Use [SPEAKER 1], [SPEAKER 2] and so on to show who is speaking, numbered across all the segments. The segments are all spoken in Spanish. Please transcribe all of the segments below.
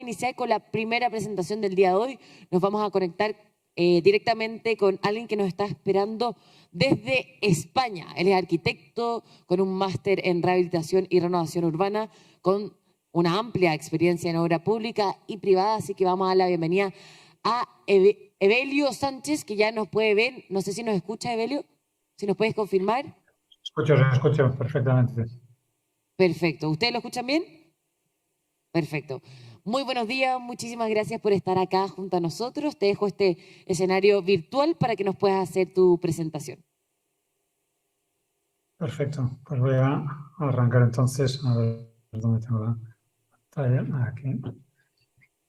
[SPEAKER 1] iniciar con la primera presentación del día de hoy. Nos vamos a conectar directamente con alguien que nos está esperando desde España. Él es arquitecto con un máster en rehabilitación y renovación urbana, con una amplia experiencia en obra pública y privada, así que vamos a dar la bienvenida a Evelio Sánchez, que ya nos puede ver. No sé si nos escucha, Evelio, si nos puedes confirmar.
[SPEAKER 2] Lo escucho perfectamente.
[SPEAKER 1] Perfecto. ¿Ustedes lo escuchan bien? Perfecto. Muy buenos días, muchísimas gracias por estar acá junto a nosotros. Te dejo este escenario virtual para que nos puedas hacer tu presentación.
[SPEAKER 2] Perfecto, pues voy a arrancar entonces, a ver dónde tengo la pantalla, aquí.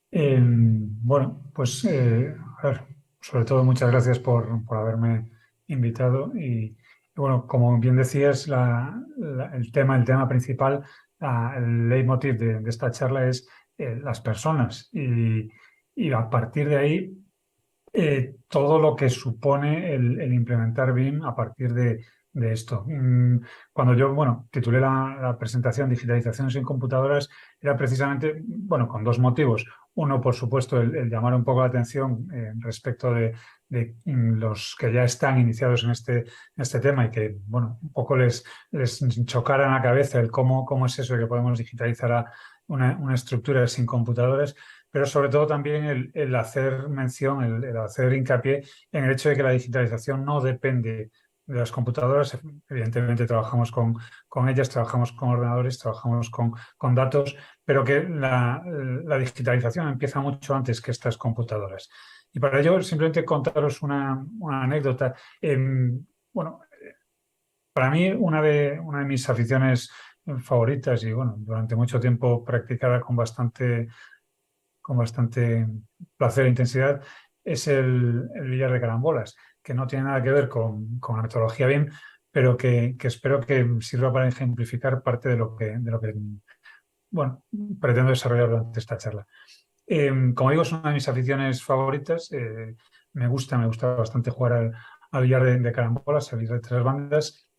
[SPEAKER 2] Bueno, pues a ver, sobre todo muchas gracias por haberme invitado y bueno, como bien decías, el tema principal, el leitmotiv de esta charla es las personas y a partir de ahí todo lo que supone el implementar BIM a partir de esto. Cuando yo, bueno, titulé la presentación Digitalización sin computadoras, era precisamente, bueno, con dos motivos. Uno, por supuesto, el llamar un poco la atención respecto de los que ya están iniciados en este tema y que, bueno, un poco les chocara en la cabeza el cómo es eso de que podemos digitalizar una estructura sin computadoras, pero sobre todo también el hacer mención, el hacer hincapié en el hecho de que la digitalización no depende de las computadoras. Evidentemente con ellas, trabajamos con ordenadores, trabajamos con datos, pero que la digitalización empieza mucho antes que estas computadoras. Y para ello, simplemente contaros una anécdota. Bueno, para mí, una de mis aficiones favoritas y, bueno, durante mucho tiempo practicada con bastante placer e intensidad, es el billar de carambolas, que no tiene nada que ver con la metodología BIM, pero que espero que sirva para ejemplificar parte de lo que bueno, pretendo desarrollar durante esta charla. Como digo, es una de mis aficiones favoritas. Me gusta bastante jugar al billar de carambolas, al billar de tres bandas.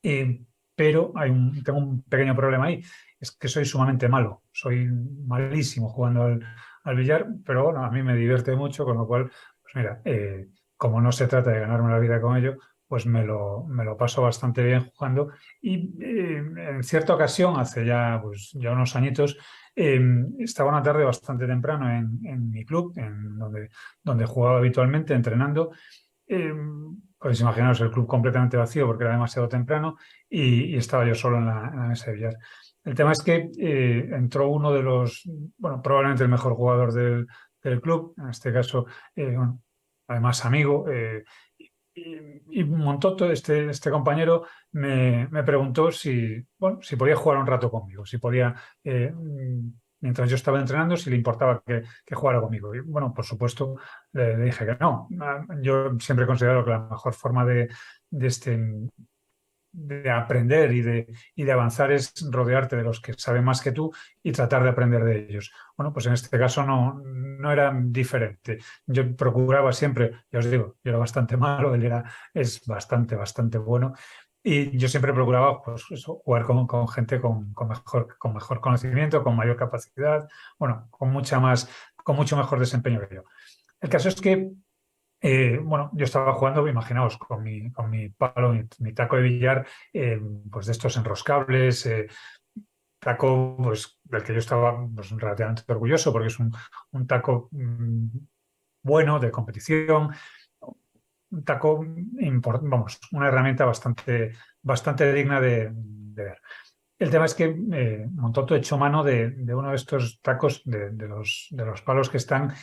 [SPEAKER 2] Eh, pero tengo un pequeño problema ahí, es que soy sumamente malo, soy malísimo jugando al billar, pero bueno, a mí me divierte mucho, con lo cual, pues mira, como no se trata de ganarme la vida con ello, pues me lo paso bastante bien jugando y en cierta ocasión, hace ya, pues, ya unos añitos, eh, estaba una tarde bastante temprano en mi club, donde jugaba habitualmente, entrenando. eh, Podéis imaginaros el club completamente vacío porque era demasiado temprano y estaba yo solo en la mesa de billar. El tema es que entró uno de bueno, probablemente el mejor jugador del club, en este caso, bueno, además amigo, y Montoto, este compañero, me preguntó bueno, si podía jugar un rato conmigo, si podía, mientras yo estaba entrenando, si le importaba que jugara conmigo. Y bueno, por supuesto, le dije que no. Yo siempre considero que la mejor forma de aprender y de avanzar es rodearte de los que saben más que tú y tratar de aprender de ellos. Bueno, pues en este caso no era diferente. Yo procuraba siempre, ya os digo, yo era bastante malo, es bastante bueno. Y yo siempre procuraba, pues, eso, jugar con gente con mejor conocimiento, con mayor capacidad, bueno, con mucho mejor desempeño que yo. El caso es que bueno, yo estaba jugando, imaginaos, con mi palo, mi taco de billar, pues de estos enroscables, taco pues, del que yo estaba pues, relativamente orgulloso porque es un taco bueno, de competición, un taco, vamos, una herramienta bastante digna de ver. El tema es que Montoto echó mano de uno de estos tacos de los palos que están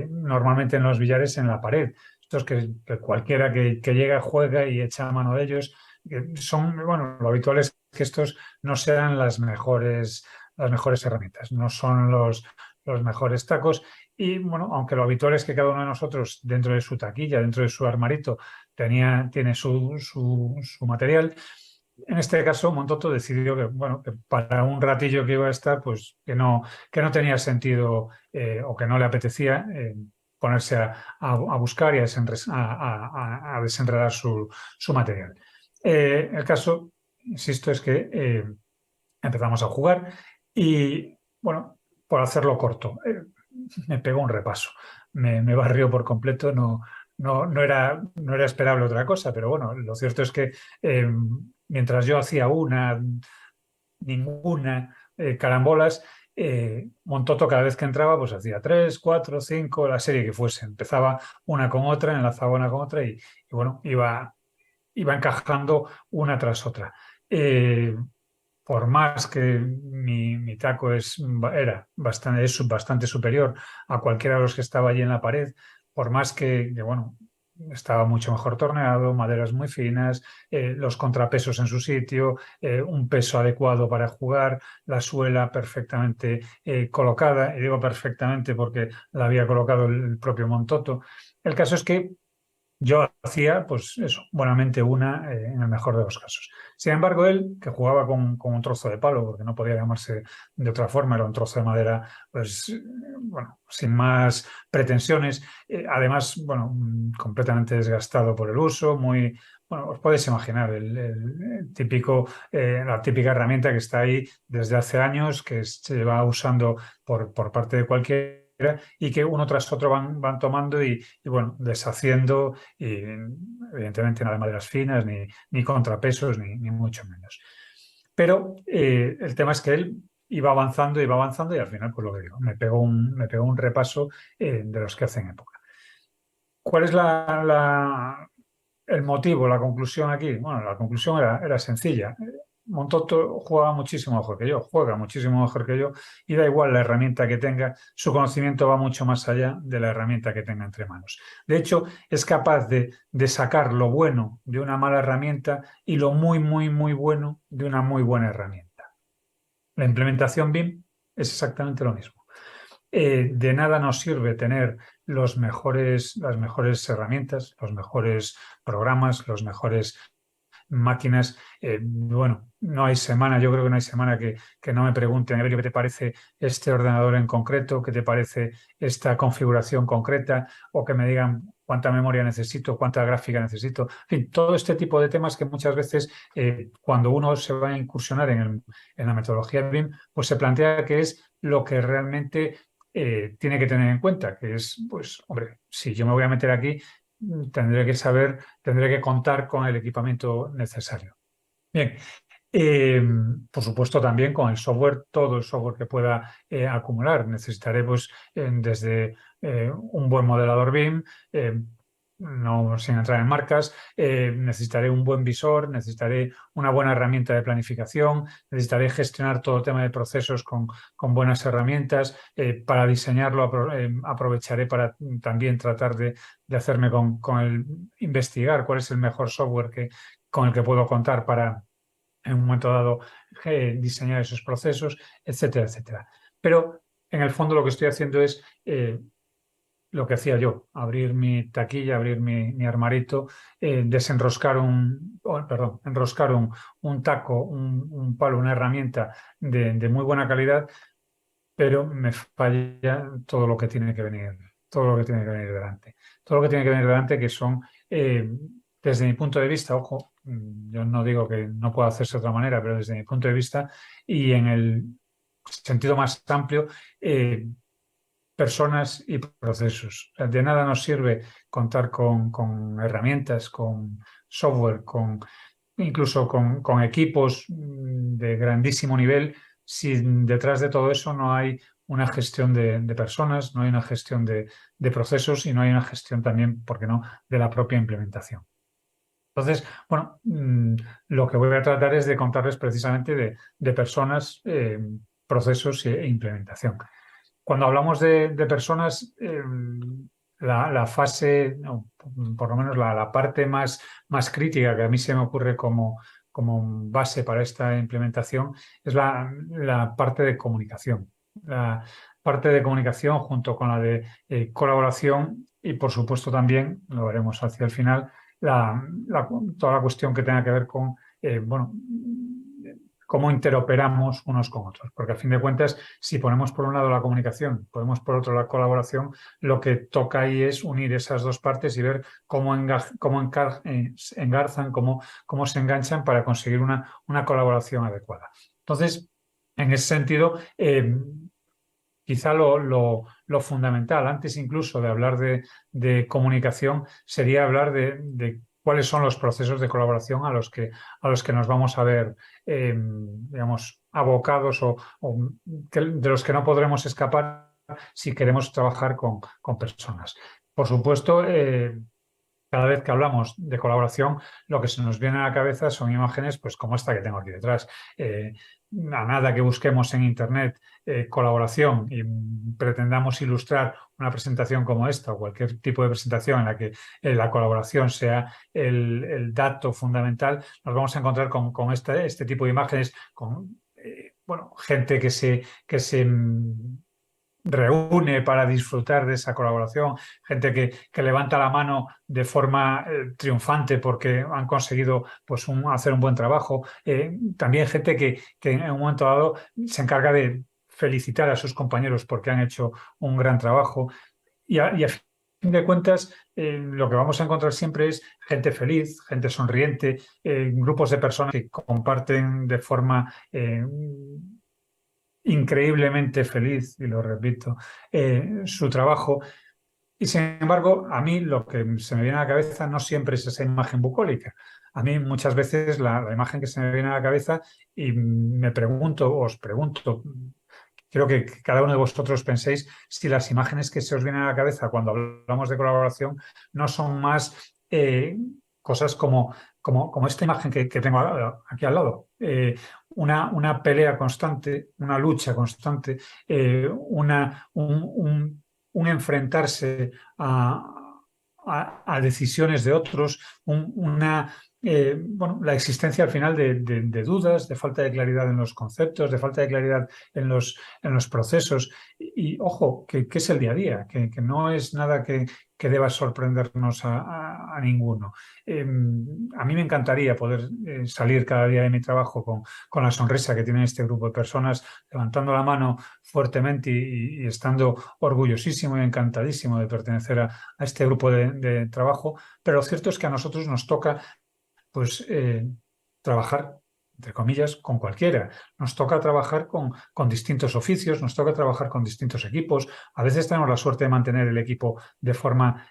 [SPEAKER 2] normalmente en los billares en la pared. Estos que cualquiera que llega juega y echa mano de ellos. Bueno, lo habitual es que estos no sean las mejores herramientas, no son los mejores tacos. Y bueno, aunque lo habitual es que cada uno de nosotros, dentro de su taquilla, dentro de su armarito, tiene su material. En este caso, Montoto decidió que, bueno, que para un ratillo que iba a estar, pues que no tenía sentido o que no le apetecía ponerse a buscar y a desenredar su material. El caso, insisto, es que empezamos a jugar y, bueno, por hacerlo corto, me pegó un repaso, me barrió por completo, no era esperable otra cosa, pero bueno, lo cierto es que mientras yo hacía ninguna, carambolas, Montoto cada vez que entraba pues hacía tres, cuatro, cinco, la serie que fuese, empezaba una con otra, enlazaba una con otra y bueno, iba encajando una tras otra. Eh, por más que mi taco es bastante superior a cualquiera de los que estaba allí en la pared, por más bueno, estaba mucho mejor torneado, maderas muy finas, los contrapesos en su sitio, un peso adecuado para jugar, la suela perfectamente colocada, y digo perfectamente porque la había colocado el propio Montoto. El caso es que yo hacía, pues eso, buenamente una, en el mejor de los casos. Sin embargo, él, que jugaba con un trozo de palo, porque no podía llamarse de otra forma, era un trozo de madera, pues, bueno, sin más pretensiones. Además, bueno, completamente desgastado por el uso, muy, bueno, os podéis imaginar, el típico, la típica herramienta que está ahí desde hace años, que se va usando por parte de cualquiera y que uno tras otro van tomando y bueno, deshaciendo y evidentemente nada de maderas finas, ni contrapesos, ni mucho menos. Pero el tema es que él iba avanzando y al final, pues lo que digo, me pegó un repaso de los que hacen época. ¿Cuál es el motivo, la conclusión aquí? Bueno, la conclusión era sencilla. Montoto jugaba muchísimo mejor que yo, juega muchísimo mejor que yo y da igual la herramienta que tenga, su conocimiento va mucho más allá de la herramienta que tenga entre manos. De hecho, es capaz de sacar lo bueno de una mala herramienta y lo muy, muy, muy bueno de una muy buena herramienta. La implementación BIM es exactamente lo mismo. De nada nos sirve tener las mejores herramientas, los mejores programas, los mejores máquinas. Bueno, no hay semana, yo creo que no hay semana que no me pregunten, a ver qué te parece este ordenador en concreto, qué te parece esta configuración concreta, o que me digan cuánta memoria necesito, cuánta gráfica necesito. En fin, todo este tipo de temas que muchas veces cuando uno se va a incursionar en la metodología BIM, pues se plantea que es lo que realmente tiene que tener en cuenta, que es, pues, hombre, si yo me voy a meter aquí, tendré que contar con el equipamiento necesario. Bien, eh, por supuesto también con el software, todo el software que pueda acumular. Necesitaré pues desde un buen modelador BIM, no sin entrar en marcas, necesitaré un buen visor, necesitaré una buena herramienta de planificación, necesitaré gestionar todo el tema de procesos con buenas herramientas. Para diseñarlo aprovecharé para también tratar de hacerme investigar cuál es el mejor software con el que puedo contar para en un momento dado diseñar esos procesos, etcétera, etcétera. Pero en el fondo lo que estoy haciendo es lo que hacía yo, abrir mi taquilla, abrir mi armarito, desenroscar enroscar un taco, un palo, una herramienta de muy buena calidad, pero me falla todo lo que tiene que venir, todo lo que tiene que venir delante. Todo lo que tiene que venir delante que son, desde mi punto de vista, ojo, yo no digo que no pueda hacerse de otra manera, pero desde mi punto de vista y en el sentido más amplio, personas y procesos. O sea, de nada nos sirve contar con herramientas, con software, incluso con equipos de grandísimo nivel, si detrás de todo eso no hay una gestión de personas, no hay una gestión de procesos y no hay una gestión también, ¿por qué no?, de la propia implementación. Entonces, bueno, lo que voy a tratar es de contarles precisamente de personas, procesos e implementación. Cuando hablamos de personas, la fase, no, por lo menos la parte más crítica que a mí se me ocurre como base para esta implementación es la parte de comunicación. La parte de comunicación junto con la de colaboración y, por supuesto, también, lo veremos hacia el final, toda la cuestión que tenga que ver con, bueno, cómo interoperamos unos con otros. Porque a fin de cuentas, si ponemos por un lado la comunicación, ponemos por otro la colaboración, lo que toca ahí es unir esas dos partes y ver cómo engarzan, cómo se enganchan para conseguir una colaboración adecuada. Entonces, en ese sentido, quizá lo fundamental, antes incluso de hablar de comunicación, sería hablar de cuáles son los procesos de colaboración a los que nos vamos a ver, digamos, abocados o de los que no podremos escapar si queremos trabajar con personas. Por supuesto, cada vez que hablamos de colaboración, lo que se nos viene a la cabeza son imágenes pues, como esta que tengo aquí detrás. A nada que busquemos en Internet colaboración y pretendamos ilustrar una presentación como esta o cualquier tipo de presentación en la que la colaboración sea el dato fundamental, nos vamos a encontrar con este tipo de imágenes, con bueno, gente que se reúne para disfrutar de esa colaboración, gente que levanta la mano de forma triunfante porque han conseguido pues, hacer un buen trabajo. También gente que en un momento dado se encarga de felicitar a sus compañeros porque han hecho un gran trabajo. Y a fin de cuentas, lo que vamos a encontrar siempre es gente feliz, gente sonriente, grupos de personas que comparten de forma increíblemente feliz, y lo repito, su trabajo. Y sin embargo, a mí lo que se me viene a la cabeza no siempre es esa imagen bucólica. A mí muchas veces la imagen que se me viene a la cabeza y me pregunto, os pregunto, quiero que cada uno de vosotros penséis si las imágenes que se os vienen a la cabeza cuando hablamos de colaboración no son más cosas como esta imagen que tengo aquí al lado. Una pelea constante, una lucha constante, un enfrentarse a decisiones de otros, bueno, la existencia al final de dudas, de falta de claridad en los conceptos, de falta de claridad en los procesos. Y ojo, que es el día a día, que no es nada que deba sorprendernos a ninguno. A mí me encantaría poder salir cada día de mi trabajo con la sonrisa que tiene este grupo de personas, levantando la mano fuertemente y estando orgullosísimo y encantadísimo de pertenecer a este grupo de trabajo. Pero lo cierto es que a nosotros nos toca pues trabajar, entre comillas, con cualquiera. Nos toca trabajar con distintos oficios, nos toca trabajar con distintos equipos. A veces tenemos la suerte de mantener el equipo de forma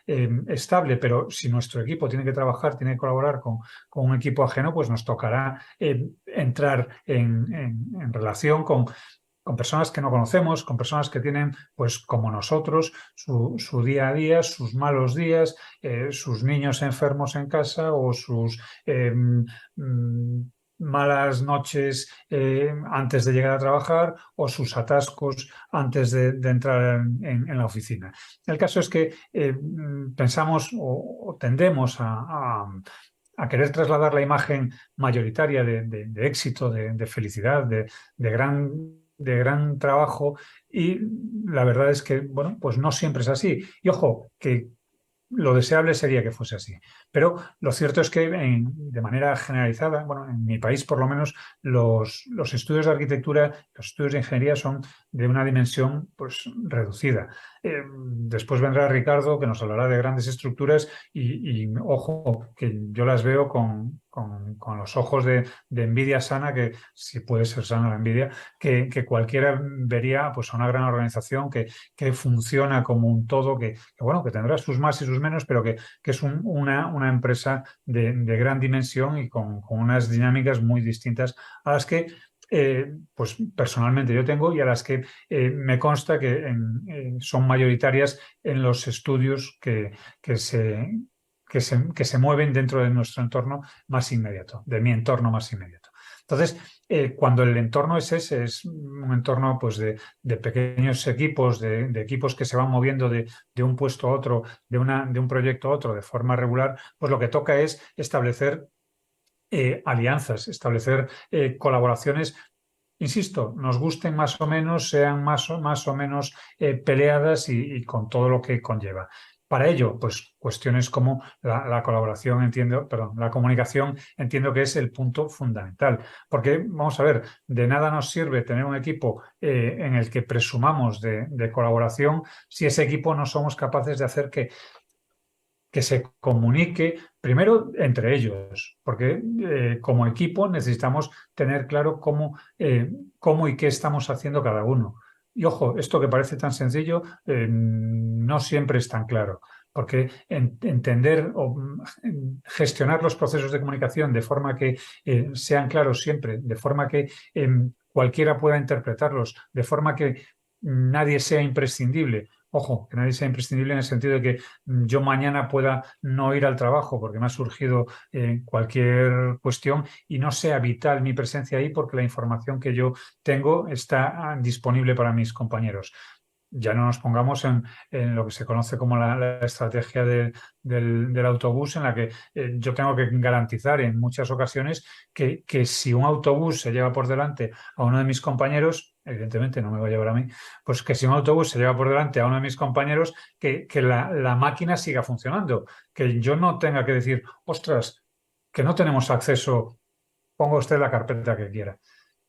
[SPEAKER 2] estable, pero si nuestro equipo tiene que trabajar, tiene que colaborar con un equipo ajeno, pues nos tocará entrar en relación con personas que no conocemos, con personas que tienen, pues como nosotros, su día a día, sus malos días, sus niños enfermos en casa o sus malas noches antes de llegar a trabajar o sus atascos antes de entrar en la oficina. El caso es que pensamos o tendemos a querer trasladar la imagen mayoritaria de éxito, de felicidad, de gran trabajo, y la verdad es que, bueno, pues no siempre es así. Y ojo, que lo deseable sería que fuese así. Pero lo cierto es que de manera generalizada, bueno, en mi país por lo menos, los estudios de arquitectura, los estudios de ingeniería son de una dimensión pues reducida. Después vendrá Ricardo, que nos hablará de grandes estructuras y ojo, que yo las veo con los ojos de envidia sana, que si puede ser sana la envidia, que cualquiera vería pues una gran organización que funciona como un todo, bueno, que tendrá sus más y sus menos, pero que es una empresa de gran dimensión y con unas dinámicas muy distintas a las que pues personalmente yo tengo y a las que me consta que son mayoritarias en los estudios que se mueven dentro de nuestro entorno más inmediato, de mi entorno más inmediato. Entonces, cuando el entorno es ese, es un entorno pues, de pequeños equipos, de equipos que se van moviendo de un puesto a otro, de un proyecto a otro de forma regular, pues lo que toca es establecer alianzas, establecer colaboraciones, insisto, nos gusten más o menos, sean más o menos peleadas y con todo lo que conlleva. Para ello, pues cuestiones como la colaboración, la comunicación, entiendo que es el punto fundamental. Porque, vamos a ver, de nada nos sirve tener un equipo en el que presumamos de colaboración si ese equipo no somos capaces de hacer que se comunique primero entre ellos, porque como equipo necesitamos tener claro cómo y qué estamos haciendo cada uno. Y ojo, esto que parece tan sencillo no siempre es tan claro, porque entender o gestionar los procesos de comunicación de forma que sean claros siempre, de forma que cualquiera pueda interpretarlos, de forma que nadie sea imprescindible. Ojo, que nadie sea imprescindible en el sentido de que yo mañana pueda no ir al trabajo porque me ha surgido cualquier cuestión y no sea vital mi presencia ahí porque la información que yo tengo está disponible para mis compañeros. Ya no nos pongamos en lo que se conoce como la estrategia del autobús, en la que yo tengo que garantizar en muchas ocasiones que si un autobús se lleva por delante a uno de mis compañeros, evidentemente no me va a llevar a mí, pues que si un autobús se lleva por delante a uno de mis compañeros, que la máquina siga funcionando, que yo no tenga que decir, ostras, que no tenemos acceso, ponga usted la carpeta que quiera.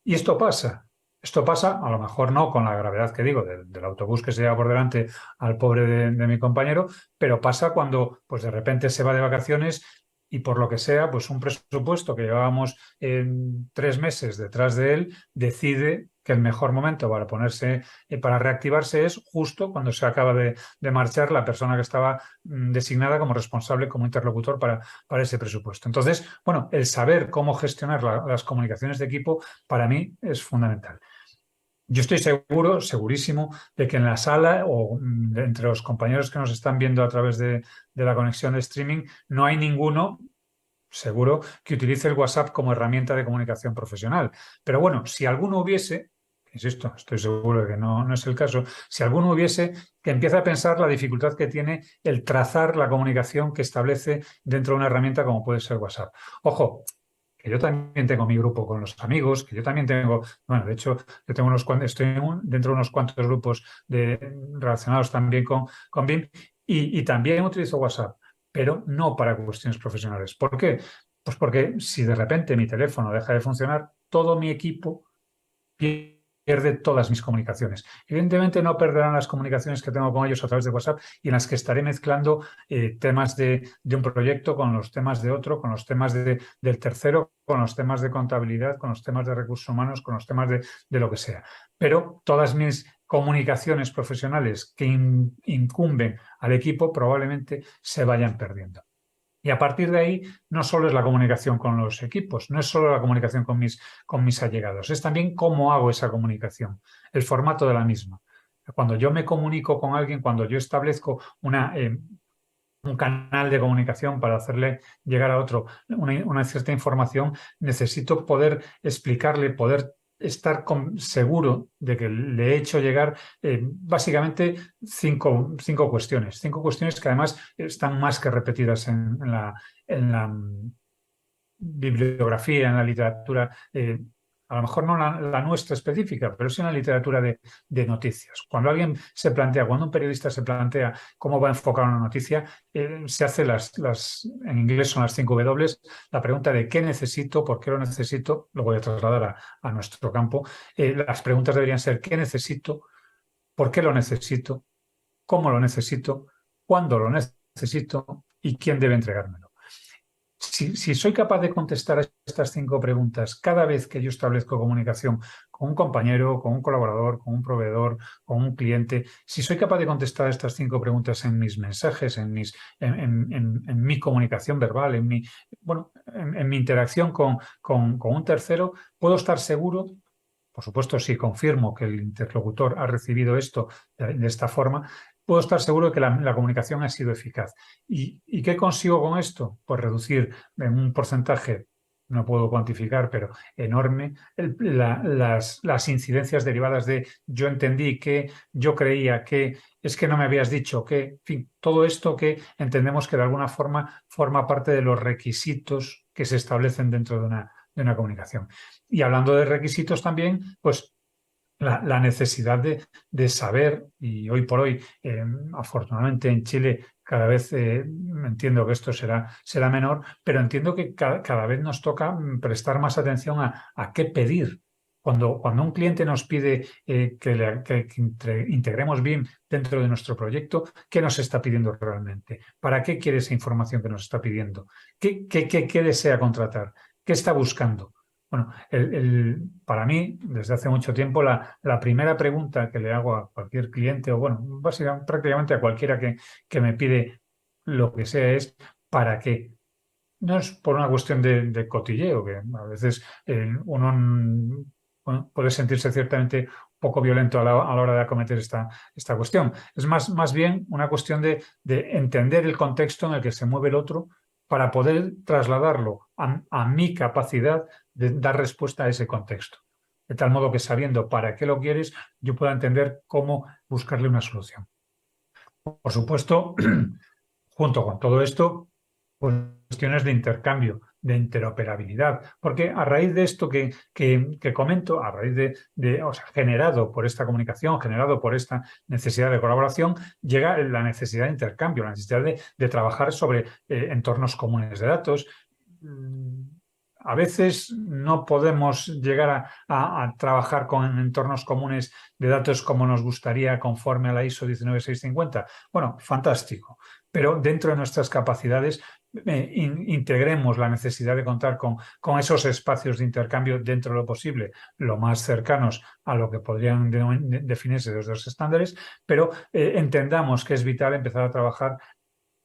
[SPEAKER 2] Y esto pasa. Esto pasa, a lo mejor no con la gravedad que digo, del autobús que se lleva por delante al pobre de mi compañero, pero pasa cuando pues de repente se va de vacaciones y por lo que sea, pues un presupuesto que llevábamos en 3 meses detrás de él decide que el mejor momento para ponerse, para reactivarse es justo cuando se acaba de marchar la persona que estaba designada como responsable, como interlocutor para ese presupuesto. Entonces, bueno, el saber cómo gestionar las comunicaciones de equipo para mí es fundamental. Yo estoy seguro, segurísimo, de que en la sala o entre los compañeros que nos están viendo a través de la conexión de streaming, no hay ninguno, seguro, que utilice el WhatsApp como herramienta de comunicación profesional. Pero bueno, si alguno hubiese, insisto, estoy seguro de que no es el caso, si alguno hubiese, que empiece a pensar la dificultad que tiene el trazar la comunicación que establece dentro de una herramienta como puede ser WhatsApp. Ojo, que yo también tengo mi grupo con los amigos, que yo también tengo, bueno, de hecho, yo tengo estoy dentro de unos cuantos grupos relacionados también con BIM y también utilizo WhatsApp, pero no para cuestiones profesionales. ¿Por qué? Pues porque si de repente mi teléfono deja de funcionar, todo mi equipo pierde todas mis comunicaciones. Evidentemente no perderán las comunicaciones que tengo con ellos a través de WhatsApp y en las que estaré mezclando temas de un proyecto con los temas de otro, con los temas del tercero, con los temas de contabilidad, con los temas de recursos humanos, con los temas de lo que sea. Pero todas mis comunicaciones profesionales que incumben al equipo probablemente se vayan perdiendo. Y a partir de ahí, no solo es la comunicación con los equipos, no es solo la comunicación con mis allegados, es también cómo hago esa comunicación, el formato de la misma. Cuando yo me comunico con alguien, cuando yo establezco un canal de comunicación para hacerle llegar a otro una cierta información, necesito poder explicarle, poder estar seguro de que le he hecho llegar básicamente cinco cuestiones que además están más que repetidas en la bibliografía, en la literatura, a lo mejor no la nuestra específica, pero sí en la literatura de noticias. Cuando alguien se plantea, cuando un periodista se plantea cómo va a enfocar una noticia, se hace en inglés son las 5 W, la pregunta de qué necesito, por qué lo necesito, lo voy a trasladar a nuestro campo. Las preguntas deberían ser qué necesito, por qué lo necesito, cómo lo necesito, cuándo lo necesito y quién debe entregármelo. Si soy capaz de contestar a estas 5 preguntas cada vez que yo establezco comunicación con un compañero, con un colaborador, con un proveedor, con un cliente, si soy capaz de contestar estas 5 preguntas en mis mensajes, en mi comunicación verbal, en mi interacción con un tercero, puedo estar seguro. Por supuesto, si confirmo que el interlocutor ha recibido esto de esta forma, puedo estar seguro de que la comunicación ha sido eficaz. ¿Y qué consigo con esto? Pues reducir en un porcentaje, no puedo cuantificar, pero enorme, las incidencias derivadas de yo entendí que, yo creía que, es que no me habías dicho que, en fin, todo esto que entendemos que de alguna forma forma parte de los requisitos que se establecen dentro de una comunicación. Y hablando de requisitos también, pues la necesidad de saber, y hoy por hoy, afortunadamente en Chile, cada vez entiendo que esto será menor, pero entiendo que cada vez nos toca prestar más atención a qué pedir. Cuando un cliente nos pide que integremos BIM dentro de nuestro proyecto, ¿qué nos está pidiendo realmente? ¿Para qué quiere esa información que nos está pidiendo? ¿Qué desea contratar? ¿Qué está buscando? Bueno, para mí, desde hace mucho tiempo, la primera pregunta que le hago a cualquier cliente, o bueno, básicamente prácticamente a cualquiera que me pide lo que sea, es ¿para qué? No es por una cuestión de cotilleo, que a veces uno bueno, puede sentirse ciertamente un poco violento a la hora de acometer esta cuestión. Es más bien una cuestión de entender el contexto en el que se mueve el otro para poder trasladarlo a mi capacidad de dar respuesta a ese contexto. De tal modo que sabiendo para qué lo quieres, yo pueda entender cómo buscarle una solución. Por supuesto, junto con todo esto, pues, cuestiones de intercambio, de interoperabilidad, porque a raíz de esto que comento, a raíz o sea, generado por esta comunicación, generado por esta necesidad de colaboración, llega la necesidad de intercambio, la necesidad de trabajar sobre entornos comunes de datos. A veces no podemos llegar a trabajar con entornos comunes de datos como nos gustaría conforme a la ISO 19650. Bueno, fantástico, pero dentro de nuestras capacidades integremos la necesidad de contar con esos espacios de intercambio dentro de lo posible, lo más cercanos a lo que podrían definirse desde los estándares, pero entendamos que es vital empezar a trabajar.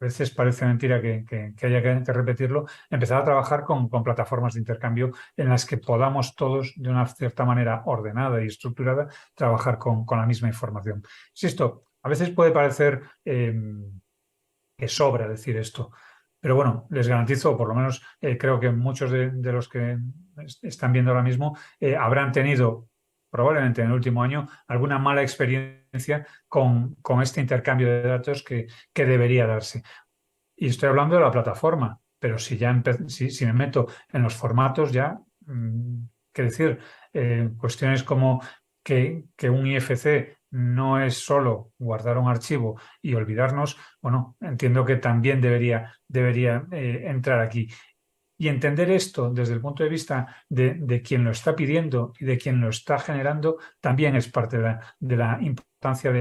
[SPEAKER 2] A veces parece mentira que haya que repetirlo, empezar a trabajar con plataformas de intercambio en las que podamos todos, de una cierta manera ordenada y estructurada, trabajar con la misma información. Insisto, a veces puede parecer que sobra decir esto, pero bueno, les garantizo, por lo menos creo que muchos de los que están viendo ahora mismo habrán tenido probablemente en el último año alguna mala experiencia con este intercambio de datos que debería darse. Y estoy hablando de la plataforma, pero si me meto en los formatos ya, qué decir, cuestiones como que un IFC no es solo guardar un archivo y olvidarnos, bueno, entiendo que también debería entrar aquí. Y entender esto desde el punto de vista de quien lo está pidiendo y de quien lo está generando también es parte de la importancia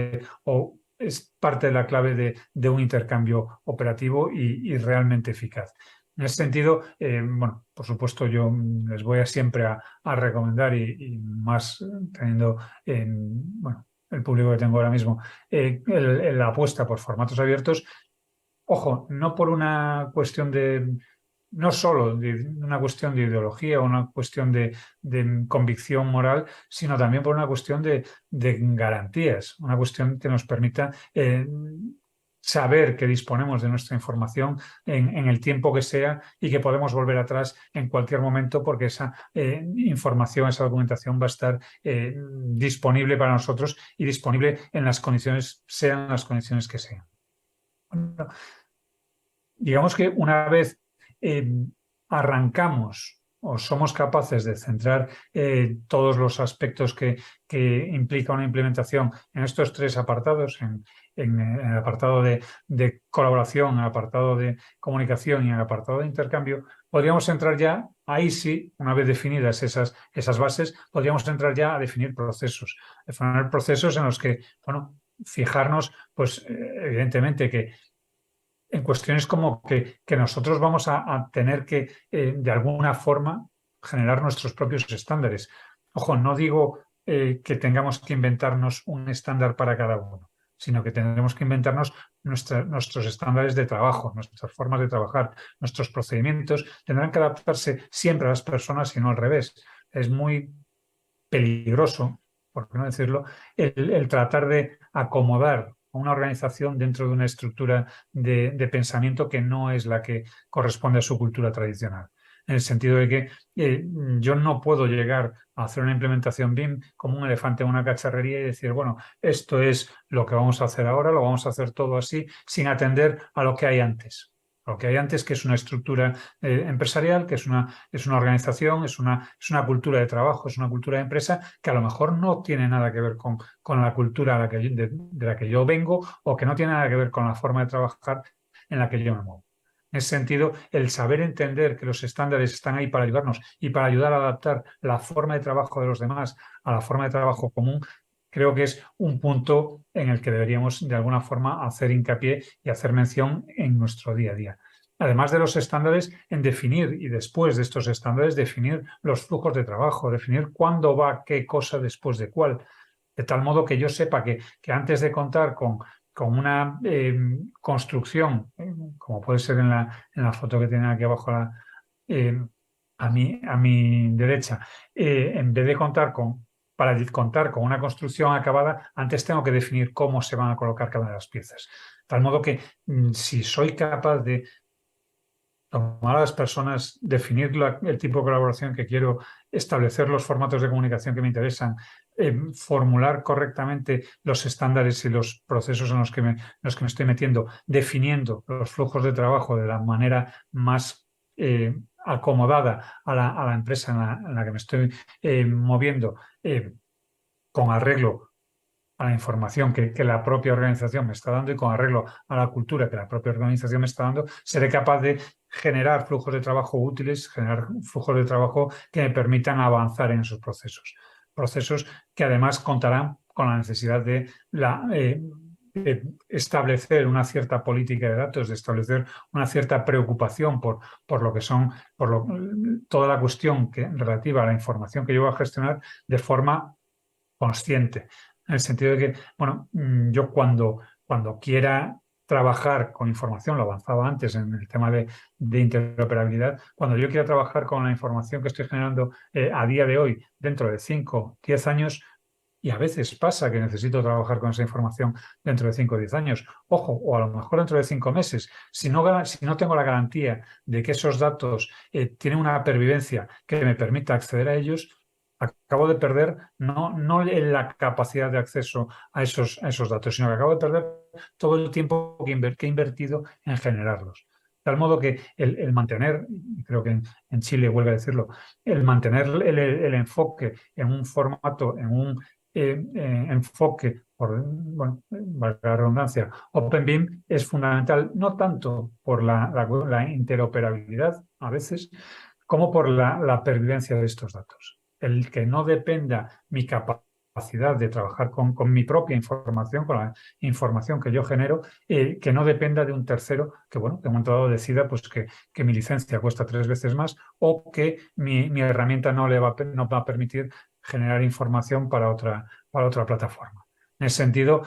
[SPEAKER 2] o es parte de la clave de un intercambio operativo y realmente eficaz. En ese sentido, bueno, por supuesto yo les voy siempre a recomendar y más teniendo bueno, el público que tengo ahora mismo, la apuesta por formatos abiertos. Ojo, no por una cuestión no solo de una cuestión de ideología o una cuestión de convicción moral, sino también por una cuestión de garantías, una cuestión que nos permita saber que disponemos de nuestra información en el tiempo que sea y que podemos volver atrás en cualquier momento porque esa información, esa documentación va a estar disponible para nosotros y disponible en las condiciones, sean las condiciones que sean. Bueno, digamos que una vez eh, arrancamos o somos capaces de centrar todos los aspectos que implica una implementación en estos tres apartados, en el apartado de colaboración, en el apartado de comunicación y en el apartado de intercambio, podríamos entrar ya, ahí sí, una vez definidas esas bases, podríamos entrar ya a definir procesos en los que, bueno, fijarnos, pues evidentemente que en cuestiones como que nosotros vamos a tener que, de alguna forma, generar nuestros propios estándares. Ojo, no digo que tengamos que inventarnos un estándar para cada uno, sino que tendremos que inventarnos nuestros estándares de trabajo, nuestras formas de trabajar, nuestros procedimientos. Tendrán que adaptarse siempre a las personas y no al revés. Es muy peligroso, por qué no decirlo, el tratar de acomodar a una organización dentro de una estructura de pensamiento que no es la que corresponde a su cultura tradicional. En el sentido de que yo no puedo llegar a hacer una implementación BIM como un elefante en una cacharrería y decir, bueno, esto es lo que vamos a hacer ahora, lo vamos a hacer todo así, sin atender a lo que hay antes. Lo que hay antes, que es una estructura empresarial, que es una organización, es una cultura de trabajo, es una cultura de empresa que a lo mejor no tiene nada que ver con la cultura de la que yo vengo o que no tiene nada que ver con la forma de trabajar en la que yo me muevo. En ese sentido, el saber entender que los estándares están ahí para ayudarnos y para ayudar a adaptar la forma de trabajo de los demás a la forma de trabajo común, creo que es un punto en el que deberíamos de alguna forma hacer hincapié y hacer mención en nuestro día a día. además de los estándares, en definir, y después de estos estándares, definir los flujos de trabajo, definir cuándo va qué cosa después de cuál, de tal modo que yo sepa que antes de contar con una construcción, como puede ser en la foto que tienen aquí abajo eh, a mi derecha, en vez de para contar con una construcción acabada, antes tengo que definir cómo se van a colocar cada una de las piezas. De tal modo que si soy capaz de tomar a las personas, definir el tipo de colaboración que quiero, establecer los formatos de comunicación que me interesan, formular correctamente los estándares y los procesos en los que me estoy metiendo, definiendo los flujos de trabajo de la manera más acomodada a la empresa en la que me estoy moviendo, con arreglo a la información que la propia organización me está dando y con arreglo a la cultura que la propia organización me está dando, seré capaz de generar flujos de trabajo útiles, generar flujos de trabajo que me permitan avanzar en esos procesos. Procesos que además contarán con la necesidad de establecer una cierta política de datos, de establecer una cierta preocupación por lo que son, toda la cuestión relativa a la información que yo voy a gestionar de forma consciente, en el sentido de que, bueno, yo cuando quiera trabajar con información, lo avanzaba antes en el tema de interoperabilidad, cuando yo quiera trabajar con la información que estoy generando a día de hoy, dentro de 5, 10 años, y a veces pasa que necesito trabajar con esa información dentro de 5 o 10 años, ojo, o a lo mejor dentro de 5 meses, si no tengo la garantía de que esos datos tienen una pervivencia que me permita acceder a ellos, acabo de perder no la capacidad de acceso a esos datos, sino que acabo de perder todo el tiempo que he invertido en generarlos. De tal modo que el mantener, y creo que en Chile huelga a decirlo, el mantener el enfoque en un formato, en un enfoque, bueno, valga la redundancia, OpenBIM es fundamental, no tanto por la interoperabilidad a veces, como por la pervivencia de estos datos. El que no dependa mi capacidad de trabajar con mi propia información, con la información que yo genero, que no dependa de un tercero que, bueno, de un momento dado decida pues, que mi licencia cuesta 3 veces más o que mi herramienta no va a permitir generar información para otra plataforma. En ese sentido,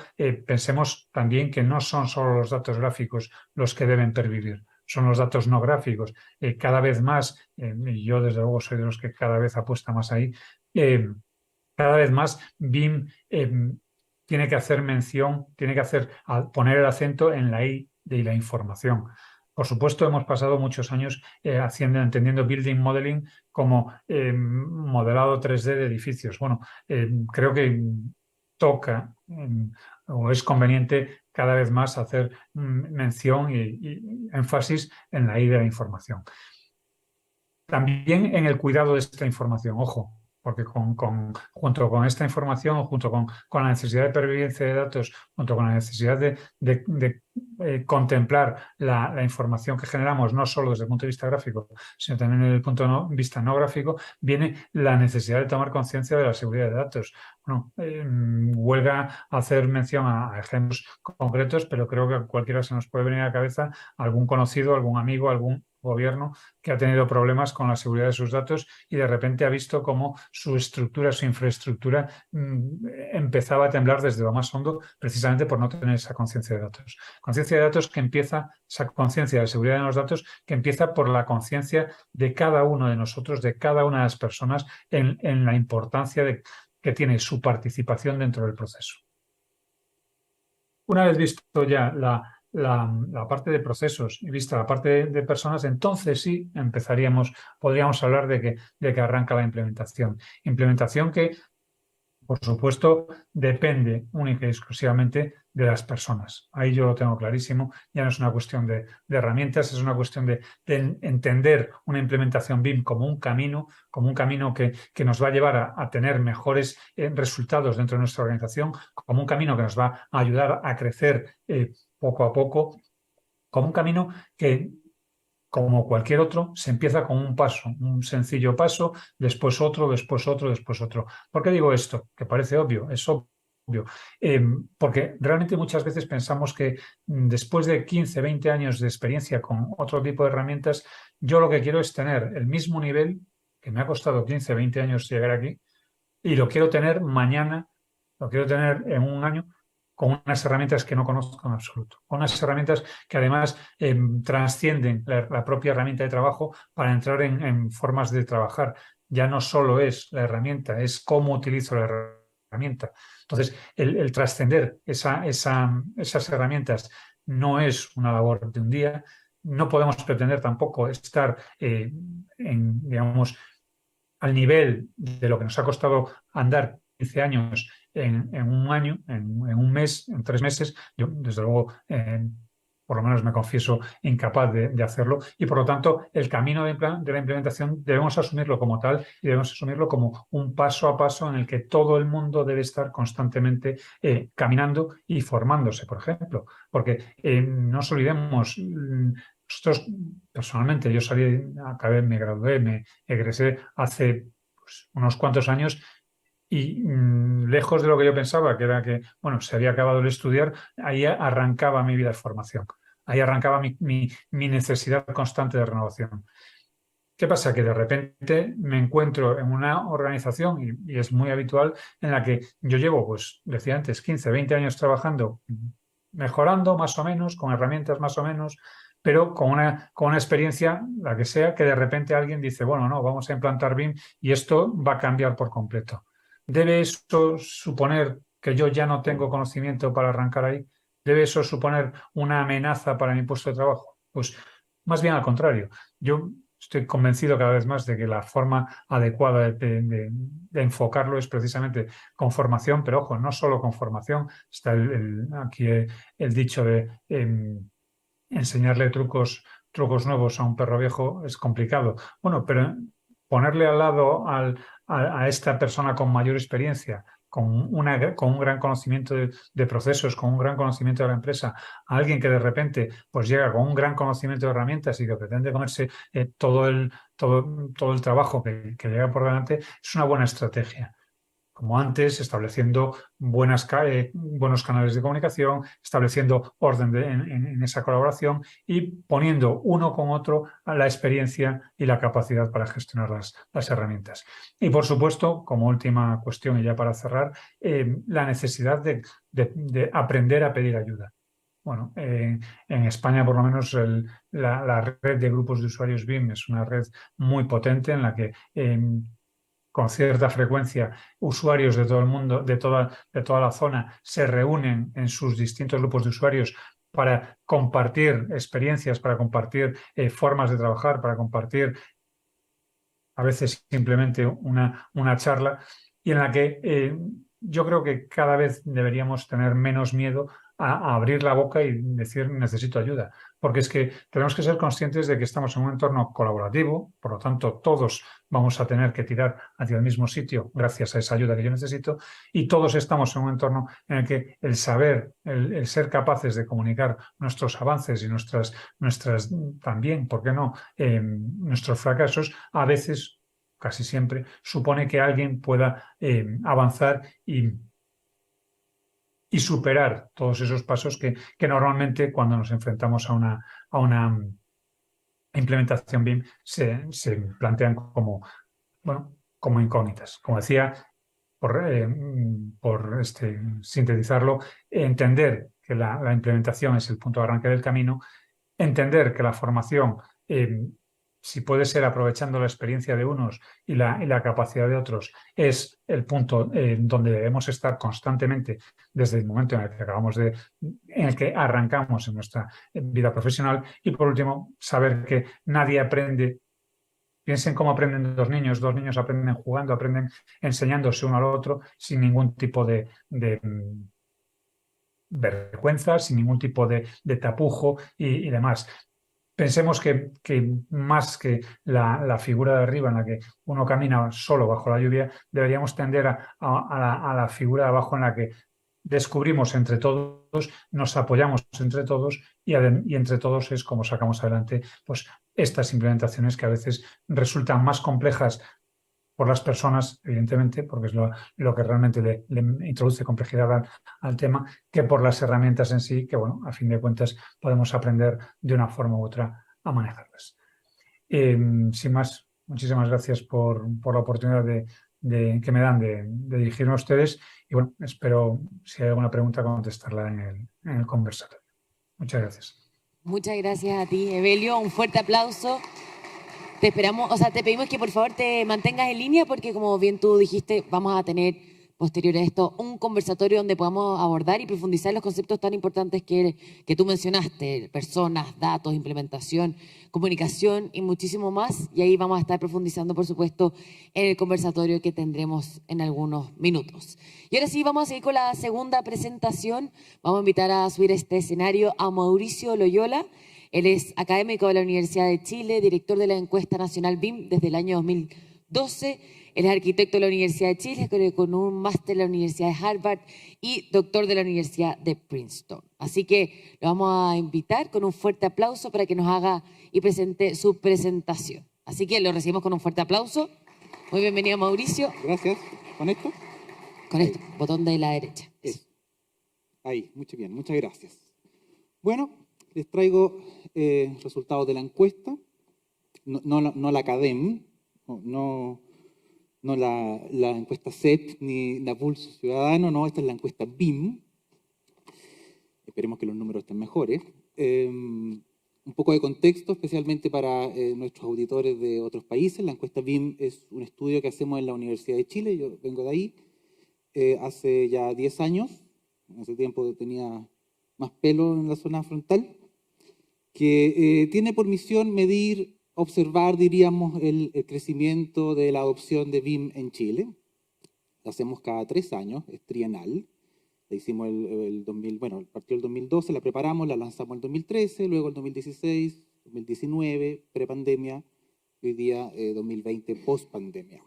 [SPEAKER 2] pensemos también que no son solo los datos gráficos los que deben pervivir, son los datos no gráficos. Cada vez más, y yo desde luego soy de los que cada vez apuesta más ahí, cada vez más BIM tiene que hacer mención, poner el acento en la I de la información. Por supuesto, hemos pasado muchos años entendiendo building modeling como modelado 3D de edificios. Bueno, creo que toca o es conveniente cada vez más hacer mención y énfasis en la I de la información. También en el cuidado de esta información, ojo, porque junto con esta información, o junto con la necesidad de pervivencia de datos, junto con la necesidad de contemplar la información que generamos, no solo desde el punto de vista gráfico, sino también desde el punto de vista no gráfico, viene la necesidad de tomar conciencia de la seguridad de datos. Bueno, huelga hacer mención a ejemplos concretos, pero creo que a cualquiera se nos puede venir a la cabeza algún conocido, algún amigo, algún gobierno que ha tenido problemas con la seguridad de sus datos y de repente ha visto cómo su estructura, su infraestructura empezaba a temblar desde lo más hondo precisamente por no tener esa conciencia de datos. Conciencia de datos que empieza, esa conciencia de seguridad de los datos que empieza por la conciencia de cada uno de nosotros, de cada una de las personas en la importancia que tiene su participación dentro del proceso. Una vez visto ya la parte de procesos y vista la parte de personas, entonces sí podríamos hablar de que arranca la implementación. Implementación que, por supuesto, depende única y exclusivamente de las personas. Ahí yo lo tengo clarísimo. Ya no es una cuestión de herramientas, es una cuestión de entender una implementación BIM como un camino que nos va a llevar a tener mejores resultados dentro de nuestra organización, como un camino que nos va a ayudar a crecer poco a poco, como un camino que, como cualquier otro, se empieza con un paso, un sencillo paso, después otro, después otro, después otro. ¿Por qué digo esto? Que parece obvio, es obvio. obvio. Porque realmente muchas veces pensamos que después de 15, 20 años de experiencia con otro tipo de herramientas, yo lo que quiero es tener el mismo nivel que me ha costado 15, 20 años llegar aquí y lo quiero tener mañana, lo quiero tener en un año con unas herramientas que no conozco en absoluto, con unas herramientas que además trascienden la propia herramienta de trabajo para entrar en formas de trabajar. Ya no solo es la herramienta, es cómo utilizo la herramienta. Entonces, el trascender esas herramientas no es una labor de un día. No podemos pretender tampoco estar digamos, al nivel de lo que nos ha costado andar 15 años en un año, en un mes, en 3 meses. Yo, desde luego, por lo menos me confieso incapaz de hacerlo y, por lo tanto, el camino de la implementación debemos asumirlo como tal y debemos asumirlo como un paso a paso en el que todo el mundo debe estar constantemente caminando y formándose, por ejemplo. Porque no nos olvidemos, nosotros, personalmente, yo salí, acabé, me gradué, me egresé hace pues, unos cuantos años y lejos de lo que yo pensaba, que era que, bueno, se había acabado el estudiar, ahí arrancaba mi vida de formación. Ahí arrancaba mi necesidad constante de renovación. ¿Qué pasa? Que de repente me encuentro en una organización, y es muy habitual, en la que yo llevo, pues decía antes, 15, 20 años trabajando, mejorando más o menos, con herramientas más o menos, pero con una experiencia, la que sea, que de repente alguien dice, bueno, no, vamos a implantar BIM y esto va a cambiar por completo. ¿Debe eso suponer que yo ya no tengo conocimiento para arrancar ahí? ¿Debe eso suponer una amenaza para mi puesto de trabajo? Pues más bien al contrario. Yo estoy convencido cada vez más de que la forma adecuada de enfocarlo es precisamente con formación, pero ojo, no solo con formación. Está aquí el dicho de enseñarle trucos nuevos a un perro viejo es complicado. Bueno, pero ponerle al lado a esta persona con mayor experiencia, con un gran conocimiento de procesos, con un gran conocimiento de la empresa, a alguien que de repente pues llega con un gran conocimiento de herramientas y que pretende comerse todo el trabajo que llega por delante, es una buena estrategia como antes, estableciendo buenos canales de comunicación, estableciendo orden en esa colaboración y poniendo uno con otro a la experiencia y la capacidad para gestionar las herramientas. Y por supuesto, como última cuestión y ya para cerrar, la necesidad de aprender a pedir ayuda. Bueno, en España, por lo menos, la red de grupos de usuarios BIM es una red muy potente en la que con cierta frecuencia usuarios de todo el mundo, de toda la zona, se reúnen en sus distintos grupos de usuarios para compartir experiencias, para compartir formas de trabajar, para compartir a veces simplemente una charla y en la que yo creo que cada vez deberíamos tener menos miedo a abrir la boca y decir necesito ayuda, porque es que tenemos que ser conscientes de que estamos en un entorno colaborativo, por lo tanto todos vamos a tener que tirar hacia el mismo sitio gracias a esa ayuda que yo necesito y todos estamos en un entorno en el que el saber, el ser capaces de comunicar nuestros avances y nuestras también, ¿por qué no?, nuestros fracasos, a veces, casi siempre, supone que alguien pueda avanzar y superar todos esos pasos que normalmente cuando nos enfrentamos a una implementación BIM se plantean bueno, como incógnitas. Como decía, por sintetizarlo, entender que la implementación es el punto de arranque del camino, entender que la formación, si puede ser aprovechando la experiencia de unos y la capacidad de otros, es el punto donde debemos estar constantemente desde el momento en el que arrancamos en nuestra vida profesional. Y por último, saber que nadie aprende. Piensen cómo aprenden dos niños aprenden jugando, aprenden enseñándose uno al otro sin ningún tipo de vergüenza, sin ningún tipo de tapujo y demás. Pensemos que más que la figura de arriba en la que uno camina solo bajo la lluvia, deberíamos tender a la figura de abajo en la que descubrimos entre todos, nos apoyamos entre todos y entre todos es como sacamos adelante pues, estas implementaciones que a veces resultan más complejas por las personas, evidentemente, porque es lo que realmente le introduce complejidad al tema, que por las herramientas en sí, que bueno, a fin de cuentas podemos aprender de una forma u otra a manejarlas. Sin más, muchísimas gracias por la oportunidad que me dan de dirigirme a ustedes y bueno, espero, si hay alguna pregunta, contestarla en el conversatorio. Muchas gracias.
[SPEAKER 1] Muchas gracias a ti, Evelio. Un fuerte aplauso. Te esperamos, o sea, te pedimos que por favor te mantengas en línea porque como bien tú dijiste, vamos a tener posterior a esto un conversatorio donde podamos abordar y profundizar los conceptos tan importantes que tú mencionaste, personas, datos, implementación, comunicación y muchísimo más. Y ahí vamos a estar profundizando, por supuesto, en el conversatorio que tendremos en algunos minutos. Y ahora sí, vamos a seguir con la segunda presentación. Vamos a invitar a subir a este escenario a Mauricio Loyola. Él es académico de la Universidad de Chile, director de la encuesta nacional BIM desde el año 2012. Él es arquitecto de la Universidad de Chile, con un máster de la Universidad de Harvard y doctor de la Universidad de Princeton. Así que lo vamos a invitar con un fuerte aplauso para que nos haga y presente su presentación. Así que lo recibimos con un fuerte aplauso. Muy bienvenido, Mauricio.
[SPEAKER 3] Gracias. ¿Con esto?
[SPEAKER 1] Con esto, botón de la derecha.
[SPEAKER 3] Eso. Ahí, muy bien, muchas gracias. Bueno, les traigo resultados de la encuesta, no la CADEM, no la encuesta CEP ni la Pulso Ciudadano, no, esta es la encuesta BIM. Esperemos que los números estén mejores. Un poco de contexto, especialmente para nuestros auditores de otros países. La encuesta BIM es un estudio que hacemos en la Universidad de Chile, yo vengo de ahí, hace ya 10 años, en ese tiempo tenía más pelo en la zona frontal, que tiene por misión medir, observar, diríamos, el crecimiento de la adopción de BIM en Chile. La hacemos cada 3 años, es trienal. La hicimos el 2000, bueno, partió el 2012, la preparamos, la lanzamos el 2013, luego el 2016, 2019, prepandemia, hoy día 2020, post-pandemia.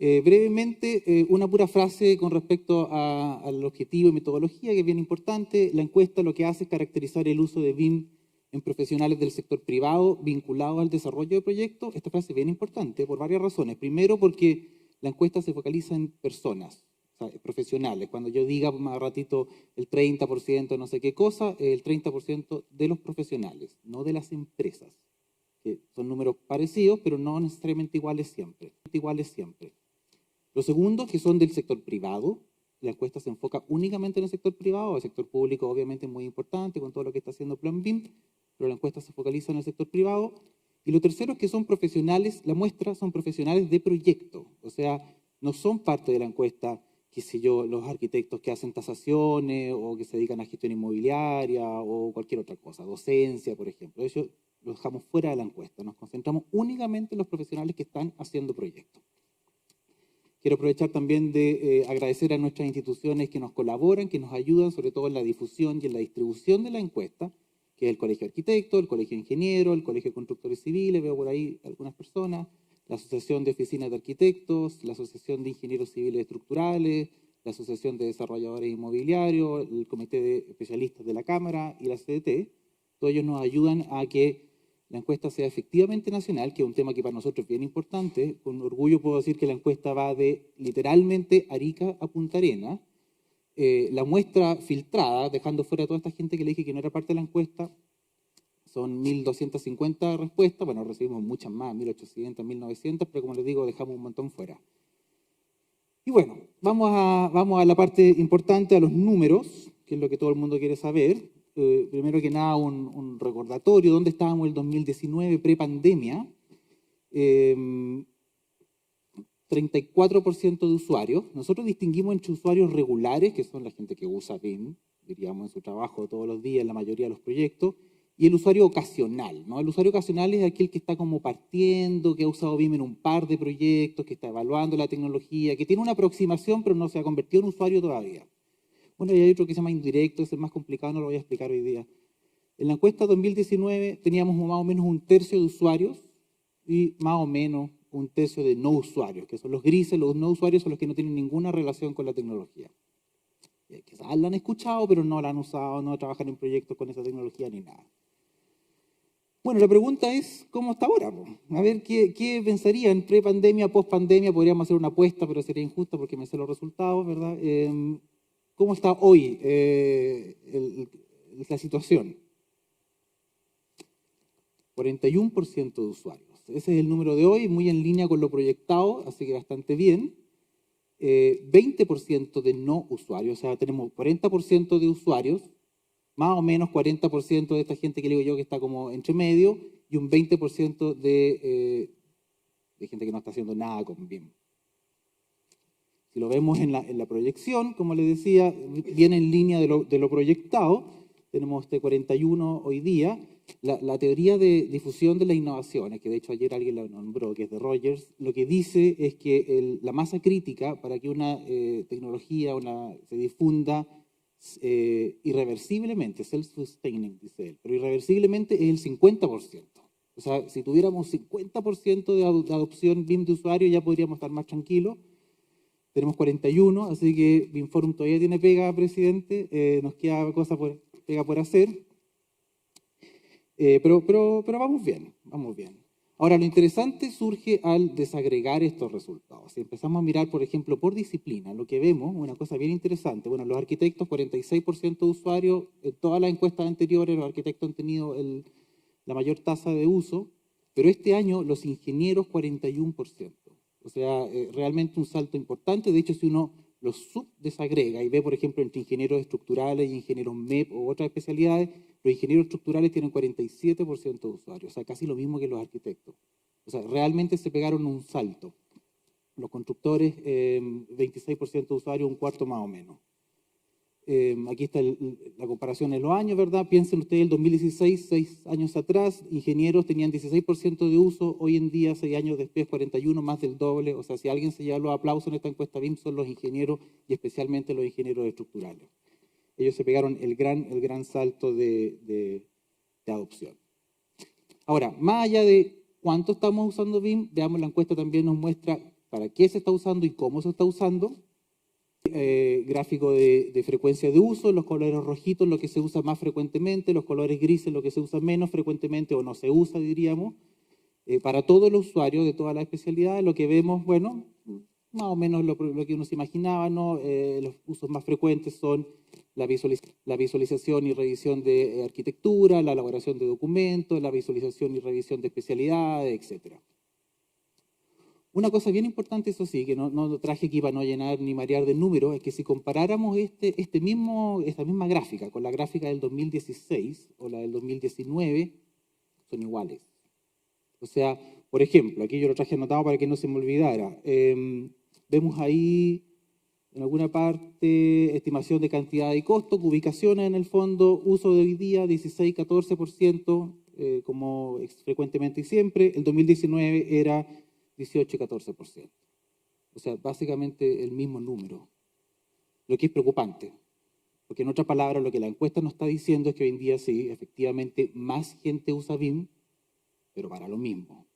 [SPEAKER 3] Brevemente, una pura frase con respecto al objetivo y metodología, que es bien importante. La encuesta lo que hace es caracterizar el uso de BIM en profesionales del sector privado vinculados al desarrollo de proyectos. Esta frase es bien importante por varias razones. Primero, porque la encuesta se focaliza en personas, o sea, profesionales. Cuando yo diga más ratito el 30% no sé qué cosa, el 30% de los profesionales, no de las empresas, que son números parecidos, pero no necesariamente iguales siempre. Los segundos, que son del sector privado, la encuesta se enfoca únicamente en el sector privado, el sector público obviamente es muy importante con todo lo que está haciendo Plan BIM, pero la encuesta se focaliza en el sector privado. Y lo tercero es que son profesionales, la muestra son profesionales de proyecto, o sea, no son parte de la encuesta, qué sé yo, los arquitectos que hacen tasaciones o que se dedican a gestión inmobiliaria o cualquier otra cosa, docencia, por ejemplo. Eso lo dejamos fuera de la encuesta, nos concentramos únicamente en los profesionales que están haciendo proyectos. Quiero aprovechar también de agradecer a nuestras instituciones que nos colaboran, que nos ayudan, sobre todo en la difusión y en la distribución de la encuesta, que es el Colegio de Arquitectos, el Colegio de Ingenieros, el Colegio de Constructores Civiles, veo por ahí algunas personas, la Asociación de Oficinas de Arquitectos, la Asociación de Ingenieros Civiles Estructurales, la Asociación de Desarrolladores Inmobiliarios, el Comité de Especialistas de la Cámara y la CDT. Todos ellos nos ayudan a que la encuesta sea efectivamente nacional, que es un tema que para nosotros es bien importante. Con orgullo puedo decir que la encuesta va de literalmente Arica a Punta Arenas. La muestra filtrada, dejando fuera a toda esta gente que le dije que no era parte de la encuesta, son 1.250 respuestas. Bueno, recibimos muchas más, 1.800, 1.900, pero como les digo, dejamos un montón fuera. Y bueno, vamos a la parte importante, a los números, que es lo que todo el mundo quiere saber. Primero que nada, un recordatorio. ¿Dónde estábamos el 2019, prepandemia? 34% de usuarios. Nosotros distinguimos entre usuarios regulares, que son la gente que usa BIM, diríamos, en su trabajo todos los días, en la mayoría de los proyectos, y el usuario ocasional, ¿no? El usuario ocasional es aquel que está como partiendo, que ha usado BIM en un par de proyectos, que está evaluando la tecnología, que tiene una aproximación, pero no se ha convertido en usuario todavía. Bueno, y hay otro que se llama indirecto, ese es más complicado, no lo voy a explicar hoy día. En la encuesta 2019 teníamos más o menos 1/3 de usuarios y más o menos 1/3 de no usuarios, que son los grises. Los no usuarios son los que no tienen ninguna relación con la tecnología. Quizás la han escuchado, pero no la han usado, no trabajan en proyectos con esa tecnología ni nada. Bueno, la pregunta es, ¿cómo está ahora, po? A ver, ¿qué pensarían pre-pandemia, post-pandemia? Podríamos hacer una apuesta, pero sería injusta porque me sé los resultados, ¿verdad? ¿Cómo está hoy la situación? 41% de usuarios. Ese es el número de hoy, muy en línea con lo proyectado, así que bastante bien. 20% de no usuarios, o sea, tenemos 40% de usuarios, más o menos 40% de esta gente que le digo yo que está como entre medio, y un 20% de gente que no está haciendo nada con BIM. Si lo vemos en la proyección, como les decía, viene en línea de lo proyectado. Tenemos 41 hoy día. La teoría de difusión de las innovaciones, que de hecho ayer alguien la nombró, que es de Rogers, lo que dice es que la masa crítica para que una tecnología se difunda irreversiblemente, self-sustaining, dice él, pero irreversiblemente es el 50%. O sea, si tuviéramos 50% de adopción BIM de usuario, ya podríamos estar más tranquilos. Tenemos 41, así que BIM Forum todavía tiene pega, presidente. Nos queda pega por hacer. Pero vamos bien, vamos bien. Ahora, lo interesante surge al desagregar estos resultados. Si empezamos a mirar, por ejemplo, por disciplina, lo que vemos, una cosa bien interesante. Bueno, los arquitectos, 46% de usuarios. En todas las encuestas anteriores, los arquitectos han tenido la mayor tasa de uso, pero este año los ingenieros, 41%. O sea, realmente un salto importante. De hecho, si uno los subdesagrega y ve, por ejemplo, entre ingenieros estructurales y ingenieros MEP o otras especialidades, los ingenieros estructurales tienen 47% de usuarios, o sea, casi lo mismo que los arquitectos. O sea, realmente se pegaron un salto. Los constructores, 26% de usuarios, un cuarto más o menos. Aquí está la comparación en los años, ¿verdad? Piensen ustedes, el 2016, 6 años atrás, ingenieros tenían 16% de uso, hoy en día, 6 años después, 41, más del doble. O sea, si alguien se lleva los aplausos en esta encuesta BIM, son los ingenieros y especialmente los ingenieros estructurales. Ellos se pegaron el gran salto de adopción. Ahora, más allá de cuánto estamos usando BIM, veamos la encuesta también nos muestra para qué se está usando y cómo se está usando. Gráfico de frecuencia de uso, los colores rojitos lo que se usa más frecuentemente, los colores grises lo que se usa menos frecuentemente o no se usa, diríamos. Para todos los usuarios de todas las especialidades, lo que vemos, bueno, más o menos lo que uno se imaginaba, ¿no? Los usos más frecuentes son la visualización y revisión de arquitectura, la elaboración de documentos, la visualización y revisión de especialidades, etc. Una cosa bien importante, eso sí, que no traje aquí para no llenar ni marear de números, es que si comparáramos esta misma gráfica con la gráfica del 2016 o la del 2019, son iguales. O sea, por ejemplo, aquí yo lo traje anotado para que no se me olvidara. Vemos ahí, en alguna parte, estimación de cantidad y costo, ubicaciones en el fondo, uso de hoy día, 16-14%, como frecuentemente y siempre. El 2019 era 18 y 14%. O sea, básicamente el mismo número. Lo que es preocupante. Porque en otras palabras, lo que la encuesta nos está diciendo es que hoy en día sí, efectivamente, más gente usa BIM, pero para lo mismo.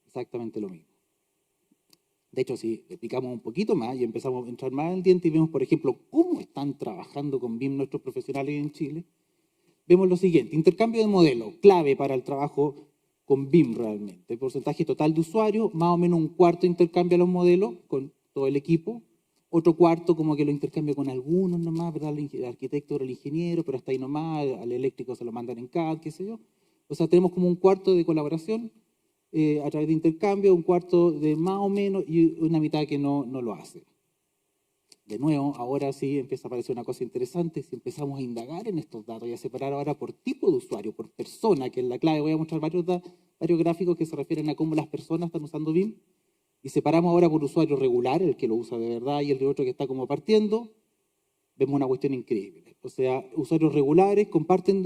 [SPEAKER 3] Exactamente lo mismo. De hecho, si le picamos un poquito más y empezamos a entrar más al diente y vemos, por ejemplo, cómo están trabajando con BIM nuestros profesionales en Chile, vemos lo siguiente. Intercambio de modelo, clave para el trabajo con BIM realmente. El porcentaje total de usuarios, más o menos un cuarto intercambia los modelos con todo el equipo, otro cuarto como que lo intercambia con algunos nomás, ¿verdad? El arquitecto o el ingeniero, pero hasta ahí nomás, al eléctrico se lo mandan en CAD, qué sé yo. O sea, tenemos como un cuarto de colaboración a través de intercambio, un cuarto de más o menos y una mitad que no lo hace. De nuevo, ahora sí empieza a aparecer una cosa interesante, si empezamos a indagar en estos datos y a separar ahora por tipo de usuario, por persona, que es la clave. Voy a mostrar varios gráficos que se refieren a cómo las personas están usando BIM, y separamos ahora por usuario regular, el que lo usa de verdad y el de otro que está como partiendo, vemos una cuestión increíble. O sea, usuarios regulares comparten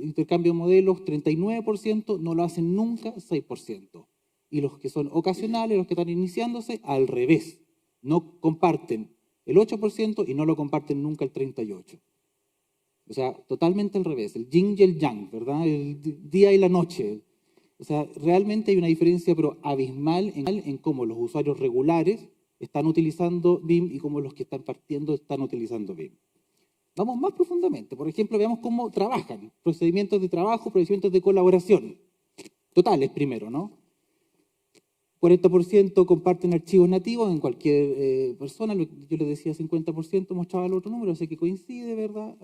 [SPEAKER 3] intercambio de modelos, 39%, no lo hacen nunca, 6%. Y los que son ocasionales, los que están iniciándose, al revés. No comparten el 8% y no lo comparten nunca el 38%. O sea, totalmente al revés, el yin y el yang, ¿verdad? El día y la noche. O sea, realmente hay una diferencia pero abismal en cómo los usuarios regulares están utilizando BIM y cómo los que están partiendo están utilizando BIM. Vamos más profundamente. Por ejemplo, veamos cómo trabajan. Procedimientos de trabajo, procedimientos de colaboración. Totales primero, ¿no? 40% comparten archivos nativos en cualquier persona. Yo les decía 50%, mostraba el otro número, así que coincide, ¿verdad?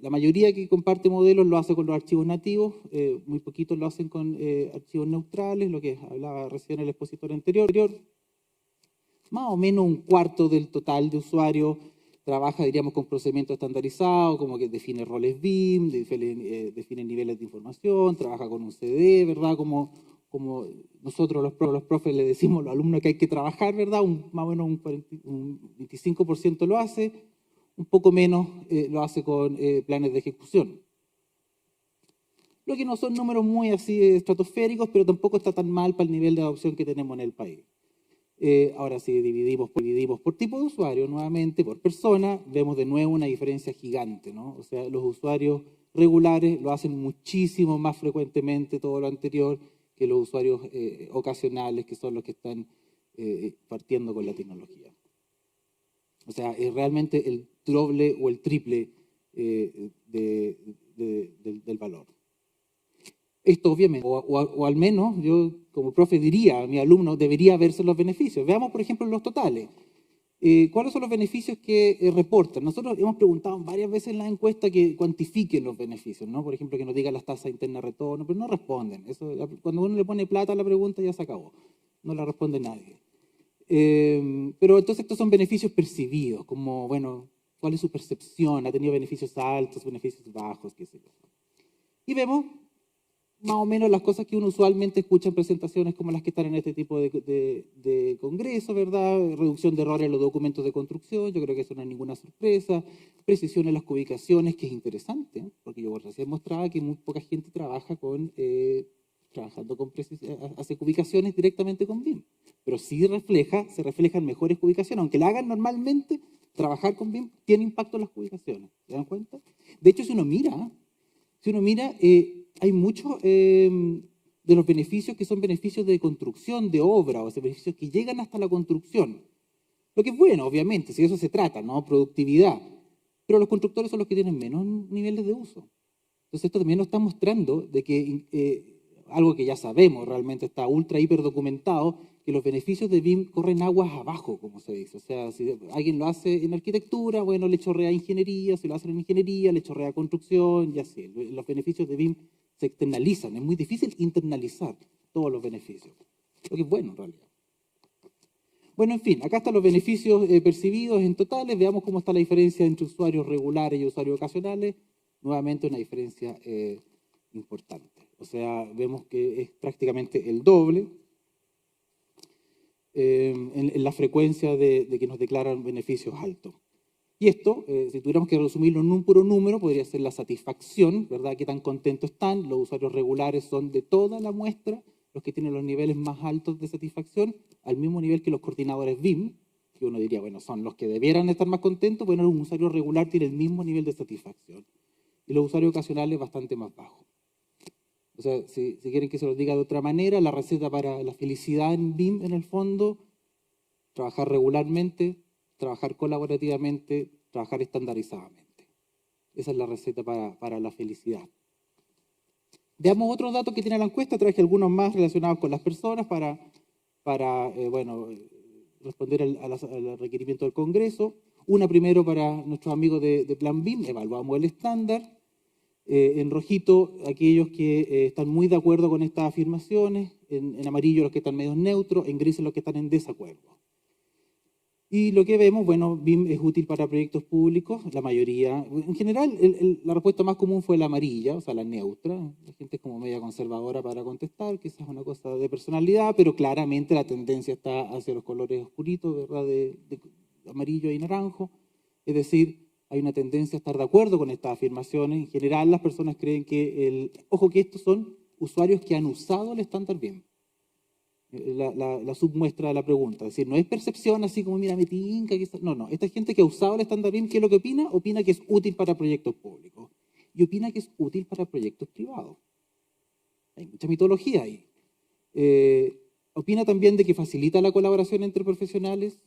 [SPEAKER 3] La mayoría que comparte modelos lo hace con los archivos nativos, muy poquitos lo hacen con archivos neutrales, lo que hablaba recién el expositor anterior. Más o menos un cuarto del total de usuarios trabaja, diríamos, con procedimientos estandarizados, como que define roles BIM, define niveles de información, trabaja con un CD, ¿verdad? Como nosotros los profes le decimos a los alumnos que hay que trabajar, ¿verdad? Más o menos un 25% lo hace, un poco menos lo hace con planes de ejecución. Lo que no son números muy así estratosféricos, pero tampoco está tan mal para el nivel de adopción que tenemos en el país. Ahora si dividimos por tipo de usuario, nuevamente por persona, vemos de nuevo una diferencia gigante, ¿no? O sea, los usuarios regulares lo hacen muchísimo más frecuentemente todo lo anterior que los usuarios ocasionales, que son los que están partiendo con la tecnología. O sea, es realmente el doble o el triple del valor. Esto obviamente, o al menos yo como profe diría a mi alumno, debería verse los beneficios. Veamos, por ejemplo, los totales. ¿Cuáles son los beneficios que reportan? Nosotros hemos preguntado varias veces en la encuesta que cuantifiquen los beneficios, ¿no? Por ejemplo, que nos digan las tasas internas de retorno, pero no responden. Eso, cuando uno le pone plata a la pregunta ya se acabó. No la responde nadie. Pero entonces estos son beneficios percibidos, como, bueno, ¿cuál es su percepción? ¿Ha tenido beneficios altos, beneficios bajos? Qué sé yo. Y vemos más o menos las cosas que uno usualmente escucha en presentaciones como las que están en este tipo de congresos, ¿verdad? Reducción de errores en los documentos de construcción, yo creo que eso no es ninguna sorpresa. Precisión en las cubicaciones, que es interesante, ¿eh? Porque yo recién mostraba que muy poca gente trabaja hace cubicaciones directamente con BIM. Pero sí se reflejan mejores cubicaciones, aunque la hagan normalmente, trabajar con BIM tiene impacto en las cubicaciones, ¿se dan cuenta? De hecho, si uno mira, hay muchos de los beneficios que son beneficios de construcción, de obra, o sea, beneficios que llegan hasta la construcción. Lo que es bueno, obviamente, si de eso se trata, ¿no? Productividad. Pero los constructores son los que tienen menos niveles de uso. Entonces esto también nos está mostrando de que algo que ya sabemos, realmente está ultra hiper documentado, que los beneficios de BIM corren aguas abajo, como se dice. O sea, si alguien lo hace en arquitectura, bueno, le chorrea ingeniería, si lo hacen en ingeniería, le chorrea construcción, y así. Los beneficios de BIM se externalizan. Es muy difícil internalizar todos los beneficios. Lo que es bueno, en realidad. Bueno, en fin, acá están los beneficios percibidos en totales. Veamos cómo está la diferencia entre usuarios regulares y usuarios ocasionales. Nuevamente una diferencia importante. O sea, vemos que es prácticamente el doble en la frecuencia de que nos declaran beneficios altos. Y esto, si tuviéramos que resumirlo en un puro número, podría ser la satisfacción, ¿verdad? Qué tan contentos están. Los usuarios regulares son de toda la muestra los que tienen los niveles más altos de satisfacción, al mismo nivel que los coordinadores BIM, que uno diría, bueno, son los que debieran estar más contentos. Bueno, un usuario regular tiene el mismo nivel de satisfacción. Y los usuarios ocasionales bastante más bajos. O sea, si quieren que se los diga de otra manera, la receta para la felicidad en BIM, en el fondo, trabajar regularmente, trabajar colaborativamente, trabajar estandarizadamente. Esa es la receta para la felicidad. Veamos otros datos que tiene la encuesta. Traje algunos más relacionados con las personas para responder al requerimiento del Congreso. Una primero para nuestros amigos de Plan BIM, evaluamos el estándar. En rojito, aquellos que están muy de acuerdo con estas afirmaciones. En amarillo, los que están medio neutros. En gris, los que están en desacuerdo. Y lo que vemos, bueno, BIM es útil para proyectos públicos, la mayoría. En general, la respuesta más común fue la amarilla, o sea, la neutra. La gente es como media conservadora para contestar, quizás es una cosa de personalidad, pero claramente la tendencia está hacia los colores oscuritos, ¿verdad? De amarillo y naranjo. Es decir, hay una tendencia a estar de acuerdo con estas afirmaciones. En general, las personas creen que ojo que estos son usuarios que han usado el estándar BIM. La submuestra de la pregunta. Es decir, no es percepción así como, mira, me tinca. No. Esta gente que ha usado el estándar BIM, ¿qué es lo que opina? Opina que es útil para proyectos públicos. Y opina que es útil para proyectos privados. Hay mucha mitología ahí. Opina también de que facilita la colaboración entre profesionales.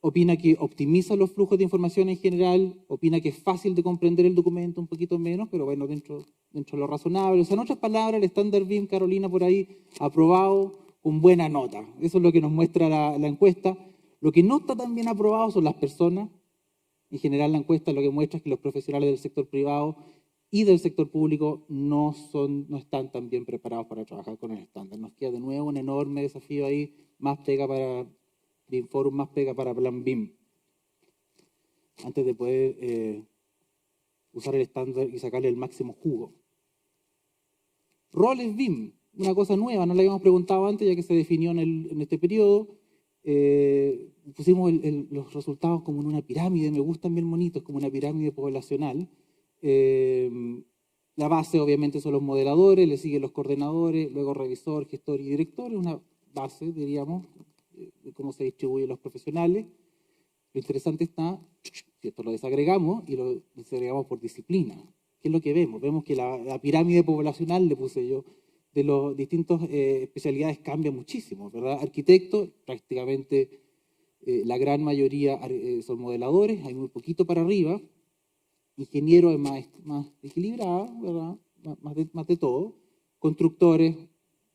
[SPEAKER 3] opina que optimiza los flujos de información en general, opina que es fácil de comprender el documento, un poquito menos, pero bueno, dentro de lo razonable. O sea, en otras palabras, el estándar BIM, Carolina, por ahí, aprobado con buena nota. Eso es lo que nos muestra la encuesta. Lo que no está tan bien aprobado son las personas. En general, la encuesta lo que muestra es que los profesionales del sector privado y del sector público no están tan bien preparados para trabajar con el estándar. Nos queda de nuevo un enorme desafío ahí, más pega para BIM Forum, más pega para Plan BIM, antes de poder usar el estándar y sacarle el máximo jugo. Roles BIM, una cosa nueva, no la habíamos preguntado antes ya que se definió en este periodo. Pusimos los resultados como en una pirámide, me gustan bien bonitos, como una pirámide poblacional. La base obviamente son los modeladores, le siguen los coordinadores, luego revisor, gestor y director, es una base, diríamos, de cómo se distribuyen los profesionales. Lo interesante está, si esto lo desagregamos y lo desagregamos por disciplina, ¿qué es lo que vemos? Vemos que la pirámide poblacional, le puse yo, de las distintas especialidades cambia muchísimo, ¿verdad? Arquitectos, prácticamente la gran mayoría son modeladores, hay muy poquito para arriba. Ingeniero es más equilibrado, ¿verdad? Más de todo. Constructores,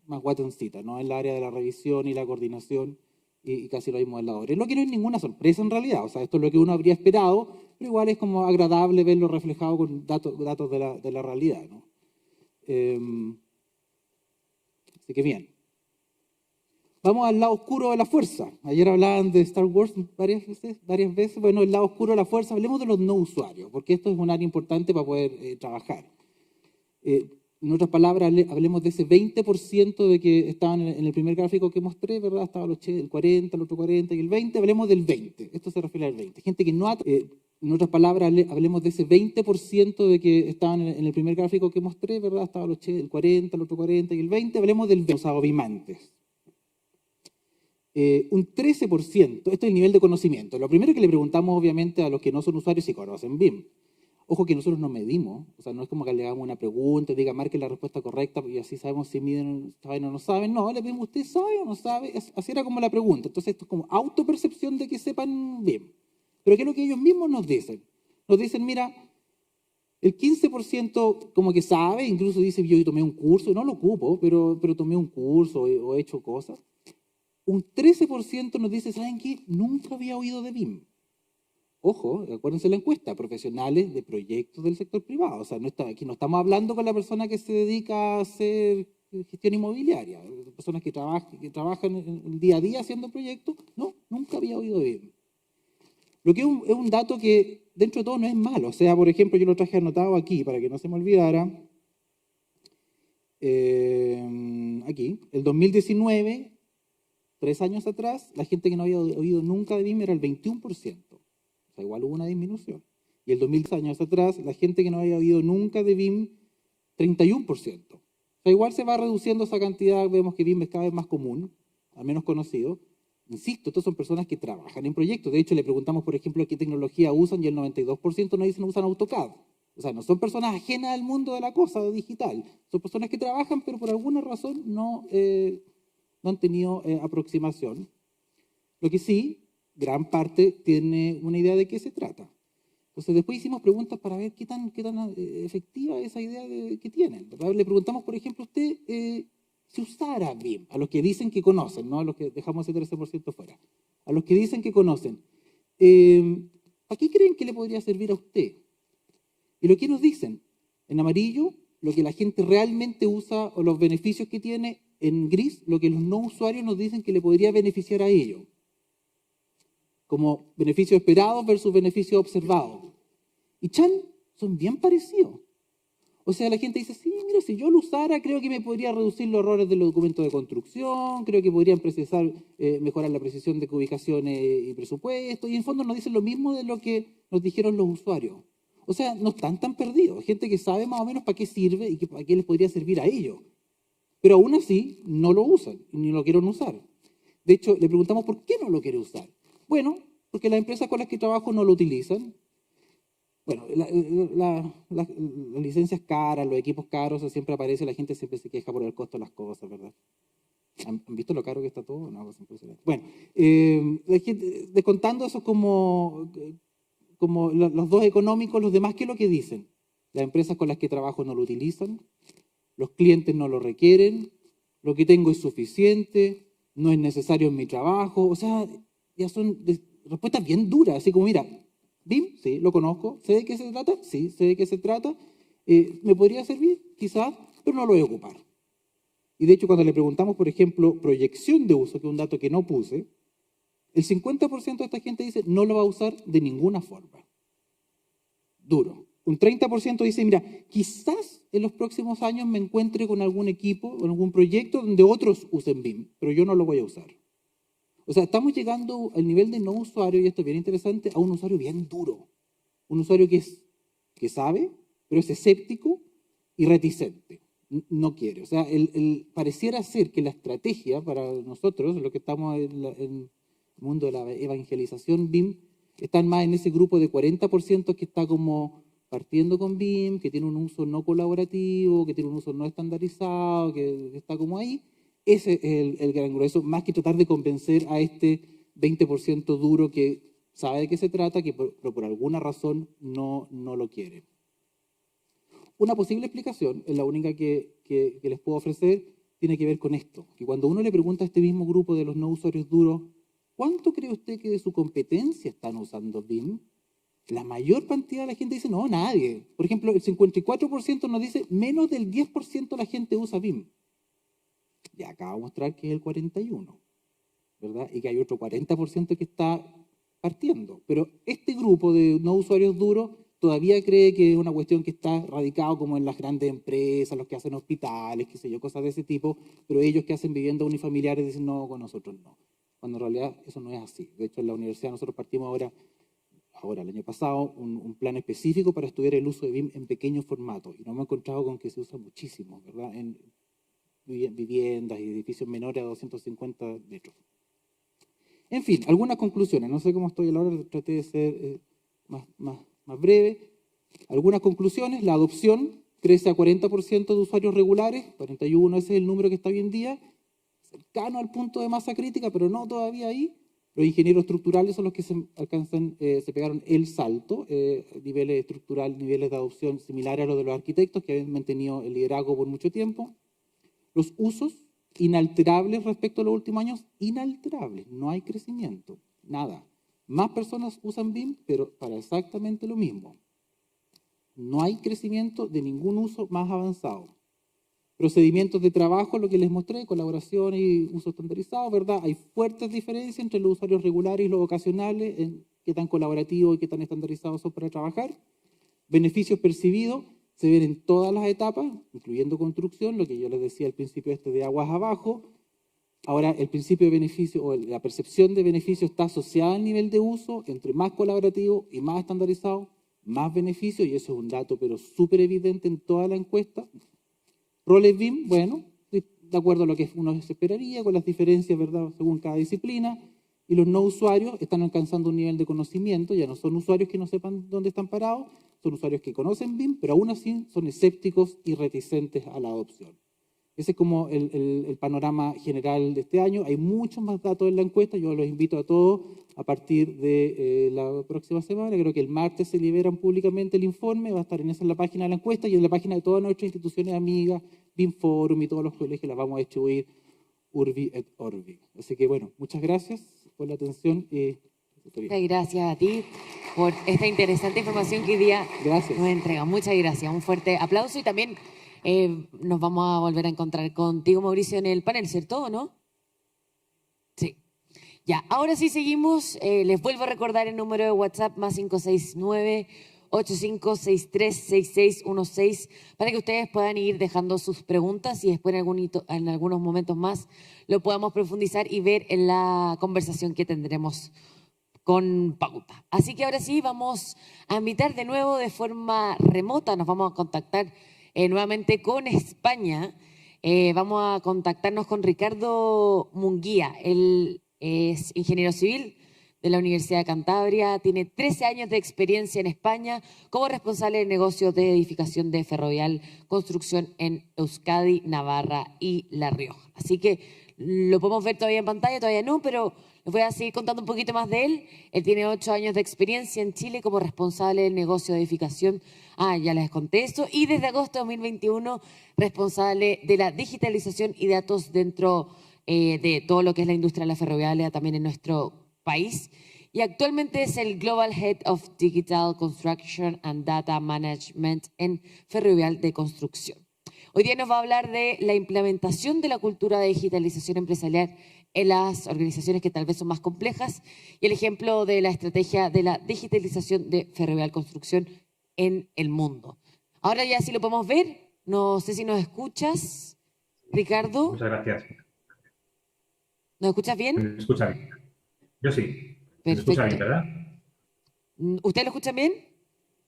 [SPEAKER 3] más guatoncita, ¿no? En el área de la revisión y la coordinación y casi lo mismo modeladores. Lo que no es ninguna sorpresa en realidad, o sea, esto es lo que uno habría esperado, pero igual es como agradable verlo reflejado con datos de la realidad, ¿no? Así que bien. Vamos al lado oscuro de la fuerza. Ayer hablaban de Star Wars varias veces. Bueno, el lado oscuro de la fuerza, hablemos de los no usuarios, porque esto es un área importante para poder trabajar. En otras palabras, hablemos de ese 20% de que estaban en el primer gráfico que mostré, ¿verdad? Estaba el 40, el otro 40 y el 20. Hablemos del 20. Esto se refiere al 20. Gente que no ha... en otras palabras, hablemos de ese 20% de que estaban en el primer gráfico que mostré, ¿verdad? Estaba el 40, el otro 40 y el 20. Hablemos del los agobimantes. Un 13%, esto es el nivel de conocimiento. Lo primero que le preguntamos obviamente a los que no son usuarios si conocen BIM. Ojo que nosotros no medimos, o sea, no es como que le hagamos una pregunta, diga marque la respuesta correcta y así sabemos si miden, saben o no saben. No, le pedimos, ¿usted sabe o no sabe? Así era como la pregunta. Entonces esto es como autopercepción de que sepan BIM. Pero ¿qué es lo que ellos mismos nos dicen? Nos dicen, mira, el 15% como que sabe, incluso dice, yo tomé un curso, no lo ocupo, pero tomé un curso o he hecho cosas. Un 13% nos dice, ¿saben qué? Nunca había oído de BIM. Ojo, acuérdense la encuesta, profesionales de proyectos del sector privado. O sea, aquí no estamos hablando con la persona que se dedica a hacer gestión inmobiliaria, personas que trabajan en el día a día haciendo proyectos. No, nunca había oído de BIM. Lo que es un dato que dentro de todo no es malo. O sea, por ejemplo, yo lo traje anotado aquí para que no se me olvidara. Aquí, el 2019... 3 años atrás, la gente que no había oído nunca de BIM era el 21%. O sea, igual hubo una disminución. Y el 2000 años atrás, la gente que no había oído nunca de BIM, 31%. O sea, igual se va reduciendo esa cantidad, vemos que BIM es cada vez más común, al menos conocido. Insisto, estos son personas que trabajan en proyectos. De hecho, le preguntamos, por ejemplo, qué tecnología usan y el 92% nos dicen usan AutoCAD. O sea, no son personas ajenas al mundo de la cosa digital. Son personas que trabajan, pero por alguna razón no han tenido aproximación. Lo que sí, gran parte tiene una idea de qué se trata. Entonces después hicimos preguntas para ver qué tan efectiva es esa idea que tienen, ¿verdad? Le preguntamos, por ejemplo, usted si usara BIM, a los que dicen que conocen, no a los que dejamos ese 13% fuera, a los que dicen que conocen, ¿para qué creen que le podría servir a usted? Y lo que nos dicen, en amarillo, lo que la gente realmente usa o los beneficios que tiene. En gris, lo que los no usuarios nos dicen que le podría beneficiar a ellos, como beneficios esperados versus beneficios observados. Y Chan son bien parecidos. O sea, la gente dice, sí, mira, si yo lo usara, creo que me podría reducir los errores de los documentos de construcción, creo que podrían mejorar la precisión de ubicaciones y presupuestos, y en fondo nos dicen lo mismo de lo que nos dijeron los usuarios. O sea, no están tan perdidos. Gente que sabe más o menos para qué sirve y para qué les podría servir a ellos. Pero aún así no lo usan, ni lo quieren usar. De hecho, le preguntamos por qué no lo quiere usar. Bueno, porque las empresas con las que trabajo no lo utilizan. Bueno, las licencias caras, los equipos caros, eso siempre aparece, la gente siempre se queja por el costo de las cosas, ¿verdad? ¿Han visto lo caro que está todo? Una cosa impresionante. Bueno, descontando eso como los dos económicos, los demás, ¿qué es lo que dicen? Las empresas con las que trabajo no lo utilizan, los clientes no lo requieren, lo que tengo es suficiente, no es necesario en mi trabajo. O sea, ya son respuestas bien duras, así como, mira, BIM, sí, lo conozco, ¿sé de qué se trata? Sí, sé de qué se trata. ¿Me podría servir? Quizás, pero no lo voy a ocupar. Y de hecho, cuando le preguntamos, por ejemplo, proyección de uso, que es un dato que no puse, el 50% de esta gente dice no lo va a usar de ninguna forma. Duro. Un 30% dice, mira, quizás en los próximos años me encuentre con algún equipo, con algún proyecto donde otros usen BIM, pero yo no lo voy a usar. O sea, estamos llegando al nivel de no usuario, y esto es bien interesante, a un usuario bien duro. Un usuario que sabe, pero es escéptico y reticente. No quiere. O sea, pareciera ser que la estrategia para nosotros, lo que estamos en el mundo de la evangelización BIM, están más en ese grupo de 40% que está como partiendo con BIM, que tiene un uso no colaborativo, que tiene un uso no estandarizado, que está como ahí. Ese es el gran grueso, más que tratar de convencer a este 20% duro que sabe de qué se trata, pero por alguna razón no lo quiere. Una posible explicación, es la única que les puedo ofrecer, tiene que ver con esto, que cuando uno le pregunta a este mismo grupo de los no usuarios duros, ¿cuánto cree usted que de su competencia están usando BIM? La mayor cantidad de la gente dice, no, nadie. Por ejemplo, el 54% nos dice, menos del 10% de la gente usa BIM. Y acabo de mostrar que es el 41%, ¿verdad? Y que hay otro 40% que está partiendo. Pero este grupo de no usuarios duros todavía cree que es una cuestión que está radicado como en las grandes empresas, los que hacen hospitales, qué sé yo, cosas de ese tipo, pero ellos que hacen viviendas unifamiliares dicen, no, con nosotros no. Cuando en realidad eso no es así. De hecho, en la universidad nosotros partimos ahora el año pasado, un plan específico para estudiar el uso de BIM en pequeños formatos. Y nos hemos encontrado con que se usa muchísimo, ¿verdad? En viviendas y edificios menores a 250 metros. En fin, algunas conclusiones. No sé cómo estoy a la hora, traté de ser más breve. Algunas conclusiones. La adopción crece a 40% de usuarios regulares, 41, ese es el número que está hoy en día, cercano al punto de masa crítica, pero no todavía ahí. Los ingenieros estructurales son los que se pegaron el salto, niveles estructurales, niveles de adopción similares a los de los arquitectos, que habían mantenido el liderazgo por mucho tiempo. Los usos inalterables respecto a los últimos años, inalterables, no hay crecimiento, nada. Más personas usan BIM, pero para exactamente lo mismo. No hay crecimiento de ningún uso más avanzado. Procedimientos de trabajo, lo que les mostré, colaboración y uso estandarizado, ¿verdad? Hay fuertes diferencias entre los usuarios regulares y los ocasionales, en qué tan colaborativos y qué tan estandarizados son para trabajar. Beneficios percibidos se ven en todas las etapas, incluyendo construcción, lo que yo les decía al principio de aguas abajo. Ahora, el principio de beneficio o la percepción de beneficio está asociada al nivel de uso, entre más colaborativo y más estandarizado, más beneficio, y eso es un dato pero súper evidente en toda la encuesta. Roles BIM, bueno, de acuerdo a lo que uno se esperaría, con las diferencias, ¿verdad?, según cada disciplina, y los no usuarios están alcanzando un nivel de conocimiento, ya no son usuarios que no sepan dónde están parados, son usuarios que conocen BIM, pero aún así son escépticos y reticentes a la adopción. Ese es como el panorama general de este año. Hay muchos más datos en la encuesta, yo los invito a todos a partir de la próxima semana, creo que el martes se liberan públicamente el informe, va a estar en la página de la encuesta y en la página de todas nuestras instituciones amigas, BIM Forum y todos los colegios, las vamos a distribuir Urbi et Orbi. Así que bueno, muchas gracias por la atención.
[SPEAKER 1] Muchas gracias a ti por esta interesante información que hoy día nos entrega. Muchas gracias, un fuerte aplauso y también nos vamos a volver a encontrar contigo, Mauricio, en el panel, ¿cierto o no? Sí. Ya, ahora sí seguimos. Les vuelvo a recordar el número de WhatsApp más 569-8563-6616 para que ustedes puedan ir dejando sus preguntas y después en algunos momentos más lo podamos profundizar y ver en la conversación que tendremos con pauta. Así que ahora sí vamos a invitar de nuevo de forma remota, nos vamos a contactar nuevamente con España. Vamos a contactarnos con Ricardo Munguía. Él es ingeniero civil de la Universidad de Cantabria, tiene 13 años de experiencia en España como responsable de negocios de edificación de ferrovial, construcción en Euskadi, Navarra y La Rioja. Así que lo podemos ver todavía en pantalla, todavía no, pero les voy a seguir contando un poquito más de él. Él tiene 8 años de experiencia en Chile como responsable del negocio de edificación. Ya les conté eso. Y desde agosto de 2021, responsable de la digitalización y datos dentro de todo lo que es la industria de la ferroviaria también en nuestro país. Y actualmente es el Global Head of Digital Construction and Data Management en Ferrovial de Construcción. Hoy día nos va a hablar de la implementación de la cultura de digitalización empresarial en las organizaciones que tal vez son más complejas y el ejemplo de la estrategia de la digitalización de Ferrovial Construcción en el mundo. Ahora ya sí lo podemos ver. No sé si nos escuchas, Ricardo.
[SPEAKER 4] Muchas gracias.
[SPEAKER 1] ¿Nos escuchas bien?
[SPEAKER 4] ¿Me escucha bien? Yo sí. ¿Me
[SPEAKER 1] Perfecto.
[SPEAKER 4] escucha bien, verdad?
[SPEAKER 1] ¿Usted lo escucha bien?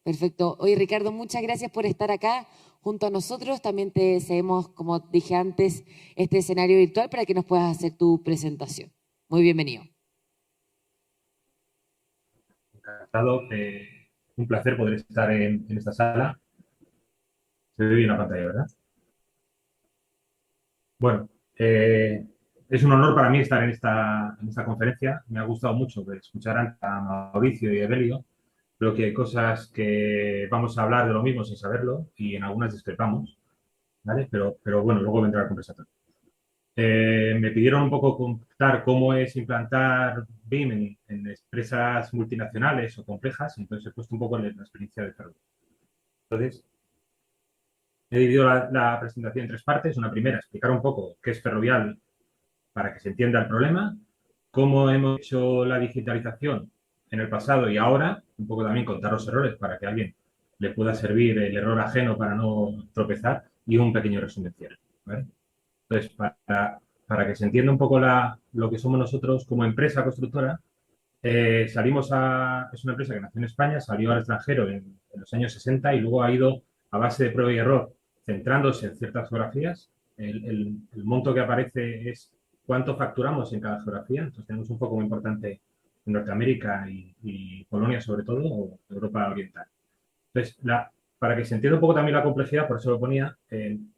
[SPEAKER 1] Perfecto. Oye, Ricardo, muchas gracias por estar acá junto a nosotros. También te cedemos, como dije antes, este escenario virtual para que nos puedas hacer tu presentación. Muy bienvenido.
[SPEAKER 4] Encantado. Un placer poder estar en esta sala. Se ve bien la pantalla, ¿verdad? Bueno, es un honor para mí estar en esta conferencia. Me ha gustado mucho escuchar a Mauricio y a Evelio. Creo que hay cosas que vamos a hablar de lo mismo sin saberlo y en algunas discrepamos, ¿vale? Pero bueno, luego vendrá el conversatorio. Me pidieron un poco contar cómo es implantar BIM en empresas multinacionales o complejas, entonces he puesto un poco la experiencia de Ferrovial. Entonces, he dividido la presentación en 3 partes. Una primera, explicar un poco qué es Ferrovial para que se entienda el problema, cómo hemos hecho la digitalización en el pasado y ahora, un poco también contar los errores para que a alguien le pueda servir el error ajeno para no tropezar y un pequeño resumen cierre, ¿vale? Entonces, para que se entienda un poco lo que somos nosotros como empresa constructora, es una empresa que nació en España, salió al extranjero en los años 60 y luego ha ido a base de prueba y error, centrándose en ciertas geografías. El monto que aparece es cuánto facturamos en cada geografía. Entonces tenemos un foco muy importante en Norteamérica y Polonia sobre todo, o Europa Oriental. Entonces, para que se entienda un poco también la complejidad, por eso lo ponía,